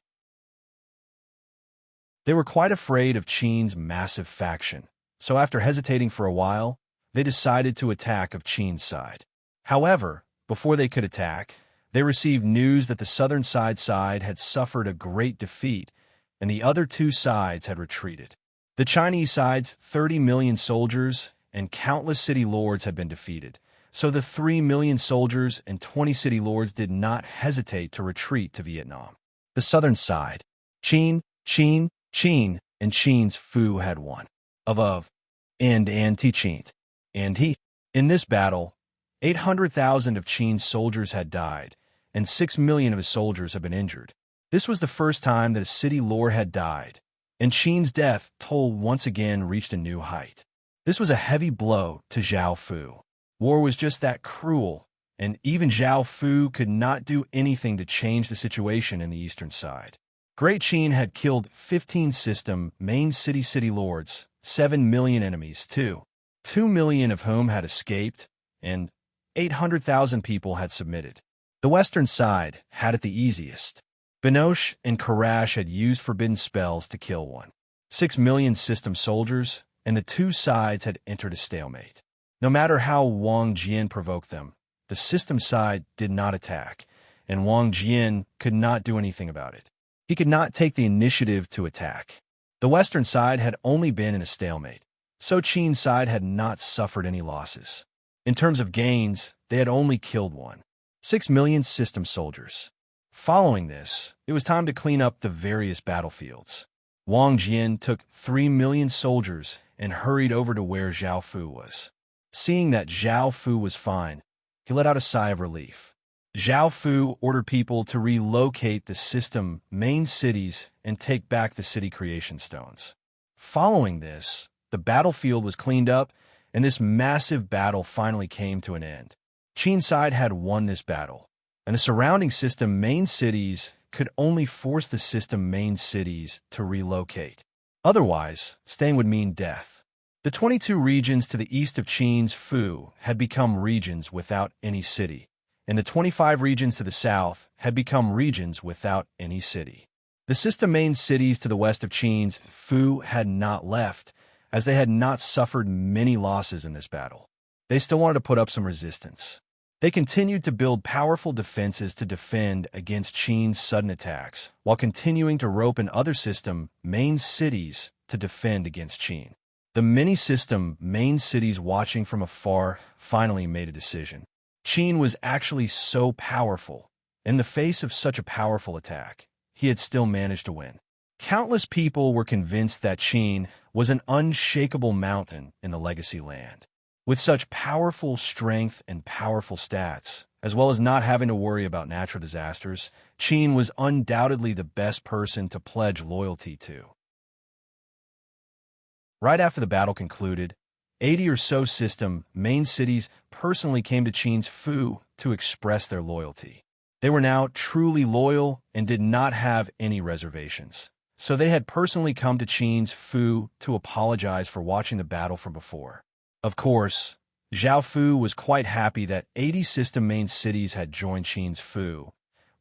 Speaker 1: They were quite afraid of Qin's massive faction, so after hesitating for a while, they decided to attack of Qin's side. However, before they could attack, they received news that the southern side had suffered a great defeat, and the other two sides had retreated. The Chinese side's 30 million soldiers and countless city lords had been defeated, so the 3 million soldiers and 20 city lords did not hesitate to retreat to Vietnam. The southern side, Qin, and Qin's Fu had won. And he. In this battle, 800,000 of Qin's soldiers had died, and 6 million of his soldiers had been injured. This was the first time that a city lord had died, and Qin's death toll once again reached a new height. This was a heavy blow to Zhao Fu. War was just that cruel, and even Zhao Fu could not do anything to change the situation in the eastern side. Great Qin had killed 15 main city lords, 7 million enemies too, 2 million of whom had escaped, and 800,000 people had submitted. The western side had it the easiest. Binoche and Karash had used forbidden spells to kill 6 million system soldiers, and the two sides had entered a stalemate. No matter how Wang Jian provoked them, the system side did not attack, and Wang Jian could not do anything about it. He could not take the initiative to attack. The western side had only been in a stalemate, so Qin's side had not suffered any losses. In terms of gains, they had only killed 6 million system soldiers. Following this, it was time to clean up the various battlefields. Wang Jian took 3 million soldiers and hurried over to where Zhao Fu was. Seeing that Zhao Fu was fine, he let out a sigh of relief. Zhao Fu ordered people to relocate the main cities and take back the city creation stones. Following this, the battlefield was cleaned up, and this massive battle finally came to an end. Qin's side had won this battle, and the surrounding main cities could only force the main cities to relocate. Otherwise, staying would mean death. The 22 regions to the east of Qin's Fu had become regions without any city, and the 25 regions to the south had become regions without any city. The main cities to the west of Qin's Fu had not left, as they had not suffered many losses in this battle. They still wanted to put up some resistance. They continued to build powerful defenses to defend against Qin's sudden attacks, while continuing to rope in other main cities to defend against Qin. The many main cities watching from afar finally made a decision. Qin was actually so powerful. In the face of such a powerful attack, he had still managed to win. Countless people were convinced that Qin was an unshakable mountain in the legacy land. With such powerful strength and powerful stats, as well as not having to worry about natural disasters, Qin was undoubtedly the best person to pledge loyalty to. Right after the battle concluded, 80 or so main cities personally came to Qin's Fu to express their loyalty. They were now truly loyal and did not have any reservations. So they had personally come to Qin's Fu to apologize for watching the battle from before. Of course, Zhao Fu was quite happy that 80 main cities had joined Qin's Fu,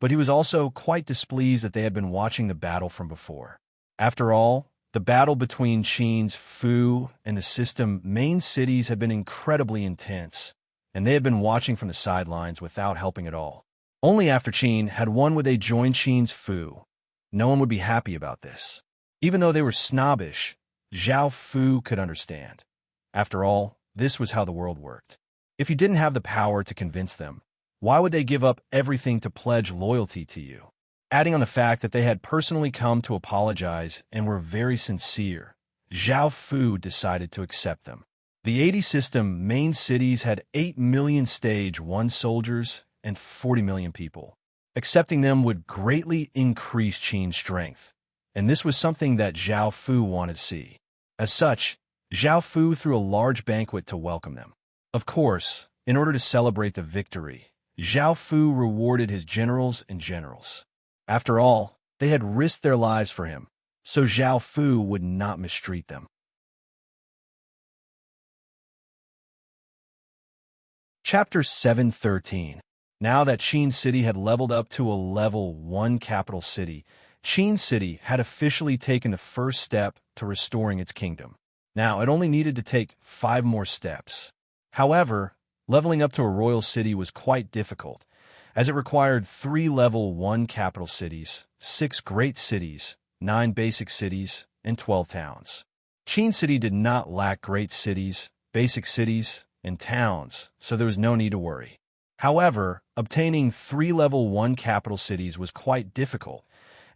Speaker 1: but he was also quite displeased that they had been watching the battle from before. After all, the battle between Qin's Fu and the main cities had been incredibly intense, and they had been watching from the sidelines without helping at all. Only after Qin had won would they join Qin's Fu. No one would be happy about this. Even though they were snobbish, Zhao Fu could understand. After all, this was how the world worked. If you didn't have the power to convince them, why would they give up everything to pledge loyalty to you? Adding on the fact that they had personally come to apologize and were very sincere, Zhao Fu decided to accept them. The 80 main cities had 8 million stage 1 soldiers and 40 million people. Accepting them would greatly increase Qin's strength, and this was something that Zhao Fu wanted to see. As such, Zhao Fu threw a large banquet to welcome them. Of course, in order to celebrate the victory, Zhao Fu rewarded his generals and generals. After all, they had risked their lives for him, so Zhao Fu would not mistreat them. Chapter 713. Now that Qin City had leveled up to a level 1 capital city, Qin City had officially taken the first step to restoring its kingdom. Now, it only needed to take 5 more steps. However, leveling up to a royal city was quite difficult, as it required 3 level 1 capital cities, 6 great cities, 9 basic cities, and 12 towns. Qin City did not lack great cities, basic cities, and towns, so there was no need to worry. However, obtaining 3 level 1 capital cities was quite difficult,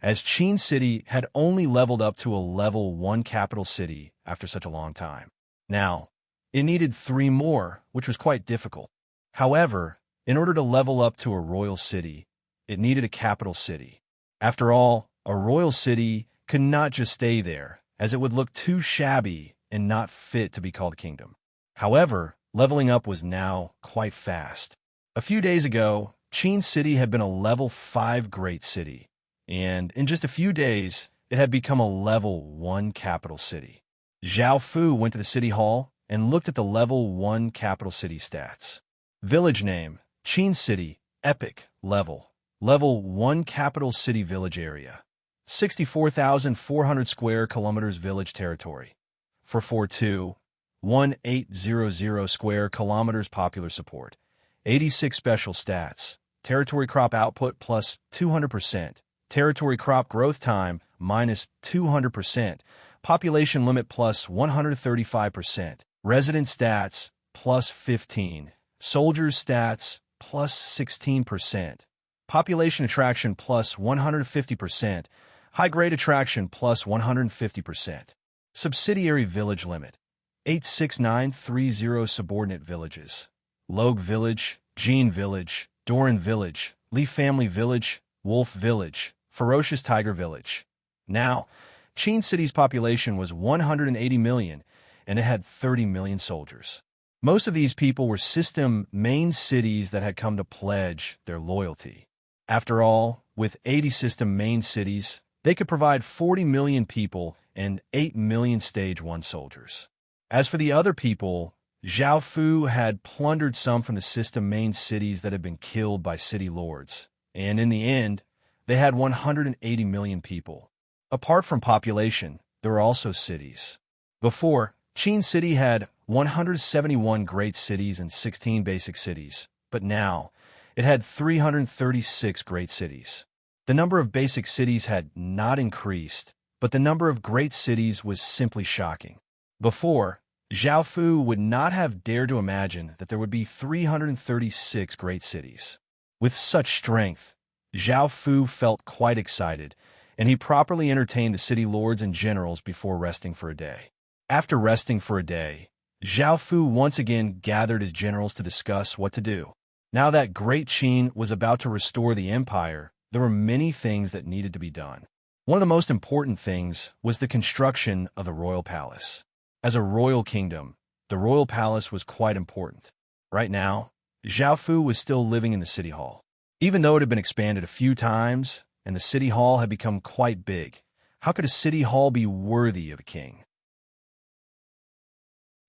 Speaker 1: as Qin City had only leveled up to a level 1 capital city after such a long time. Now, it needed 3 more, which was quite difficult. However, in order to level up to a royal city, it needed a capital city. After all, a royal city could not just stay there, as it would look too shabby and not fit to be called a kingdom. However, leveling up was now quite fast. A few days ago, Qin City had been a level 5 great city, and in just a few days, it had become a level 1 capital city. Zhao Fu went to the city hall and looked at the level 1 capital city stats. Village name, Qin City, epic, level 1 capital city village area. 64,400 square kilometers village territory. 442,1800 square kilometers popular support. 86 special stats. Territory crop output plus 200%. Territory crop growth time minus 200%. Population limit plus 135%. Resident stats plus 15. Soldiers stats plus 16%. Population attraction plus 150%. High-grade attraction plus 150%. Subsidiary village limit. 86930 subordinate villages. Logue Village, Jean Village, Doran Village, Lee Family Village, Wolf Village, Ferocious Tiger Village. Now, Qin City's population was 180 million, and it had 30 million soldiers. Most of these people were system main cities that had come to pledge their loyalty. After all, with 80 system main cities, they could provide 40 million people and 8 million Stage 1 soldiers. As for the other people, Zhao Fu had plundered some from the system main cities that had been killed by city lords, and in the end, they had 180 million people. Apart from population, there were also cities. Before, Qin City had 171 great cities and 16 basic cities, but now, it had 336 great cities. The number of basic cities had not increased, but the number of great cities was simply shocking. Before, Zhao Fu would not have dared to imagine that there would be 336 great cities. With such strength, Zhao Fu felt quite excited, and he properly entertained the city lords and generals before resting for a day. After resting for a day, Zhao Fu once again gathered his generals to discuss what to do. Now that Great Qin was about to restore the empire, there were many things that needed to be done. One of the most important things was the construction of the royal palace. As a royal kingdom, the royal palace was quite important. Right now, Zhao Fu was still living in the city hall. Even though it had been expanded a few times, and the city hall had become quite big, how could a city hall be worthy of a king?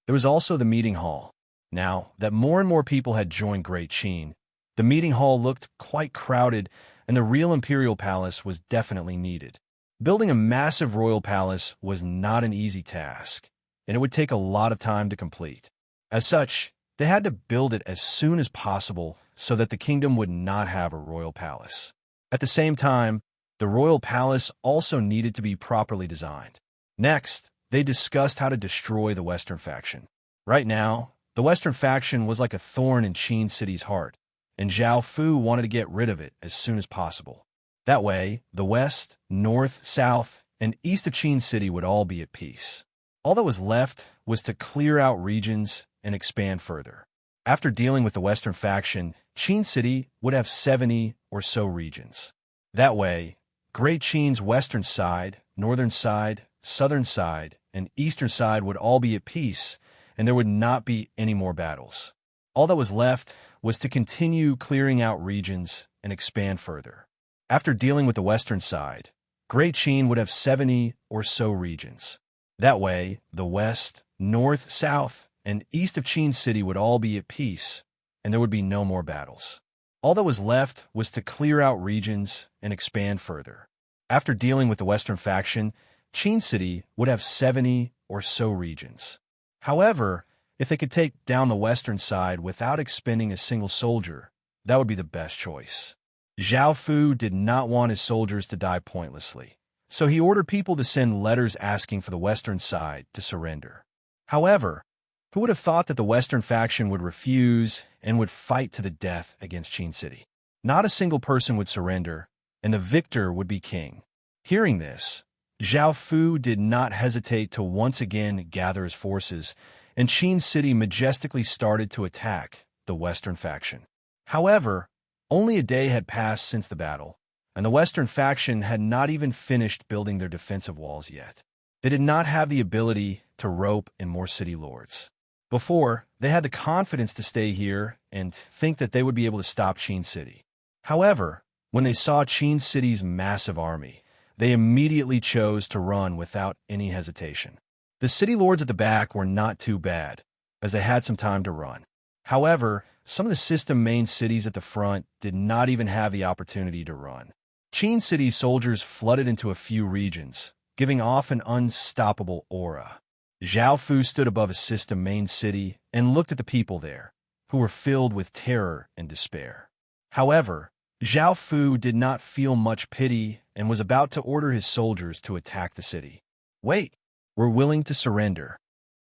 Speaker 1: There was also the meeting hall. Now that more and more people had joined Great Qin, the meeting hall looked quite crowded, and the real imperial palace was definitely needed. Building a massive royal palace was not an easy task, and it would take a lot of time to complete. As such, they had to build it as soon as possible so that the kingdom would not have a royal palace. At the same time, the royal palace also needed to be properly designed. Next, they discussed how to destroy the Western faction. Right now, the Western faction was like a thorn in Qin City's heart, and Zhao Fu wanted to get rid of it as soon as possible. That way, the west, north, south, and east of Qin City would all be at peace. All that was left was to clear out regions and expand further. After dealing with the Western faction, Qin City would have 70 or so regions. That way, Great Qin's western side, northern side, southern side, and eastern side would all be at peace, and there would not be any more battles. All that was left was to continue clearing out regions and expand further. After dealing with the western side, Great Qin would have 70 or so regions. That way, the west, north, south, and east of Qin City would all be at peace, and there would be no more battles. All that was left was to clear out regions and expand further. After dealing with the western faction, Qin City would have 70 or so regions. However, if they could take down the western side without expending a single soldier, that would be the best choice. Zhao Fu did not want his soldiers to die pointlessly, so he ordered people to send letters asking for the western side to surrender. However, who would have thought that the western faction would refuse and would fight to the death against Qin City? Not a single person would surrender, and the victor would be king. Hearing this, Zhao Fu did not hesitate to once again gather his forces, and Qin City majestically started to attack the western faction. However, only a day had passed since the battle, and the western faction had not even finished building their defensive walls yet. They did not have the ability to rope in more city lords. Before, they had the confidence to stay here and think that they would be able to stop Qin City. However, when they saw Qin City's massive army, they immediately chose to run without any hesitation. The city lords at the back were not too bad, as they had some time to run. However, some of the system main cities at the front did not even have the opportunity to run. Qin City's soldiers flooded into a few regions, giving off an unstoppable aura. Zhao Fu stood above a system main city and looked at the people there, who were filled with terror and despair. However, Zhao Fu did not feel much pity and was about to order his soldiers to attack the city. Wait, we're willing to surrender.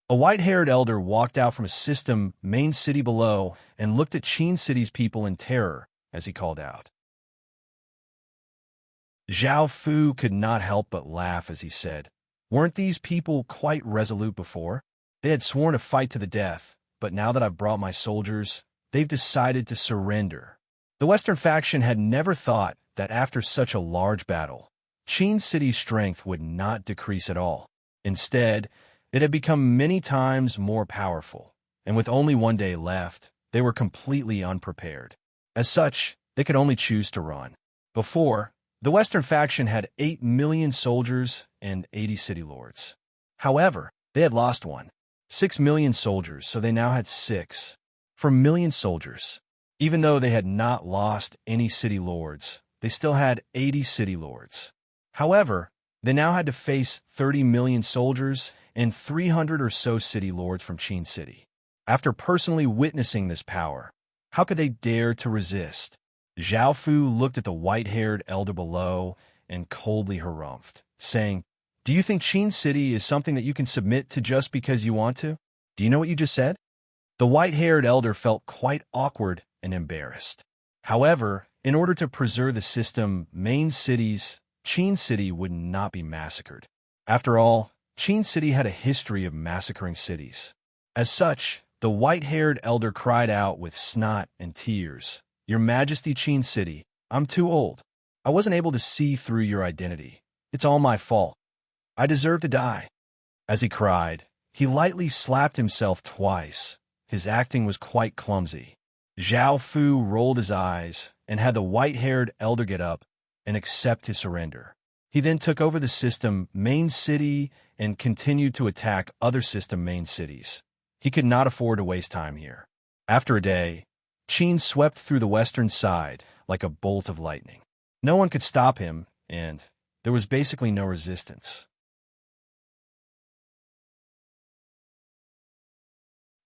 Speaker 1: A white-haired elder walked out from a system main city below and looked at Qin City's people in terror as he called out. Zhao Fu could not help but laugh as he said, "Weren't these people quite resolute before? They had sworn to fight to the death, but now that I've brought my soldiers, they've decided to surrender." The Western faction had never thought that after such a large battle, Qin City's strength would not decrease at all. Instead, it had become many times more powerful, and with only one day left, they were completely unprepared. As such, they could only choose to run. Before, the Western faction had 8 million soldiers and 80 city lords. However, they had lost 6 million soldiers, so they now had 6 million soldiers. Even though they had not lost any city lords, they still had 80 city lords. However, they now had to face 30 million soldiers and 300 or so city lords from Qin City. After personally witnessing this power, how could they dare to resist? Zhao Fu looked at the white-haired elder below and coldly harumphed, saying, "Do you think Qin City is something that you can submit to just because you want to? Do you know what you just said?" The white-haired elder felt quite awkward and embarrassed. However, in order to preserve the system main cities, Qin City would not be massacred. After all, Qin City had a history of massacring cities. As such, the white-haired elder cried out with snot and tears, "Your Majesty, Qin City, I'm too old. I wasn't able to see through your identity. It's all my fault. I deserve to die." As he cried, he lightly slapped himself twice. His acting was quite clumsy. Zhao Fu rolled his eyes and had the white-haired elder get up and accept his surrender. He then took over the system main city and continued to attack other system main cities. He could not afford to waste time here. After a day, Qin swept through the western side like a bolt of lightning. No one could stop him, and there was basically no resistance.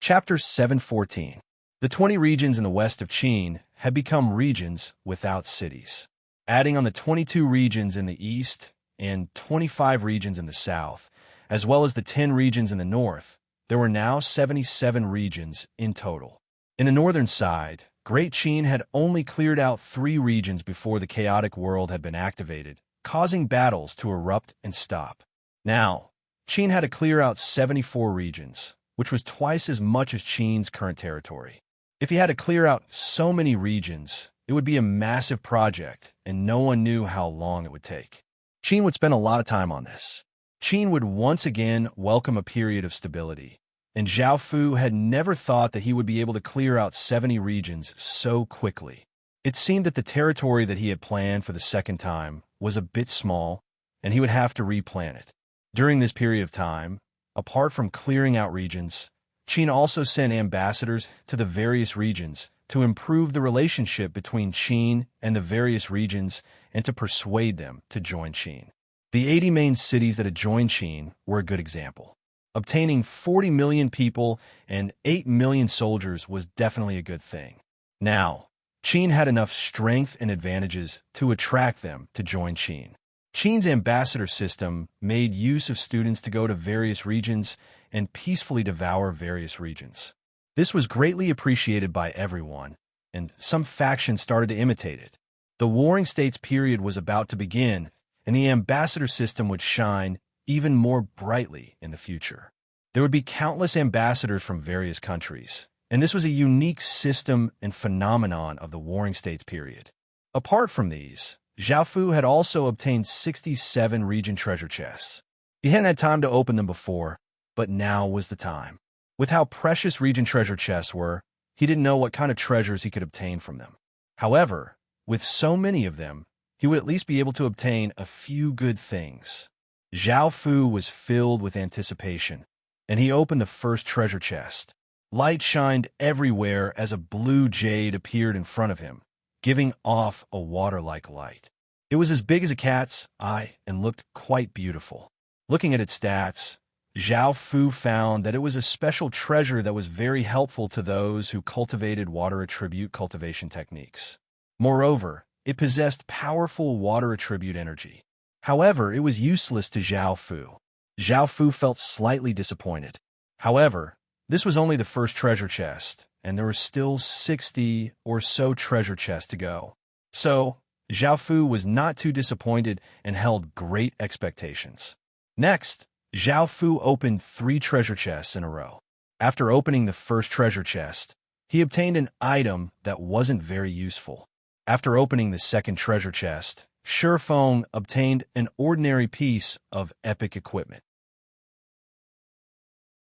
Speaker 1: Chapter 714. The 20 regions in the west of Qin had become regions without cities. Adding on the 22 regions in the east and 25 regions in the south, as well as the 10 regions in the north, there were now 77 regions in total. In the northern side, Great Qin had only cleared out 3 regions before the chaotic world had been activated, causing battles to erupt and stop. Now, Qin had to clear out 74 regions, which was twice as much as Qin's current territory. If he had to clear out so many regions, It would be a massive project, and no one knew how long it would take. Qin would spend a lot of time on this. Qin would once again welcome a period of stability, and Zhao Fu had never thought that he would be able to clear out 70 regions so quickly. It seemed that the territory that he had planned for the second time was a bit small, and he would have to replan it. During this period of time, apart from clearing out regions, Qin also sent ambassadors to the various regions to improve the relationship between Qin and the various regions and to persuade them to join Qin. The 80 main cities that had joined Qin were a good example. Obtaining 40 million people and 8 million soldiers was definitely a good thing. Now, Qin had enough strength and advantages to attract them to join Qin. Qin's ambassador system made use of students to go to various regions and peacefully devour various regions. This was greatly appreciated by everyone, and some factions started to imitate it. The Warring States period was about to begin, and the ambassador system would shine even more brightly in the future. There would be countless ambassadors from various countries, and this was a unique system and phenomenon of the Warring States period. Apart from these, Zhao Fu had also obtained 67 region treasure chests. He hadn't had time to open them before, but now was the time. With how precious region treasure chests were, he didn't know what kind of treasures he could obtain from them. However, with so many of them, he would at least be able to obtain a few good things. Zhao Fu was filled with anticipation, and he opened the first treasure chest. Light shined everywhere as a blue jade appeared in front of him, giving off a water-like light. It was as big as a cat's eye and looked quite beautiful. Looking at its stats, Zhao Fu found that it was a special treasure that was very helpful to those who cultivated water attribute cultivation techniques. Moreover, it possessed powerful water attribute energy. However, it was useless to Zhao Fu. Zhao Fu felt slightly disappointed. However, this was only the first treasure chest, and there were still 60 or so treasure chests to go. So, Zhao Fu was not too disappointed and held great expectations. Next, Zhao Fu opened 3 treasure chests in a row. After opening the first treasure chest, he obtained an item that wasn't very useful. After opening the second treasure chest, Shifeng obtained an ordinary piece of epic equipment.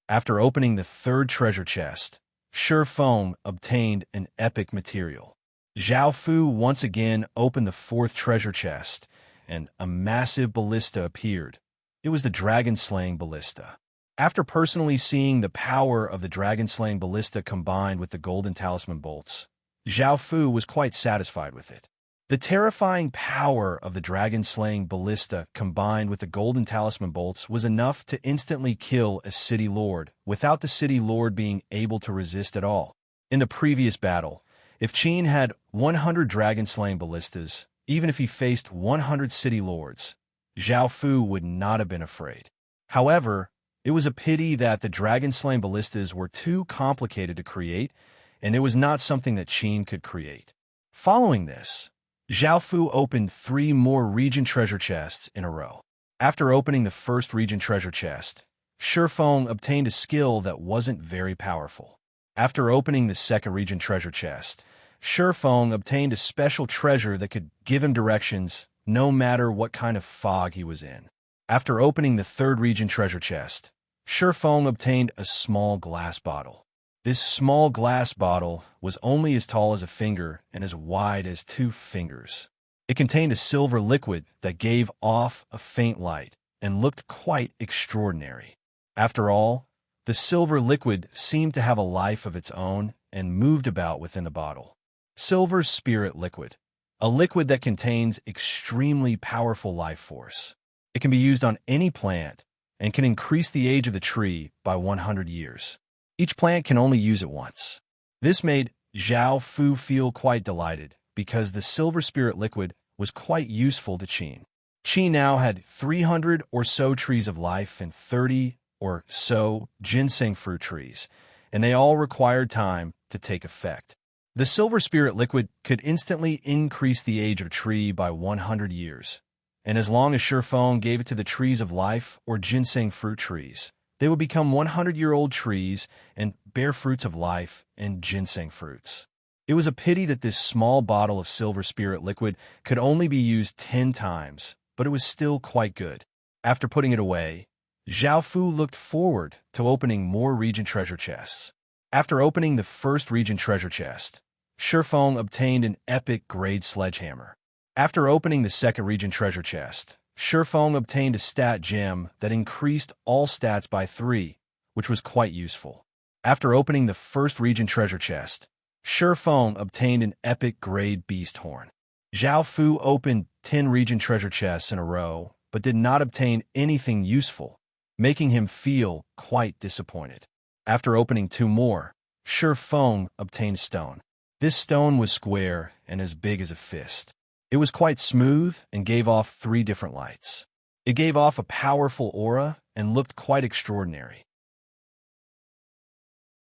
Speaker 1: After opening the third treasure chest, Shifeng obtained an epic material. Zhao Fu once again opened the fourth treasure chest, and a massive ballista appeared. It was the dragon-slaying ballista. After personally seeing the power of the dragon-slaying ballista combined with the golden talisman bolts, Zhao Fu was quite satisfied with it. The terrifying power of the dragon-slaying ballista combined with the golden talisman bolts was enough to instantly kill a city lord without the city lord being able to resist at all. In the previous battle, if Qin had 100 dragon-slaying ballistas, even if he faced 100 city lords, Zhao Fu would not have been afraid. However, it was a pity that the dragon-slaying ballistas were too complicated to create, and it was not something that Qin could create. Following this, Zhao Fu opened 3 more region treasure chests in a row. After opening the first region treasure chest, Shifeng obtained a skill that wasn't very powerful. After opening the second region treasure chest, Shifeng obtained a special treasure that could give him directions no matter what kind of fog he was in. After opening the third region treasure chest, Shifeng obtained a small glass bottle. This small glass bottle was only as tall as a finger and as wide as 2 fingers. It contained a silver liquid that gave off a faint light and looked quite extraordinary. After all, the silver liquid seemed to have a life of its own and moved about within the bottle. Silver spirit liquid, a liquid that contains extremely powerful life force. It can be used on any plant and can increase the age of the tree by 100 years. Each plant can only use it once. This made Zhao Fu feel quite delighted because the silver spirit liquid was quite useful to Qin. Qin now had 300 or so trees of life and 30 or so ginseng fruit trees, and they all required time to take effect. The silver spirit liquid could instantly increase the age of a tree by 100 years, and as long as Shifeng gave it to the trees of life or ginseng fruit trees, they would become 100-year-old trees and bear fruits of life and ginseng fruits. It was a pity that this small bottle of silver spirit liquid could only be used 10 times, but it was still quite good. After putting it away, Zhao Fu looked forward to opening more region treasure chests. After opening the first region treasure chest, Shifeng obtained an epic grade sledgehammer. After opening the second region treasure chest, Shifeng obtained a stat gem that increased all stats by 3, which was quite useful. After opening the first region treasure chest, Shifeng obtained an epic grade beast horn. Zhao Fu opened 10 region treasure chests in a row, but did not obtain anything useful, making him feel quite disappointed. After opening 2 more, Shifeng obtained stone. This stone was square and as big as a fist. It was quite smooth and gave off 3 different lights. It gave off a powerful aura and looked quite extraordinary.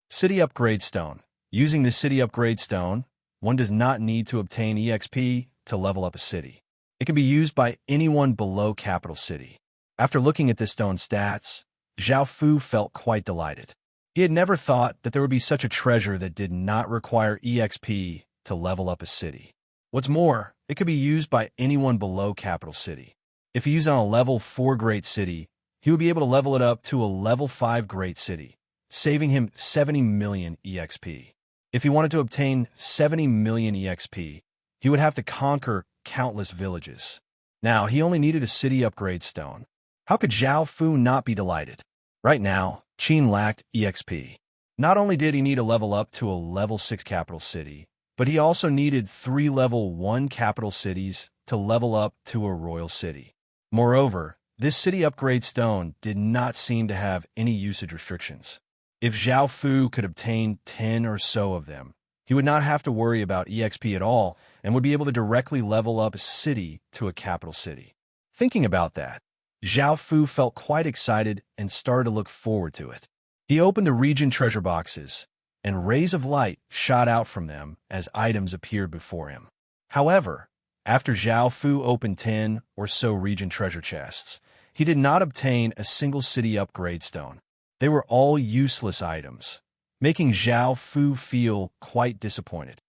Speaker 1: City Upgrade Stone. Using the City Upgrade Stone, one does not need to obtain EXP to level up a city. It can be used by anyone below Capital City. After looking at this stone's stats, Zhao Fu felt quite delighted. He had never thought that there would be such a treasure that did not require EXP to level up a city. What's more, it could be used by anyone below Capital City. If he used on a level 4 Great City, he would be able to level it up to a level 5 Great City, saving him 70 million EXP. If he wanted to obtain 70 million EXP, he would have to conquer countless villages. Now, he only needed a city upgrade stone. How could Zhao Fu not be delighted? Right now, Qin lacked EXP. Not only did he need to level up to a level 6 capital city, but he also needed 3 level 1 capital cities to level up to a royal city. Moreover, this city upgrade stone did not seem to have any usage restrictions. If Zhao Fu could obtain 10 or so of them, he would not have to worry about EXP at all and would be able to directly level up a city to a capital city. Thinking about that, Zhao Fu felt quite excited and started to look forward to it. He opened the region treasure boxes, and rays of light shot out from them as items appeared before him. However, after Zhao Fu opened 10 or so region treasure chests, he did not obtain a single city upgrade stone. They were all useless items, making Zhao Fu feel quite disappointed.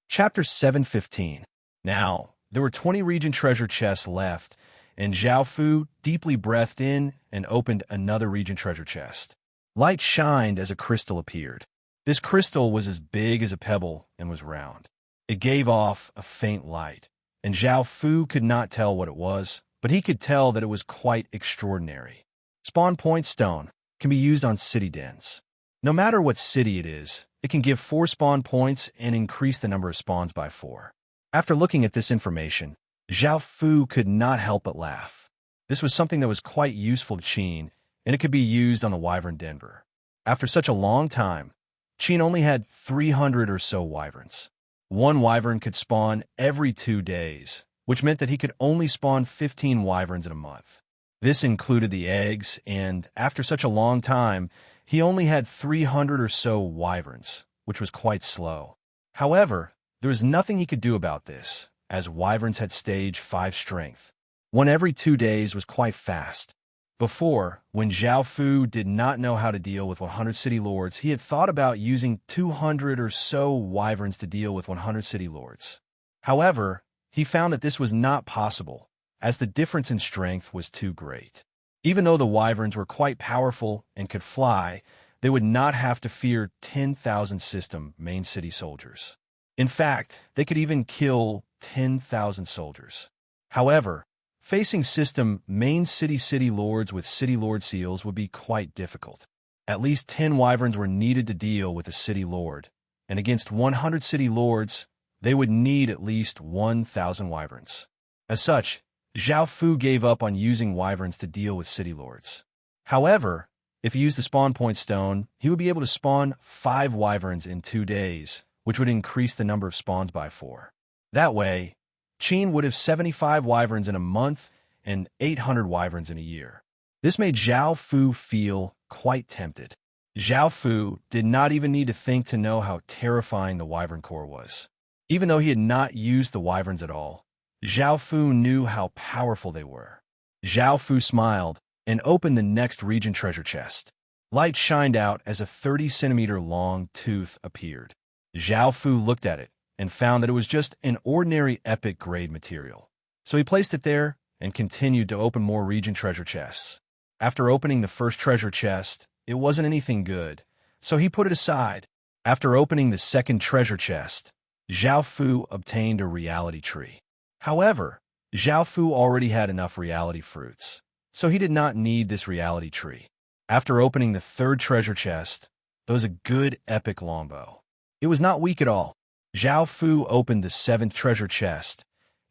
Speaker 1: Chapter 7:15. Now, there were 20 region treasure chests left, and Zhao Fu deeply breathed in and opened another region treasure chest. Light shined as a crystal appeared. This crystal was as big as a pebble and was round. It gave off a faint light, and Zhao Fu could not tell what it was, but he could tell that it was quite extraordinary. Spawn Point Stone can be used on city dens. No matter what city it is, it can give 4 spawn points and increase the number of spawns by 4. After looking at this information, Zhao Fu could not help but laugh. This was something that was quite useful to Qin, and it could be used on the Wyvern Denver. After such a long time, Qin only had 300 or so wyverns. One wyvern could spawn every 2 days, which meant that he could only spawn 15 wyverns in a month. This included the eggs, and after such a long time, he only had 300 or so wyverns, which was quite slow. However, there was nothing he could do about this, as wyverns had stage 5 strength. One every 2 days was quite fast. Before, when Zhao Fu did not know how to deal with 100 city lords, he had thought about using 200 or so wyverns to deal with 100 city lords. However, he found that this was not possible, as the difference in strength was too great. Even though the wyverns were quite powerful and could fly, they would not have to fear 10,000 system main city soldiers. In fact, they could even kill 10,000 soldiers. However, facing system main city lords with city lord seals would be quite difficult. At least 10 wyverns were needed to deal with a city lord, and against 100 city lords, they would need at least 1,000 wyverns. As such, Zhao Fu gave up on using wyverns to deal with city lords. However, if he used the spawn point stone, he would be able to spawn 5 wyverns in 2 days, which would increase the number of spawns by 4. That way, Qin would have 75 wyverns in a month and 800 wyverns in a year. This made Zhao Fu feel quite tempted. Zhao Fu did not even need to think to know how terrifying the wyvern core was. Even though he had not used the wyverns at all, Zhao Fu knew how powerful they were. Zhao Fu smiled and opened the next region treasure chest. Light shined out as a 30-centimeter-long tooth appeared. Zhao Fu looked at it and found that it was just an ordinary epic-grade material. So he placed it there and continued to open more region treasure chests. After opening the first treasure chest, it wasn't anything good, so he put it aside. After opening the second treasure chest, Zhao Fu obtained a reality tree. However, Zhao Fu already had enough reality fruits, so he did not need this reality tree. After opening the third treasure chest, there was a good epic longbow. It was not weak at all. Zhao Fu opened the seventh treasure chest,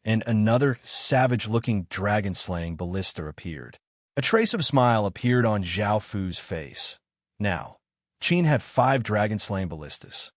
Speaker 1: and another savage-looking dragon-slaying ballista appeared. A trace of a smile appeared on Zhao Fu's face. Now, Qin had 5 dragon-slaying ballistas.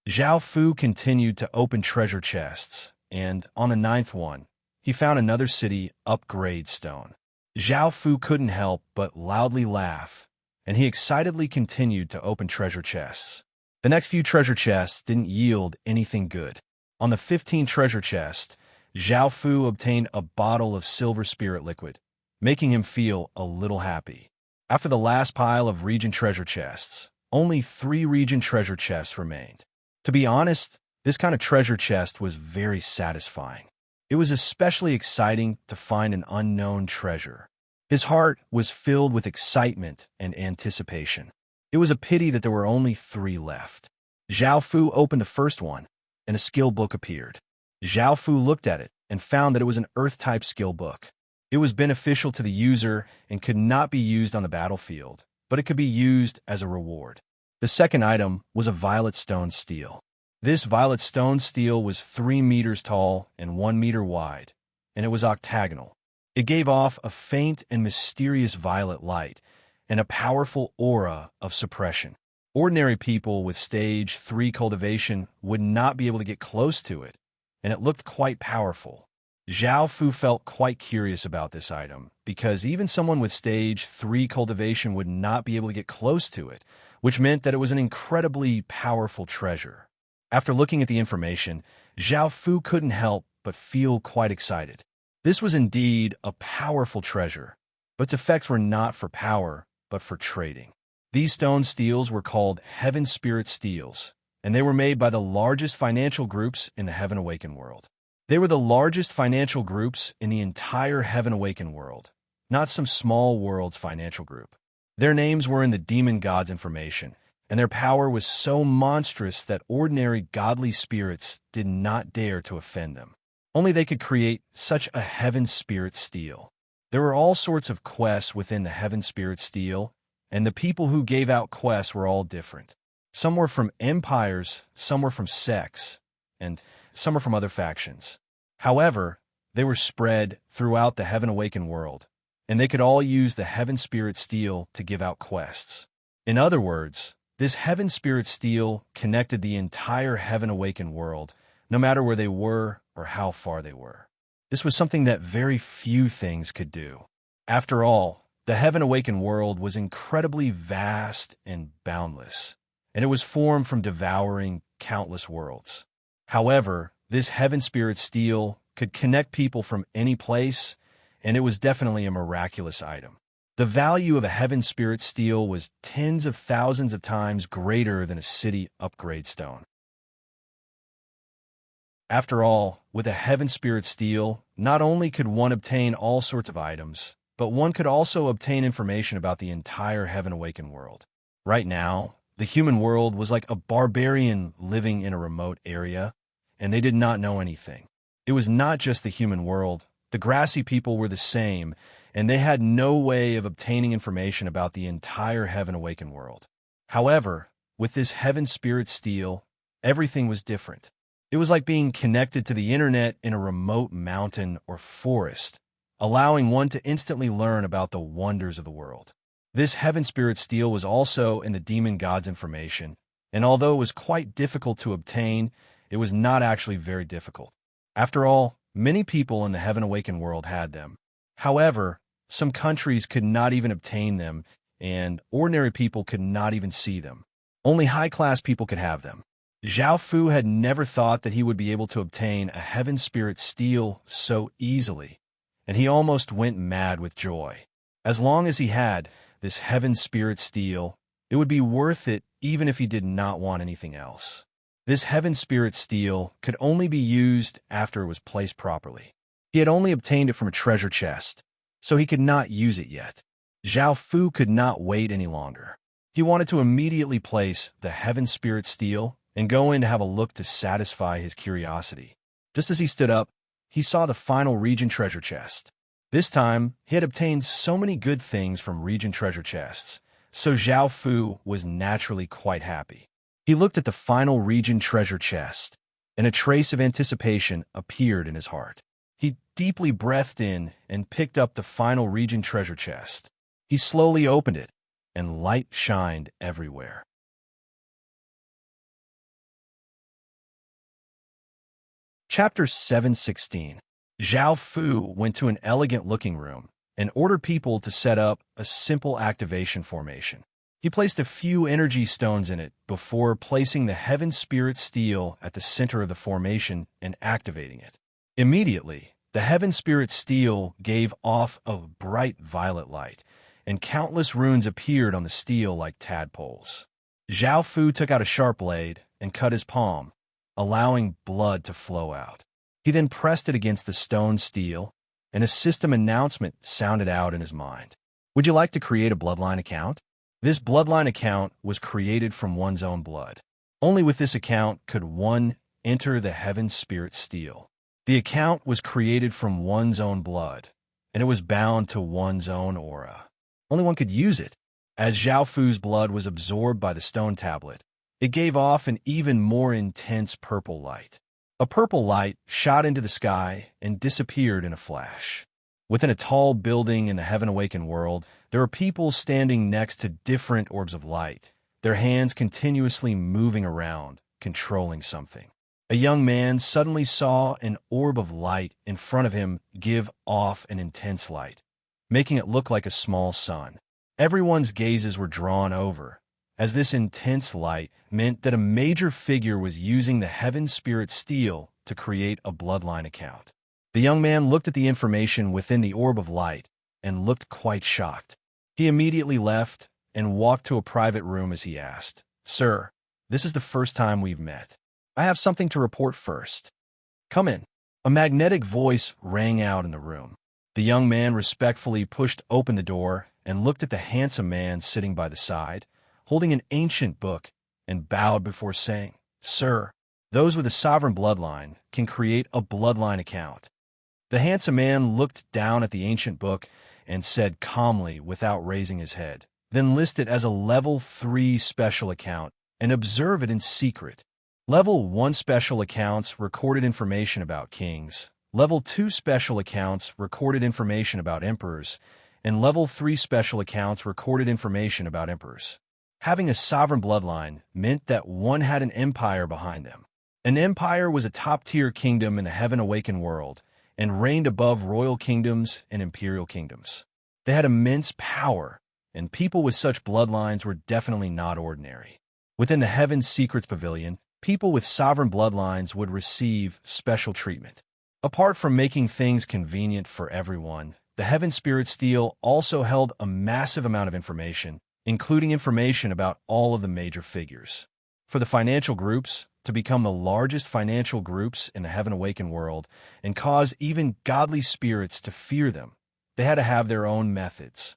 Speaker 1: Zhao Fu continued to open treasure chests, and on the 9th one, he found another city upgrade stone. Zhao Fu couldn't help but loudly laugh, and he excitedly continued to open treasure chests. The next few treasure chests didn't yield anything good. On the 15th treasure chest, Zhao Fu obtained a bottle of silver spirit liquid, making him feel a little happy. After the last pile of region treasure chests, only 3 region treasure chests remained. To be honest, this kind of treasure chest was very satisfying. It was especially exciting to find an unknown treasure. His heart was filled with excitement and anticipation. It was a pity that there were only 3 left. Zhao Fu opened the first one, and a skill book appeared. Zhao Fu looked at it and found that it was an Earth-type skill book. It was beneficial to the user and could not be used on the battlefield, but it could be used as a reward. The second item was a violet stone steel. This violet stone steel was 3 meters tall and 1 meter wide, and it was octagonal. It gave off a faint and mysterious violet light and a powerful aura of suppression. Ordinary people with stage 3 cultivation would not be able to get close to it, and it looked quite powerful. Zhao Fu felt quite curious about this item, because even someone with stage 3 cultivation would not be able to get close to it, which meant that it was an incredibly powerful treasure. After looking at the information, Zhao Fu couldn't help but feel quite excited. This was indeed a powerful treasure, but its effects were not for power, but for trading. These stone steels were called Heaven Spirit Steels, and they were made by the largest financial groups in the Heaven Awakened world. They were the largest financial groups in the entire Heaven Awakened world, not some small world's financial group. Their names were in the demon gods' information, and their power was so monstrous that ordinary godly spirits did not dare to offend them. Only they could create such a Heaven Spirit Steel. There were all sorts of quests within the Heaven Spirit Steel, and the people who gave out quests were all different. Some were from empires, some were from sects, and some were from other factions. However, they were spread throughout the Heaven Awakened world, and they could all use the Heaven Spirit Steel to give out quests. In other words, this Heaven Spirit Steel connected the entire Heaven Awakened world, no matter where they were or how far they were. This was something that very few things could do. After all, the Heaven Awakened world was incredibly vast and boundless, and it was formed from devouring countless worlds. However, this Heaven Spirit Steel could connect people from any place, and it was definitely a miraculous item. The value of a Heaven Spirit Steel was tens of thousands of times greater than a city upgrade stone. After all, with a Heaven Spirit Steel, not only could one obtain all sorts of items, but one could also obtain information about the entire Heaven Awakened world. Right now, the human world was like a barbarian living in a remote area, and they did not know anything. It was not just the human world. The grassy people were the same, and they had no way of obtaining information about the entire Heaven Awakened world. However, with this Heaven Spirit Steel, everything was different. It was like being connected to the internet in a remote mountain or forest, allowing one to instantly learn about the wonders of the world. This Heaven Spirit Steel was also in the demon gods' information, and although it was quite difficult to obtain, it was not actually very difficult. After all, many people in the Heaven Awakened world had them. However, some countries could not even obtain them, and ordinary people could not even see them. Only high-class people could have them. Zhao Fu had never thought that he would be able to obtain a Heaven Spirit Steel so easily, and he almost went mad with joy. As long as he had, this heaven spirit steel, it would be worth it even if he did not want anything else. This heaven spirit steel could only be used after it was placed properly. He had only obtained it from a treasure chest, so he could not use it yet. Zhao Fu could not wait any longer. He wanted to immediately place the heaven spirit steel and go in to have a look to satisfy his curiosity. Just as he stood up, he saw the final region treasure chest. This time, he had obtained so many good things from region treasure chests, so Zhao Fu was naturally quite happy. He looked at the final region treasure chest, and a trace of anticipation appeared in his heart. He deeply breathed in and picked up the final region treasure chest. He slowly opened it, and light shined everywhere. Chapter 716. Zhao Fu went to an elegant-looking room and ordered people to set up a simple activation formation. He placed a few energy stones in it before placing the heaven spirit steel at the center of the formation and activating it. Immediately, the heaven spirit steel gave off a bright violet light, and countless runes appeared on the steel like tadpoles. Zhao Fu took out a sharp blade and cut his palm, allowing blood to flow out. He then pressed it against the stone steel, and a system announcement sounded out in his mind. Would you like to create a bloodline account? This bloodline account was created from one's own blood. Only with this account could one enter the heaven spirit steel. The account was created from one's own blood, and it was bound to one's own aura. Only one could use it. As Zhao Fu's blood was absorbed by the stone tablet, it gave off an even more intense purple light. A purple light shot into the sky and disappeared in a flash. Within a tall building in the heaven-awakened world, there were people standing next to different orbs of light, their hands continuously moving around, controlling something. A young man suddenly saw an orb of light in front of him give off an intense light, making it look like a small sun. Everyone's gazes were drawn over, as this intense light meant that a major figure was using the heaven spirit steel to create a bloodline account. The young man looked at the information within the orb of light and looked quite shocked. He immediately left and walked to a private room as he asked, "Sir, this is the first time we've met. I have something to report first. Come in." A magnetic voice rang out in the room. The young man respectfully pushed open the door and looked at the handsome man sitting by the side, holding an ancient book, and bowed before saying, "Sir, those with a sovereign bloodline can create a bloodline account." The handsome man looked down at the ancient book and said calmly without raising his head, "Then list it as a level 3 special account and observe it in secret. Level 1 special accounts recorded information about kings, Level 2 special accounts recorded information about emperors, and Level 3 special accounts recorded information about emperors." Having a sovereign bloodline meant that one had an empire behind them. An empire was a top-tier kingdom in the heaven-awakened world and reigned above royal kingdoms and imperial kingdoms. They had immense power, and people with such bloodlines were definitely not ordinary. Within the Heaven Secrets Pavilion, people with sovereign bloodlines would receive special treatment. Apart from making things convenient for everyone, the Heaven Spirit Steel also held a massive amount of information, including information about all of the major figures. For the financial groups to become the largest financial groups in the heaven-awakened world and cause even godly spirits to fear them, they had to have their own methods.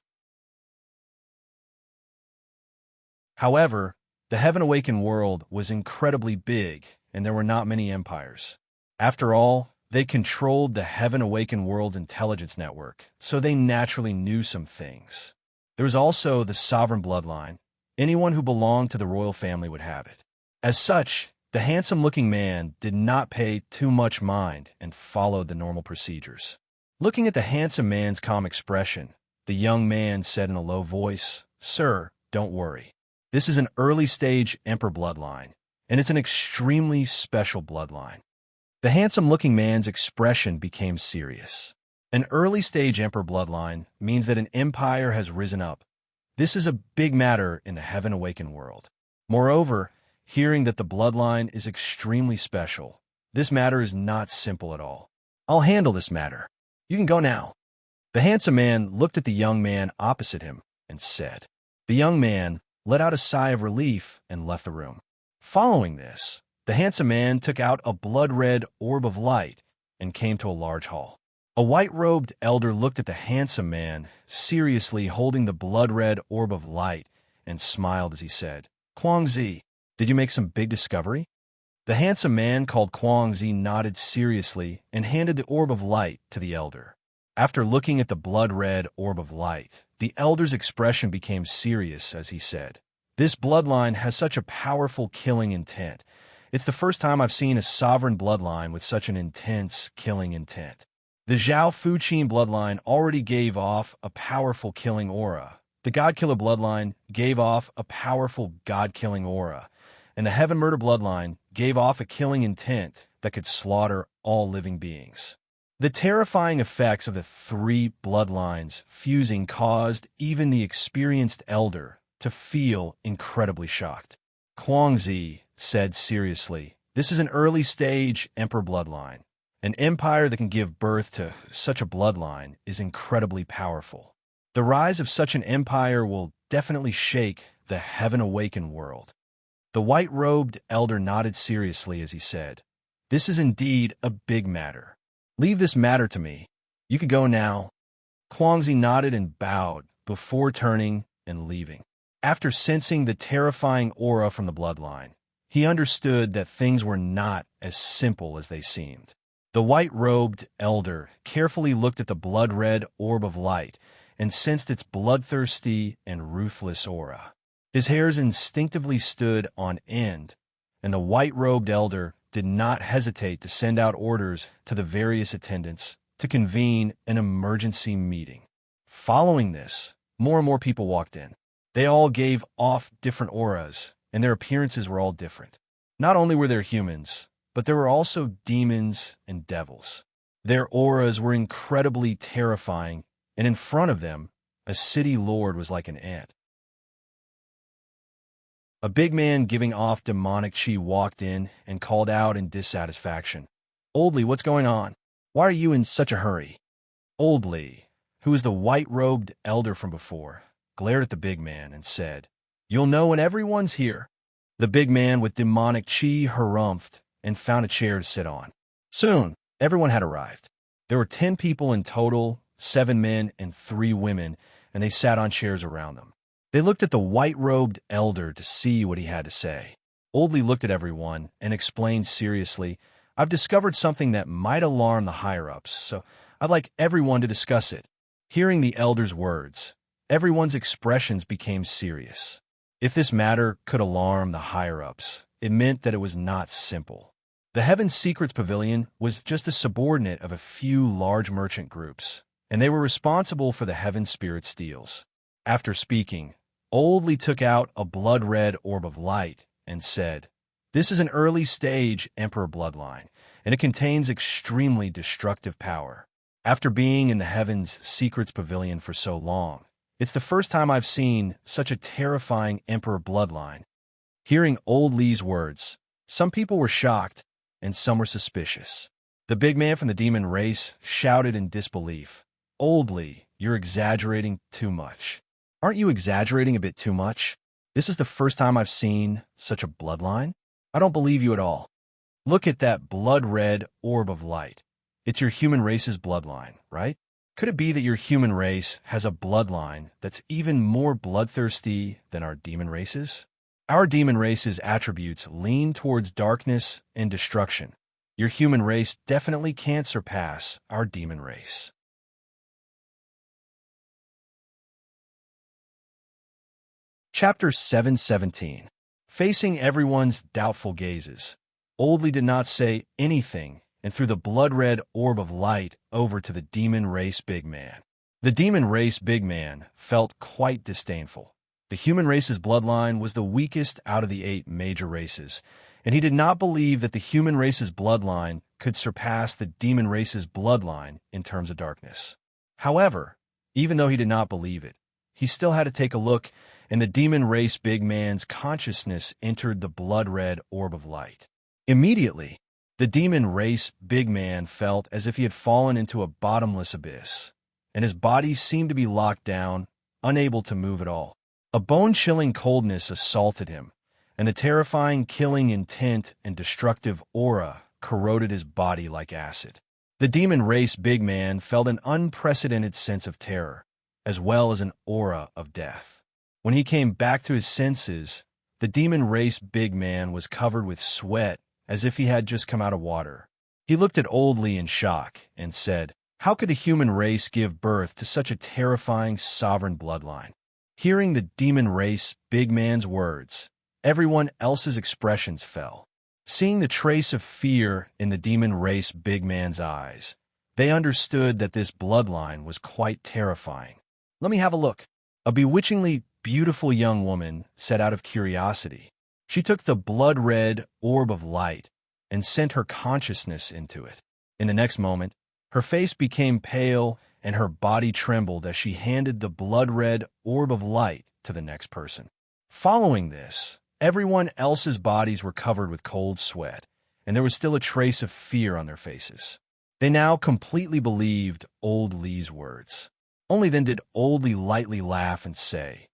Speaker 1: However, the heaven-awakened world was incredibly big, and there were not many empires. After all, they controlled the heaven-awakened world's intelligence network, so they naturally knew some things. There was also the sovereign bloodline. Anyone who belonged to the royal family would have it. As such, the handsome-looking man did not pay too much mind and followed the normal procedures. Looking at the handsome man's calm expression, the young man said in a low voice, "Sir, don't worry. This is an early-stage emperor bloodline, and it's an extremely special bloodline." The handsome-looking man's expression became serious. An early-stage emperor bloodline means that an empire has risen up. This is a big matter in the heaven-awakened world. Moreover, hearing that the bloodline is extremely special, this matter is not simple at all. "I'll handle this matter. You can go now." The handsome man looked at the young man opposite him, and said. The young man let out a sigh of relief and left the room. Following this, the handsome man took out a blood-red orb of light and came to a large hall. A white-robed elder looked at the handsome man, seriously holding the blood-red orb of light, and smiled as he said, Guangzi, did you make some big discovery? The handsome man called Guangzi nodded seriously and handed the orb of light to the elder. After looking at the blood-red orb of light, the elder's expression became serious as he said, This bloodline has such a powerful killing intent. It's the first time I've seen a sovereign bloodline with such an intense killing intent. The Zhao Fuqin bloodline already gave off a powerful killing aura. The God-Killer bloodline gave off a powerful God-killing aura. And the Heaven Murder bloodline gave off a killing intent that could slaughter all living beings. The terrifying effects of the three bloodlines fusing caused even the experienced elder to feel incredibly shocked. Guangzi said seriously, This is an early-stage Emperor bloodline. An empire that can give birth to such a bloodline is incredibly powerful. The rise of such an empire will definitely shake the Heaven-awakened world. The white-robed elder nodded seriously as he said, This is indeed a big matter. Leave this matter to me. You can go now. Guangzi nodded and bowed before turning and leaving. After sensing the terrifying aura from the bloodline, he understood that things were not as simple as they seemed. The white-robed elder carefully looked at the blood-red orb of light and sensed its bloodthirsty and ruthless aura. His hairs instinctively stood on end, and the white-robed elder did not hesitate to send out orders to the various attendants to convene an emergency meeting. Following this, more and more people walked in. They all gave off different auras, and their appearances were all different. Not only were there humans, but there were also demons and devils. Their auras were incredibly terrifying, and in front of them, a city lord was like an ant. A big man giving off demonic chi walked in and called out in dissatisfaction. Oldly, what's going on? Why are you in such a hurry? Oldly, who was the white-robed elder from before, glared at the big man and said, You'll know when everyone's here. The big man with demonic chi harumphed and found a chair to sit on. Soon, everyone had arrived. There were 10 people in total, 7 men and 3 women, and they sat on chairs around them. They looked at the white-robed elder to see what he had to say. Oldly looked at everyone and explained seriously, I've discovered something that might alarm the higher-ups, so I'd like everyone to discuss it. Hearing the elder's words, everyone's expressions became serious. If this matter could alarm the higher-ups, it meant that it was not simple. The Heaven Secrets Pavilion was just a subordinate of a few large merchant groups, and they were responsible for the Heaven Spirit Steals. After speaking, Oldly took out a blood-red orb of light and said, This is an early-stage Emperor bloodline, and it contains extremely destructive power. After being in the Heaven's Secrets Pavilion for so long, it's the first time I've seen such a terrifying Emperor bloodline. Hearing Oldly's words, some people were shocked, and some were suspicious. The big man from the demon race shouted in disbelief, Oldly, you're exaggerating too much. Aren't you exaggerating a bit too much? This is the first time I've seen such a bloodline? I don't believe you at all. Look at that blood-red orb of light. It's your human race's bloodline, right? Could it be that your human race has a bloodline that's even more bloodthirsty than our demon race's? Our demon race's attributes lean towards darkness and destruction. Your human race definitely can't surpass our demon race. Chapter 717. Facing everyone's doubtful gazes, Oldly did not say anything and threw the blood-red orb of light over to the demon race big man. The demon race big man felt quite disdainful. The human race's bloodline was the weakest out of the 8 major races, and he did not believe that the human race's bloodline could surpass the demon race's bloodline in terms of darkness. However, even though he did not believe it, he still had to take a look, and the demon race big man's consciousness entered the blood-red orb of light. Immediately, the demon race big man felt as if he had fallen into a bottomless abyss, and his body seemed to be locked down, unable to move at all. A bone-chilling coldness assaulted him, and the terrifying killing intent and destructive aura corroded his body like acid. The demon race big man felt an unprecedented sense of terror, as well as an aura of death. When he came back to his senses, the demon race big man was covered with sweat as if he had just come out of water. He looked at Old Lee in shock and said, "How could the human race give birth to such a terrifying sovereign bloodline?" Hearing the demon race big man's words, everyone else's expressions fell. Seeing the trace of fear in the demon race big man's eyes, they understood that this bloodline was quite terrifying. "Let me have a look." A bewitchingly beautiful young woman said out of curiosity. She took the blood-red orb of light and sent her consciousness into it. In the next moment, her face became pale and her body trembled as she handed the blood-red orb of light to the next person. Following this, everyone else's bodies were covered with cold sweat, and there was still a trace of fear on their faces. They now completely believed Old Lee's words. Only then did Old Lee lightly laugh and say,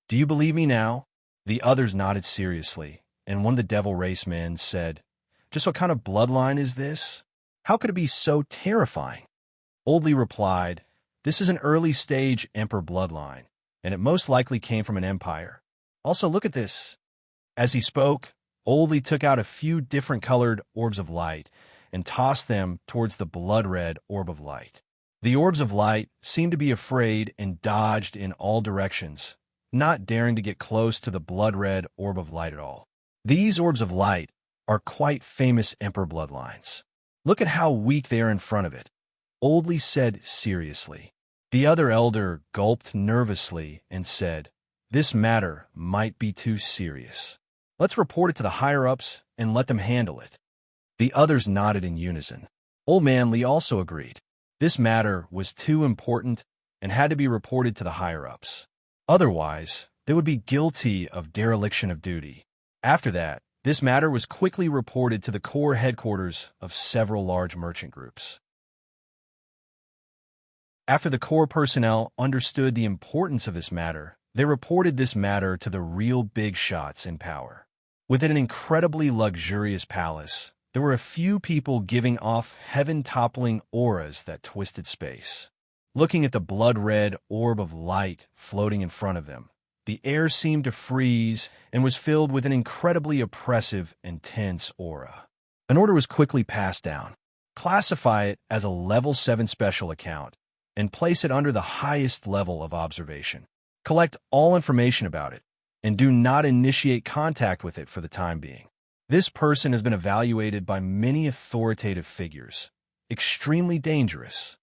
Speaker 1: "Do you believe me now?" The others nodded seriously, and one of the devil race men said, "Just what kind of bloodline is this? How could it be so terrifying?" Old Lee replied, "This is an early-stage emperor bloodline, and it most likely came from an empire. Also, look at this." As he spoke, Old Lee took out a few different colored orbs of light and tossed them towards the blood-red orb of light. The orbs of light seemed to be afraid and dodged in all directions, not daring to get close to the blood-red orb of light at all. These orbs of light are quite famous emperor bloodlines. Look at how weak they are in front of it, Old Lee said seriously. The other elder gulped nervously and said, "This matter might be too serious. Let's report it to the higher-ups and let them handle it." The others nodded in unison. Old Man Lee also agreed. This matter was too important and had to be reported to the higher-ups. Otherwise, they would be guilty of dereliction of duty. After that, this matter was quickly reported to the core headquarters of several large merchant groups. After the core personnel understood the importance of this matter, they reported this matter to the real big shots in power. Within an incredibly luxurious palace, there were a few people giving off heaven-toppling auras that twisted space. Looking at the blood-red orb of light floating in front of them, the air seemed to freeze and was filled with an incredibly oppressive, intense aura. An order was quickly passed down. Classify it as a Level 7 special account and place it under the highest level of observation. Collect all information about it and do not initiate contact with it for the time being. This person has been evaluated by many authoritative figures. Extremely dangerous.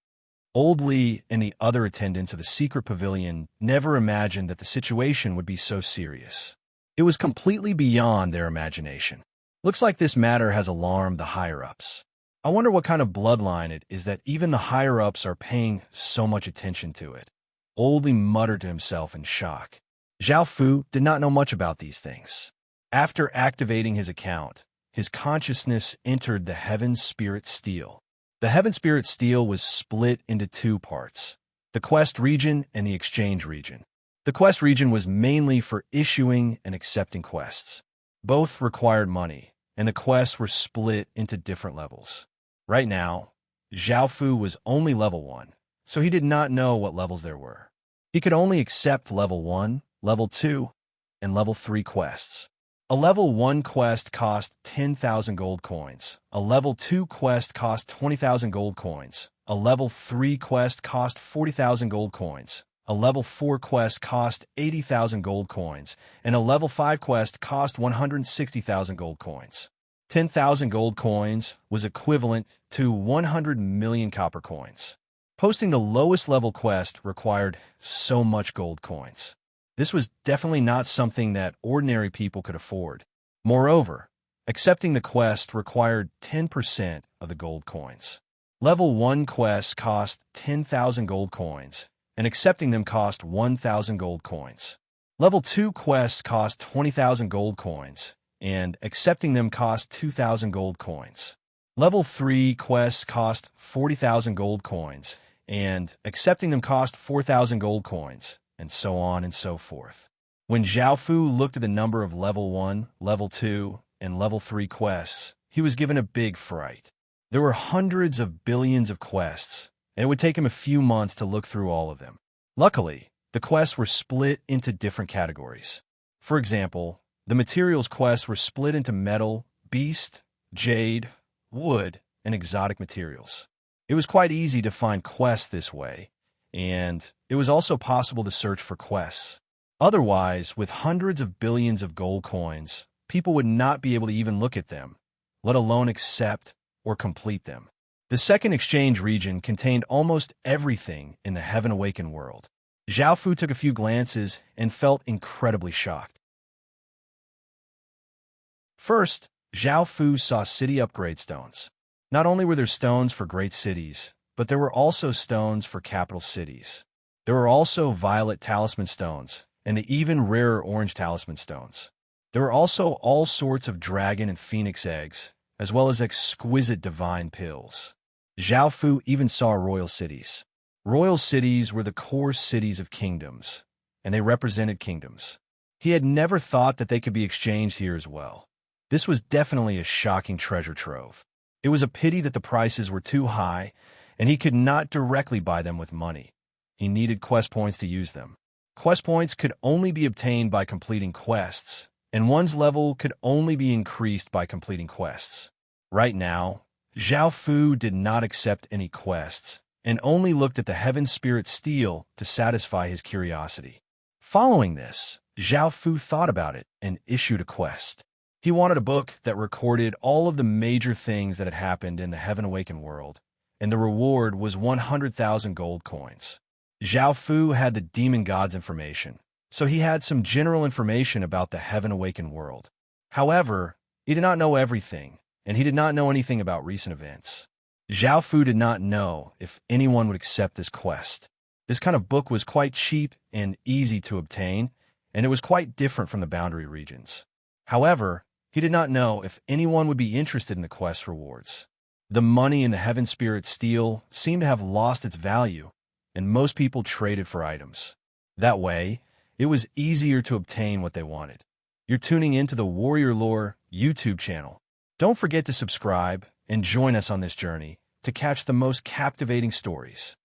Speaker 1: Old Lee and the other attendants of the secret pavilion never imagined that the situation would be so serious. It was completely beyond their imagination. Looks like this matter has alarmed the higher-ups. I wonder what kind of bloodline it is that even the higher-ups are paying so much attention to it. Old Lee muttered to himself in shock. Zhao Fu did not know much about these things. After activating his account, his consciousness entered the Heaven Spirit Steel. The Heaven Spirit Steel was split into two parts, the Quest region and the Exchange region. The Quest region was mainly for issuing and accepting quests. Both required money, and the quests were split into different levels. Right now, Zhao Fu was only level 1, so he did not know what levels there were. He could only accept level 1, level 2, and level 3 quests. A level 1 quest cost 10,000 gold coins. A level 2 quest cost 20,000 gold coins. A level 3 quest cost 40,000 gold coins. A level 4 quest cost 80,000 gold coins. And a level 5 quest cost 160,000 gold coins. 10,000 gold coins was equivalent to 100 million copper coins. Posting the lowest level quest required so much gold coins. This was definitely not something that ordinary people could afford. Moreover, accepting the quest required 10% of the gold coins. Level 1 quests cost 10,000 gold coins, and accepting them cost 1,000 gold coins. Level 2 quests cost 20,000 gold coins, and accepting them cost 2,000 gold coins. Level 3 quests cost 40,000 gold coins, and accepting them cost 4,000 gold coins. and so on and so forth. When Zhao Fu looked at the number of level 1, level 2, and level 3 quests, he was given a big fright. There were hundreds of billions of quests, and it would take him a few months to look through all of them. Luckily, the quests were split into different categories. For example, the materials quests were split into metal, beast, jade, wood, and exotic materials. It was quite easy to find quests this way, and it was also possible to search for quests. Otherwise, with hundreds of billions of gold coins, people would not be able to even look at them, let alone accept or complete them. The second exchange region contained almost everything in the Heaven Awakened world. Zhao Fu took a few glances and felt incredibly shocked. First, Zhao Fu saw city upgrade stones. Not only were there stones for great cities, but there were also stones for capital cities. There were also violet talisman stones and even rarer orange talisman stones. There were also all sorts of dragon and phoenix eggs, as well as exquisite divine pills. Zhao Fu even saw royal cities. Royal cities were the core cities of kingdoms, and they represented kingdoms. He had never thought that they could be exchanged here as well. This was definitely a shocking treasure trove. It was a pity that the prices were too high, and he could not directly buy them with money. He needed quest points to use them. Quest points could only be obtained by completing quests, and one's level could only be increased by completing quests. Right now, Zhao Fu did not accept any quests, and only looked at the Heaven Spirit Steel to satisfy his curiosity. Following this, Zhao Fu thought about it and issued a quest. He wanted a book that recorded all of the major things that had happened in the Heaven Awakened world, and the reward was 100,000 gold coins. Zhao Fu had the demon god's information, so he had some general information about the Heaven Awakened world. However, he did not know everything, and he did not know anything about recent events. Zhao Fu did not know if anyone would accept this quest. This kind of book was quite cheap and easy to obtain, and it was quite different from the boundary regions. However, he did not know if anyone would be interested in the quest rewards. The money in the Heaven Spirit Steel seemed to have lost its value, and most people traded for items. That way, it was easier to obtain what they wanted. You're tuning into the Warrior Lore YouTube channel. Don't forget to subscribe and join us on this journey to catch the most captivating stories.